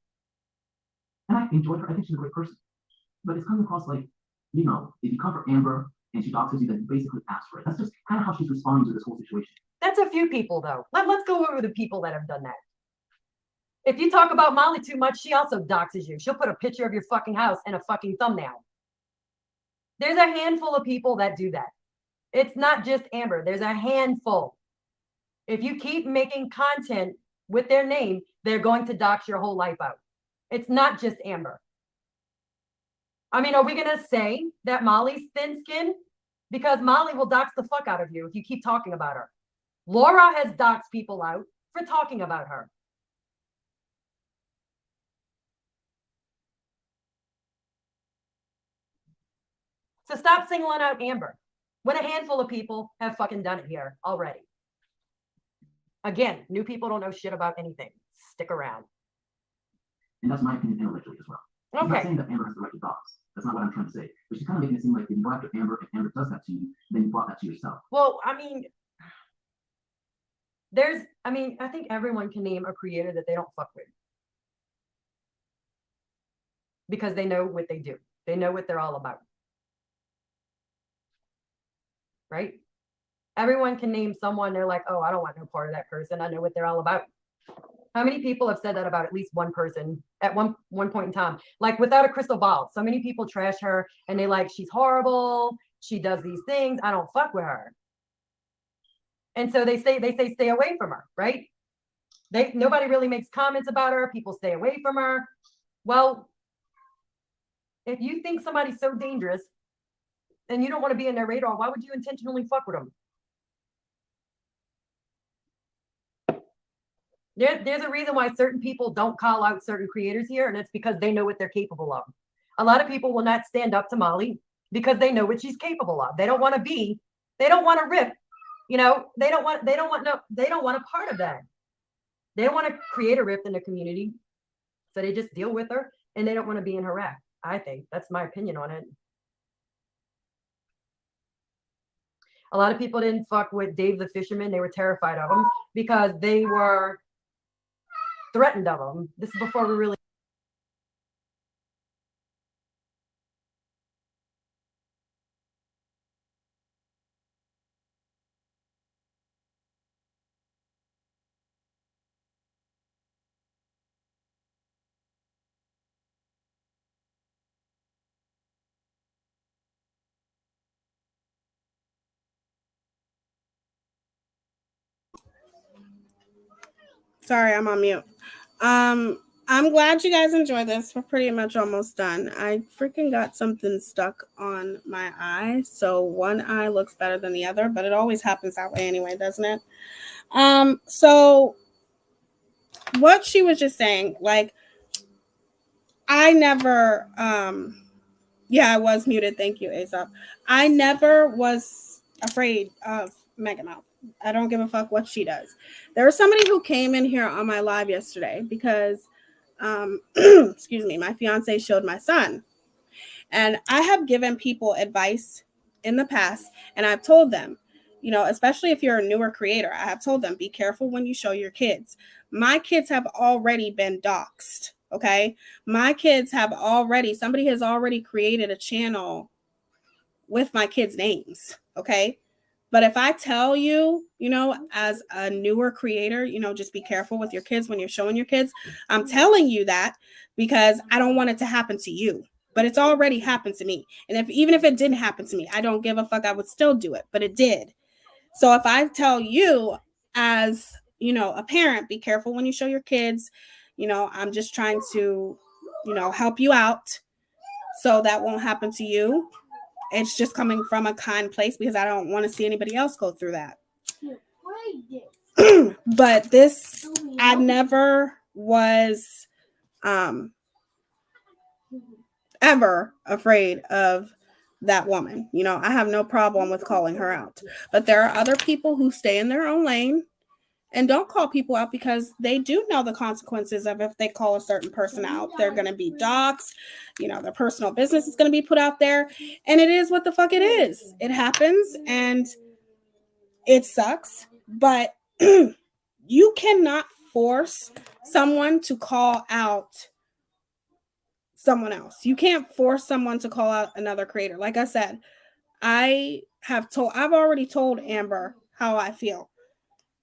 And I enjoy her. I think she's a great person. But it's coming across like, you know, if you come for Amber and she doxes you, then you basically ask for it. That's just kind of how she's responding to this whole situation. That's a few people, though. Let's go over the people that have done that. If you talk about Molly too much, she also doxes you. She'll put a picture of your fucking house and a fucking thumbnail. There's a handful of people that do that. It's not just Amber. There's a handful. If you keep making content with their name, they're going to dox your whole life out. It's not just Amber. I mean, are we going to say that Molly's thin-skinned? Because Molly will dox the fuck out of you if you keep talking about her. Laura has doxed people out for talking about her. So stop singling out Amber when a handful of people have fucking done it here already. Again, new people don't know shit about anything. Stick around. And that's my opinion intellectually as well. I'm not saying that Amber has the right to dox. That's not what I'm trying to say. But she's kind of making it seem like if you go after Amber, if Amber does that to you, then you brought that to yourself. Well, I mean, I think everyone can name a creator that they don't fuck with. Because they know what they do. They know what they're all about. Right? Everyone can name someone, they're like, oh, I don't want no part of that person. I know what they're all about. How many people have said that about at least one person at one point in time? Like without a crystal ball. So many people trash her and they like, she's horrible. She does these things. I don't fuck with her. And so they say stay away from her, right? Nobody really makes comments about her. People stay away from her. Well, if you think somebody's so dangerous and you don't want to be in their radar, why would you intentionally fuck with them? There's a reason why certain people don't call out certain creators here, and it's because they know what they're capable of. A lot of people will not stand up to Molly because they know what she's capable of. They don't want to rip, you know, they don't want a part of that. They don't want to create a rift in the community. So they just deal with her and they don't want to be in her wrath. I think that's my opinion on it. A lot of people didn't fuck with Dave the Fisherman. They were terrified of him because they were threatened of him. This is before we really. Sorry, I'm on mute. I'm glad you guys enjoyed this. We're pretty much almost done. I freaking got something stuck on my eye. So one eye looks better than the other, but it always happens that way anyway, doesn't it? So what she was just saying, like, I never, yeah, I was muted. Thank you, Aesop. I never was afraid of Mega Mouth. I don't give a fuck what she does. There was somebody who came in here on my live yesterday because, excuse me, my fiance showed my son. And I have given people advice in the past, and I've told them, you know, especially if you're a newer creator, I have told them, be careful when you show your kids. My kids have already been doxxed, okay? My kids have already, somebody has already created a channel with my kids' names, okay? But if I tell you, you know, as a newer creator, you know, just be careful with your kids when you're showing your kids. I'm telling you that because I don't want it to happen to you. But it's already happened to me. And even if it didn't happen to me, I don't give a fuck. I would still do it, but it did. So if I tell you as, you know, a parent, be careful when you show your kids, you know, I'm just trying to, you know, help you out so that won't happen to you. It's just coming from a kind place because I don't want to see anybody else go through that. But this, I never was ever afraid of that woman. You know, I have no problem with calling her out. But there are other people who stay in their own lane and don't call people out because they do know the consequences of if they call a certain person out. They're going to be doxxed. You know, their personal business is going to be put out there. And it is what the fuck it is. It happens and it sucks. But you cannot force someone to call out someone else. You can't force someone to call out another creator. Like I said, I've already told Amber how I feel.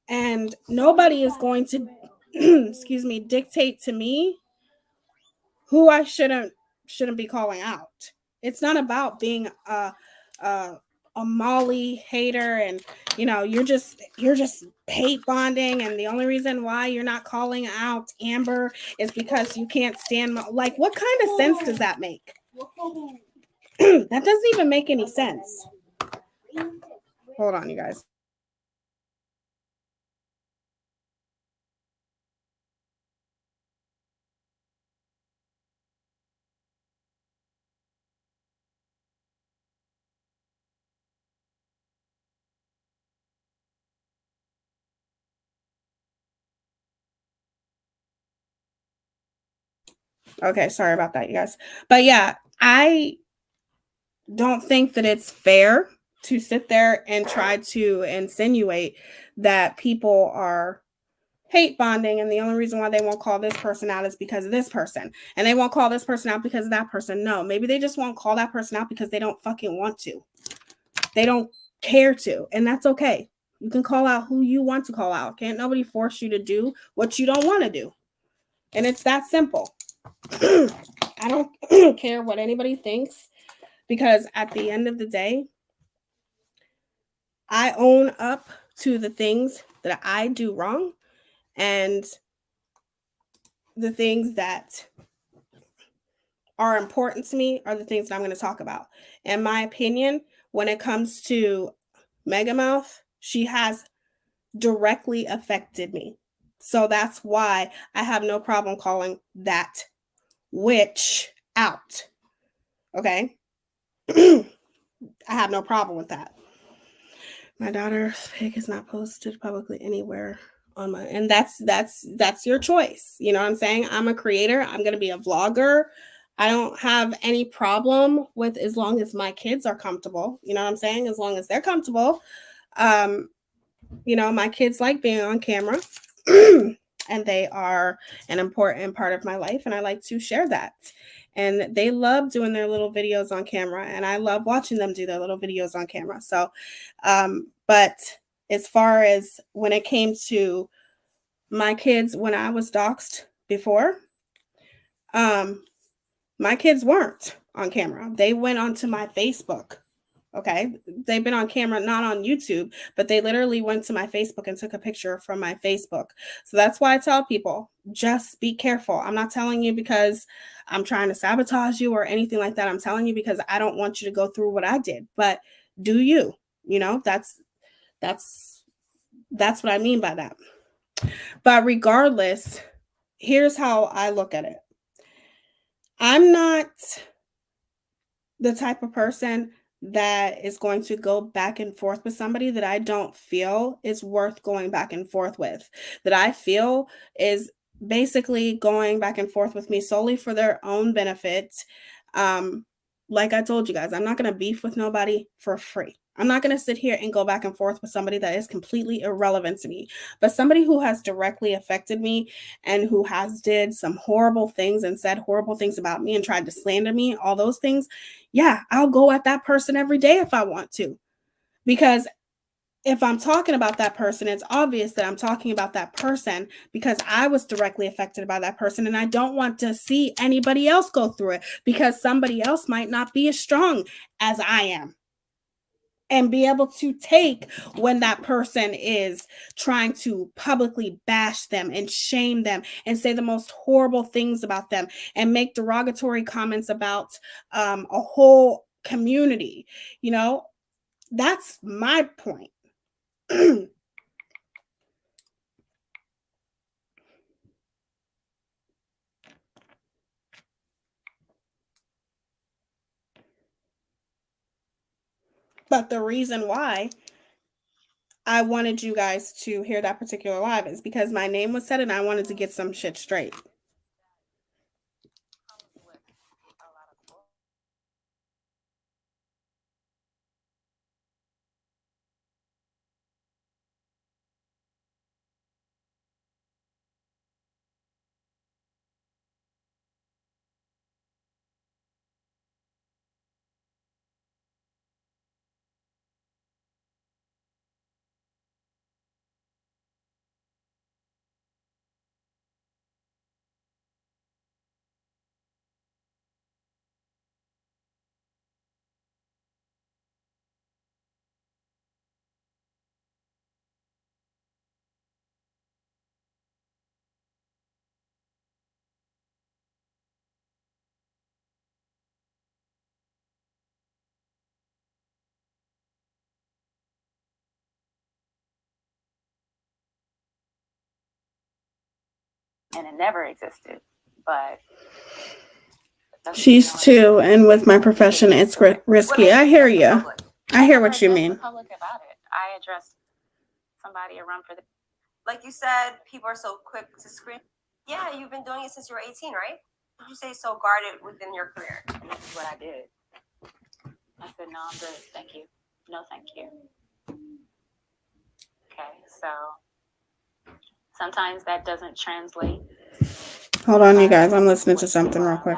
And nobody is going to excuse me, dictate to me who I shouldn't be calling out. It's not about being a a Molly hater, and you're just hate bonding, and the only reason why you're not calling out Amber is because you can't stand like, what kind of sense does that make? That doesn't even make any sense. Hold on, you guys. Okay, sorry about that, you guys. But yeah, I don't think that it's fair to sit there and try to insinuate that people are hate bonding, and the only reason why they won't call this person out is because of this person, and they won't call this person out because of that person. No, maybe they just won't call that person out because they don't fucking want to. They don't care to, and that's okay. You can call out who you want to call out. Can't nobody force you to do what you don't want to do. And it's that simple. I don't care what anybody thinks, because at the end of the day, I own up to the things that I do wrong, and the things that are important to me are the things that I'm going to talk about. In my opinion, when it comes to Megamouth, she has directly affected me. So that's why I have no problem calling that witch out. Okay? I have no problem with that. My daughter's pic is not posted publicly anywhere on my, and that's your choice. You know what I'm saying? I'm a creator. I'm going to be a vlogger. I don't have any problem with, as long as my kids are comfortable. You know what I'm saying? As long as they're comfortable. My kids like being on camera. And they are an important part of my life, and I like to share that. And they love doing their little videos on camera, and I love watching them do their little videos on camera. So, but as far as when it came to my kids, when I was doxxed before, my kids weren't on camera. They went onto my Facebook. Okay. They've been on camera, not on YouTube, but they literally went to my Facebook and took a picture from my Facebook. So that's why I tell people, just be careful. I'm not telling you because I'm trying to sabotage you or anything like that. I'm telling you because I don't want you to go through what I did. But do you? That's what I mean by that. But regardless, here's how I look at it. I'm not the type of person that is going to go back and forth with somebody that I don't feel is worth going back and forth with, that I feel is basically going back and forth with me solely for their own benefit. Like I told you guys, I'm not going to beef with nobody for free. I'm not going to sit here and go back and forth with somebody that is completely irrelevant to me, but somebody who has directly affected me and who has did some horrible things and said horrible things about me and tried to slander me, all those things. Yeah, I'll go at that person every day if I want to, because if I'm talking about that person, it's obvious that I'm talking about that person because I was directly affected by that person, and I don't want to see anybody else go through it because somebody else might not be as strong as I am and be able to take when that person is trying to publicly bash them and shame them and say the most horrible things about them and make derogatory comments about a whole community. That's my point. But the reason why I wanted you guys to hear that particular live is because my name was said and I wanted to get some shit straight. and it never existed. But she's two, and with my profession, it's risky. I hear you. I hear what you mean. Public about it. I addressed somebody a run for the. Like you said, people are so quick to scream. Yeah, you've been doing it since you were 18, right? Did you say so guarded within your career? And this is what I did. I said, no, I'm good. Thank you. No, thank you. Okay, so sometimes that doesn't translate. Hold on, you guys. I'm listening to something real quick.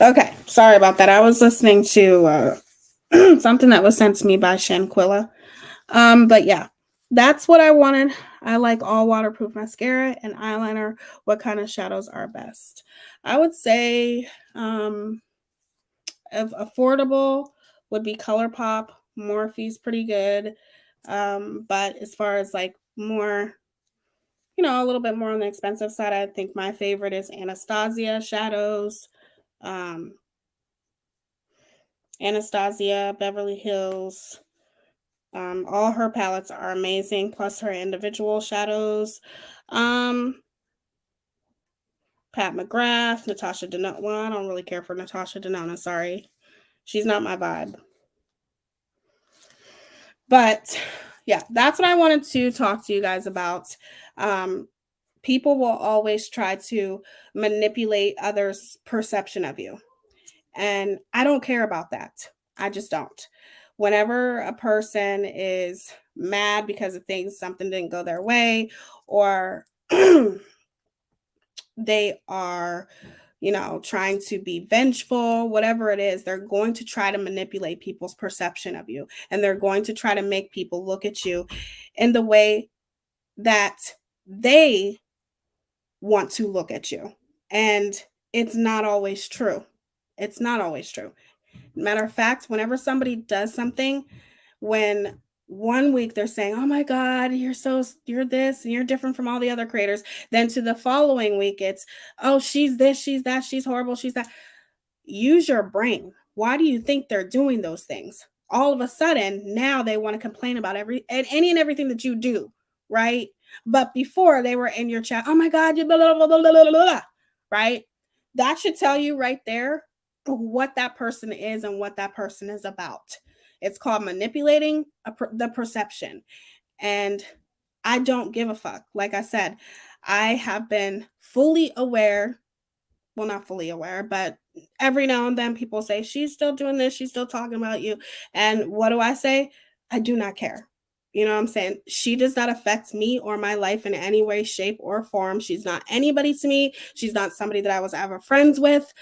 Okay, sorry about that. I was listening to something that was sent to me by Shanquilla. But yeah, that's what I wanted. I like all waterproof mascara and eyeliner. What kind of shadows are best? I would say if affordable would be ColourPop. Morphe's pretty good. But as far as like more, a little bit more on the expensive side, I think my favorite is Anastasia shadows. Anastasia, Beverly Hills. All her palettes are amazing, plus her individual shadows. Pat McGrath, Natasha Denona. Well, I don't really care for Natasha Denona, sorry. She's not my vibe. But yeah, that's what I wanted to talk to you guys about. People will always try to manipulate others' perception of you. And I don't care about that. I just don't. Whenever a person is mad because of something didn't go their way, or they are, trying to be vengeful, whatever it is, they're going to try to manipulate people's perception of you. And they're going to try to make people look at you in the way that they want to look at you. And it's not always true. It's not always true. Matter of fact, whenever somebody does something, when one week they're saying, oh my God, you're this and you're different from all the other creators, then to the following week, it's, oh, she's this, she's that, she's horrible, she's that. Use your brain. Why do you think they're doing those things? All of a sudden, now they want to complain about any and everything that you do, right? But before they were in your chat, oh my God, you blah, blah, blah, blah, blah, blah, right? That should tell you right there what that person is and what that person is about. It's called manipulating the perception. And I don't give a fuck. Like I said, I have been fully aware. Well, not fully aware, but every now and then people say, she's still doing this. She's still talking about you. And what do I say? I do not care. You know what I'm saying? She does not affect me or my life in any way, shape, or form. She's not anybody to me. She's not somebody that I was ever friends with.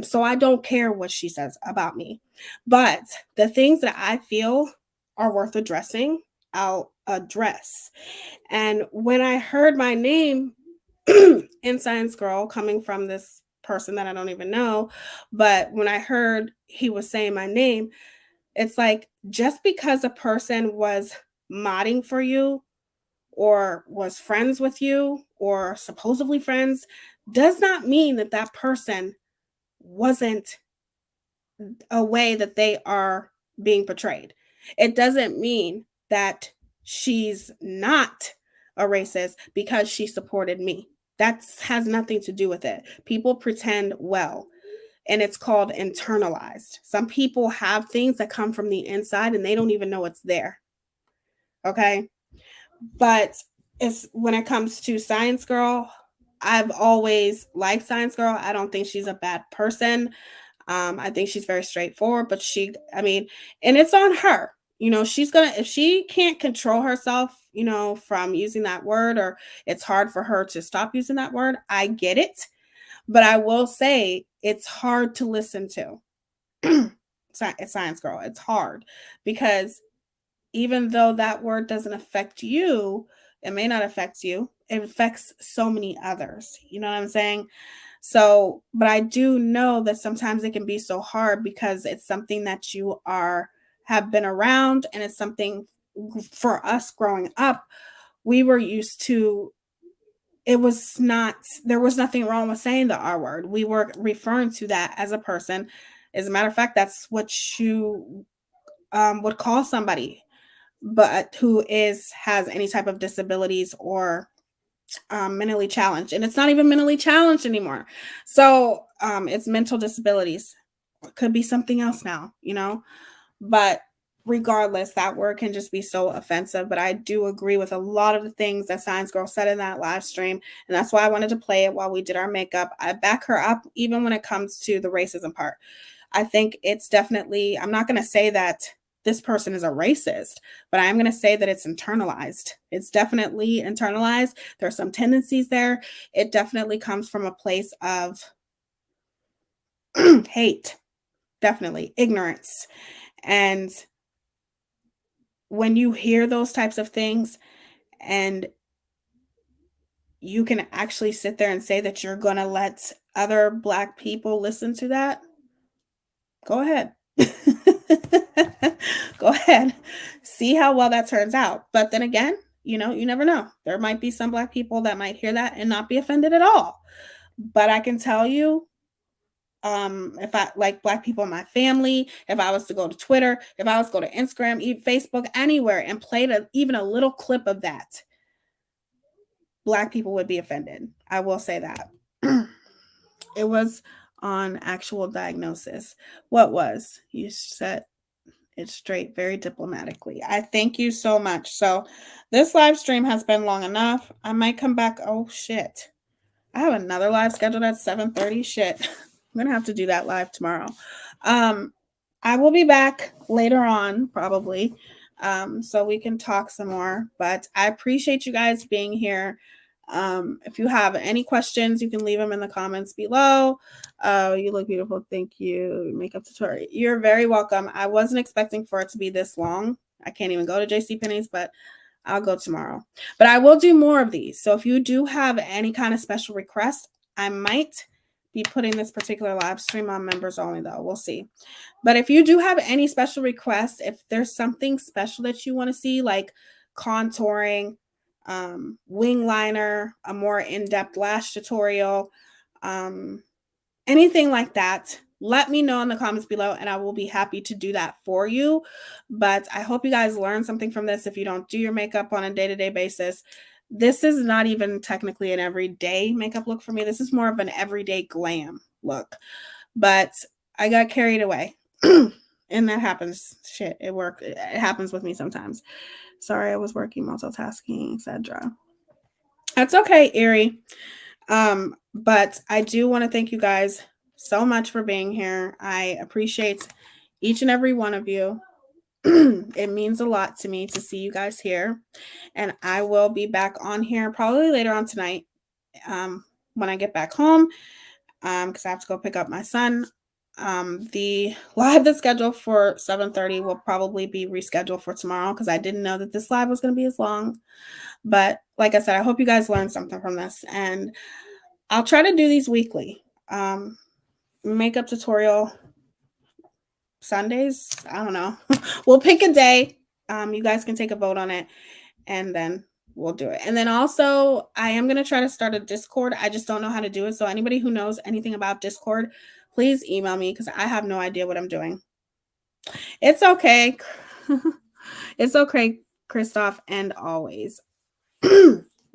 So I don't care what she says about me. But the things that I feel are worth addressing, I'll address. And when I heard my name in Science Girl coming from this person that I don't even know, but when I heard he was saying my name, it's like, just because a person was modding for you or was friends with you or supposedly friends does not mean that that person wasn't a way that they are being portrayed. It doesn't mean that she's not a racist because she supported me. That has nothing to do with it. People pretend well, and it's called internalized. Some people have things that come from the inside and they don't even know it's there. Okay? But when it comes to Science Girl, I've always liked Science Girl. I don't think she's a bad person. I think she's very straightforward, but and it's on her. If she can't control herself, from using that word, or it's hard for her to stop using that word, I get it. But I will say it's hard to listen to. It's Science Girl. It's hard because even though that word doesn't affect you, it may not affect you. it affects so many others. You know what I'm saying? So, but I do know that sometimes it can be so hard because it's something that you have been around, and it's something for us growing up, we were used to. There was nothing wrong with saying the R word. We were referring to that as a person. As a matter of fact, that's what you would call somebody, but who has any type of disabilities or mentally challenged. And it's not even mentally challenged anymore. So it's mental disabilities. It could be something else now, you know, but regardless, that word can just be so offensive. But I do agree with a lot of the things that Science Girl said in that live stream. And that's why I wanted to play it while we did our makeup. I back her up, even when it comes to the racism part. I think it's definitely, I'm not going to say that this person is a racist, but I'm going to say that it's internalized. It's definitely internalized. There are some tendencies there. It definitely comes from a place of hate, definitely ignorance. And when you hear those types of things and you can actually sit there and say that you're going to let other Black people listen to that, go ahead. Go ahead. See how well that turns out. But then again, you know, you never know. There might be some Black people that might hear that and not be offended at all. But I can tell you, if I like Black people in my family, if I was to go to Twitter, if I was to go to Instagram, even Facebook, anywhere, and played even a little clip of that, Black people would be offended. I will say that. It was on actual diagnosis. What was? You said it straight very diplomatically. I thank you so much. So this live stream has been long enough. I might come back. Oh shit. I have another live scheduled at 7:30. Shit. I'm gonna have to do that live tomorrow. I will be back later on, probably. So we can talk some more. But I appreciate you guys being here. If you have any questions, you can leave them in the comments below. You look beautiful. Thank you. Makeup tutorial. You're very welcome. I wasn't expecting for it to be this long. I can't even go to JCPenney's, but I'll go tomorrow. But I will do more of these. So if you do have any kind of special request, I might be putting this particular live stream on members only, though. We'll see. But if you do have any special requests, if there's something special that you want to see, like contouring, wing liner, a more in-depth lash tutorial, anything like that, let me know in the comments below and I will be happy to do that for you. But I hope you guys learned something from this. If you don't do your makeup on a day-to-day basis, this is not even technically an everyday makeup look for me. This is more of an everyday glam look. But I got carried away. And that happens. Shit, it happens with me sometimes. Sorry, I was working, multitasking, etc. That's okay, Erie. But I do want to thank you guys so much for being here. I appreciate each and every one of you. It means a lot to me to see you guys here. And I will be back on here probably later on tonight when I get back home because I have to go pick up my son. The live that's scheduled for 7:30 will probably be rescheduled for tomorrow because I didn't know that this live was going to be as long. But like I said, I hope you guys learned something from this. And I'll try to do these weekly. Makeup tutorial Sundays. I don't know. We'll pick a day. You guys can take a vote on it and then we'll do it. And then also I am going to try to start a Discord. I just don't know how to do it. So anybody who knows anything about Discord, please email me because I have no idea what I'm doing. It's okay. It's okay, Christoph, and always.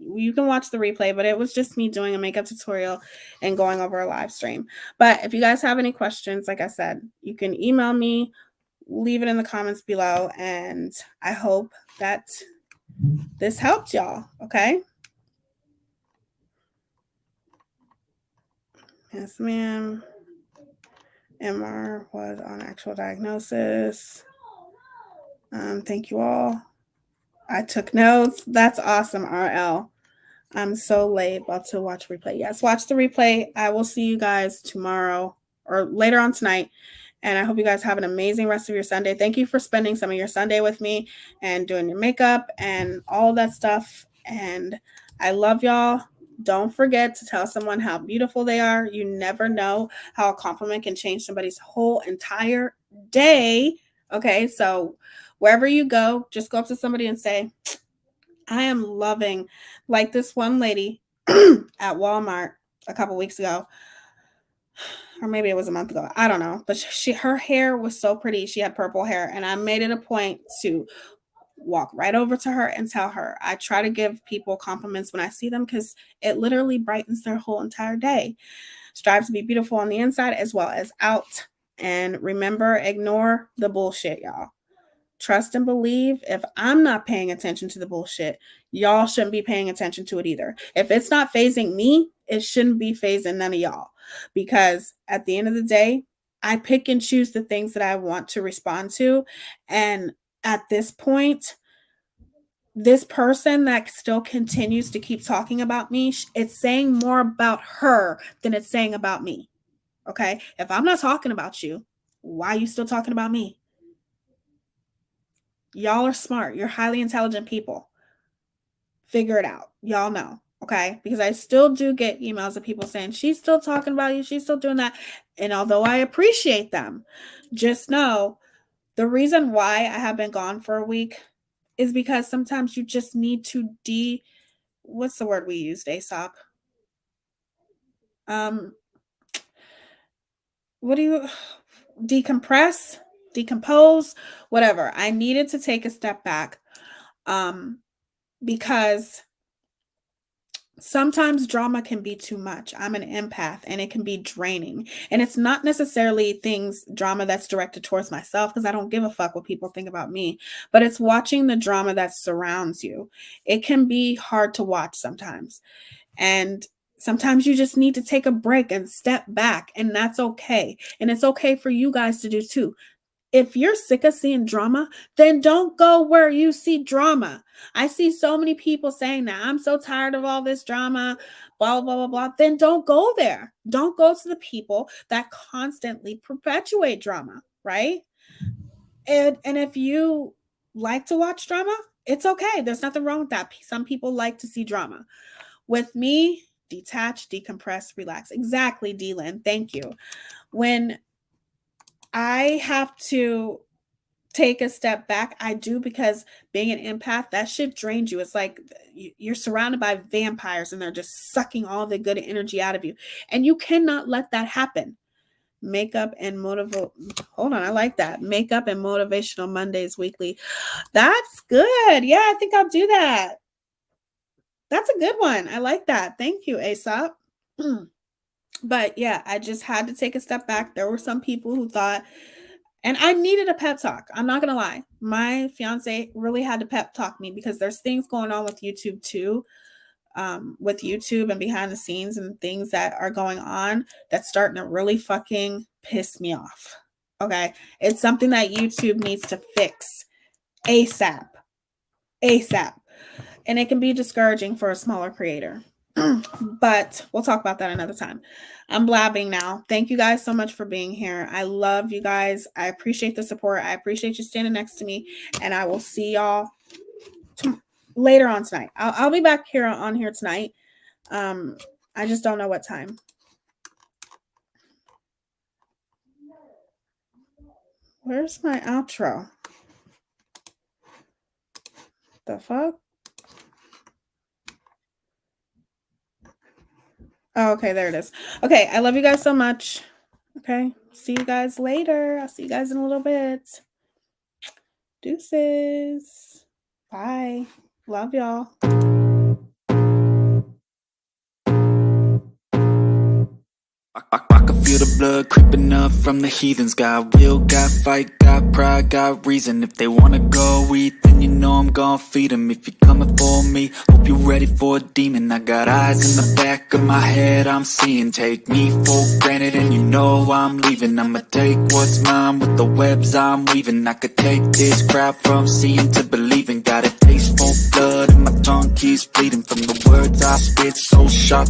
You can watch the replay, but it was just me doing a makeup tutorial and going over a live stream. But if you guys have any questions, like I said, you can email me, leave it in the comments below, and I hope that this helped y'all, okay? Yes, ma'am. MR was on actual diagnosis. Thank you all. I took notes. That's awesome, RL. I'm so late, about to watch replay. Yes, watch the replay. I will see you guys tomorrow or later on tonight. And I hope you guys have an amazing rest of your Sunday. Thank you for spending some of your Sunday with me and doing your makeup and all that stuff. And I love y'all. Don't forget to tell someone how beautiful they are. You never know how a compliment can change somebody's whole entire day. Okay, so wherever you go, just go up to somebody and say, I am loving, like this one lady at Walmart a couple weeks ago, or maybe it was a month ago. I don't know, but her hair was so pretty. She had purple hair, and I made it a point to walk right over to her and tell her. I try to give people compliments when I see them because it literally brightens their whole entire day. Strive to be beautiful on the inside as well as out. And remember, ignore the bullshit, y'all. Trust and believe. If I'm not paying attention to the bullshit, y'all shouldn't be paying attention to it either. If it's not phasing me, it shouldn't be phasing none of y'all. Because at the end of the day, I pick and choose the things that I want to respond to. And at this point, this person that still continues to keep talking about me, it's saying more about her than it's saying about me. Okay? If I'm not talking about you, why are you still talking about me? Y'all are smart. You're highly intelligent people. Figure it out. Y'all know. Okay? Because I still do get emails of people saying, she's still talking about you. She's still doing that. And although I appreciate them, just know the reason why I have been gone for a week is because sometimes you just need to what's the word we used, Aesop? What do you decompress, decompose, whatever. I needed to take a step back because sometimes drama can be too much. I'm an empath and it can be draining. And it's not necessarily drama that's directed towards myself because I don't give a fuck what people think about me, but it's watching the drama that surrounds you. It can be hard to watch sometimes. And sometimes you just need to take a break and step back, and that's okay. And it's okay for you guys to do too. If you're sick of seeing drama, then don't go where you see drama. I see so many people saying that I'm so tired of all this drama, blah, blah, blah, blah. Then don't go there. Don't go to the people that constantly perpetuate drama, right? And if you like to watch drama, it's okay. There's nothing wrong with that. Some people like to see drama. With me, detach, decompress, relax. Exactly, D-Lynn. Thank you. When I have to take a step back, I do, because being an empath, that shit drains you. It's like you're surrounded by vampires and they're just sucking all the good energy out of you. And you cannot let that happen. Makeup and hold on, I like that. Makeup and Motivational Mondays weekly. That's good. Yeah, I think I'll do that. That's a good one. I like that. Thank you, Aesop. But yeah, I just had to take a step back. There were some people who thought, and I needed a pep talk. I'm not going to lie. My fiance really had to pep talk me because there's things going on with YouTube too. With YouTube and behind the scenes and things that are going on that's starting to really fucking piss me off. Okay. It's something that YouTube needs to fix ASAP. And it can be discouraging for a smaller creator. But we'll talk about that another time. I'm blabbing now. Thank you guys so much for being here. I love you guys. I appreciate the support. I appreciate you standing next to me. And I will see y'all later on tonight. I'll be back here on here tonight. I just don't know what time. Where's my outro? The fuck? Oh, okay, there it is. Okay, I love you guys so much. Okay, see you guys later. I'll see you guys in a little bit. Deuces. Bye. Love y'all. I can feel the blood creeping up from the heathens. Got will, got fight, got pride, got reason. If they wanna go eat, then you know I'm gon' feed them. If you're coming for me, hope you're ready for a demon. I got eyes in the back of my head, I'm seeing. Take me for granted and you know I'm leaving. I'ma take what's mine with the webs I'm weaving. I could take this crowd from seeing to believing. Got a taste for blood and my tongue keeps bleeding from the words I spit so sharp.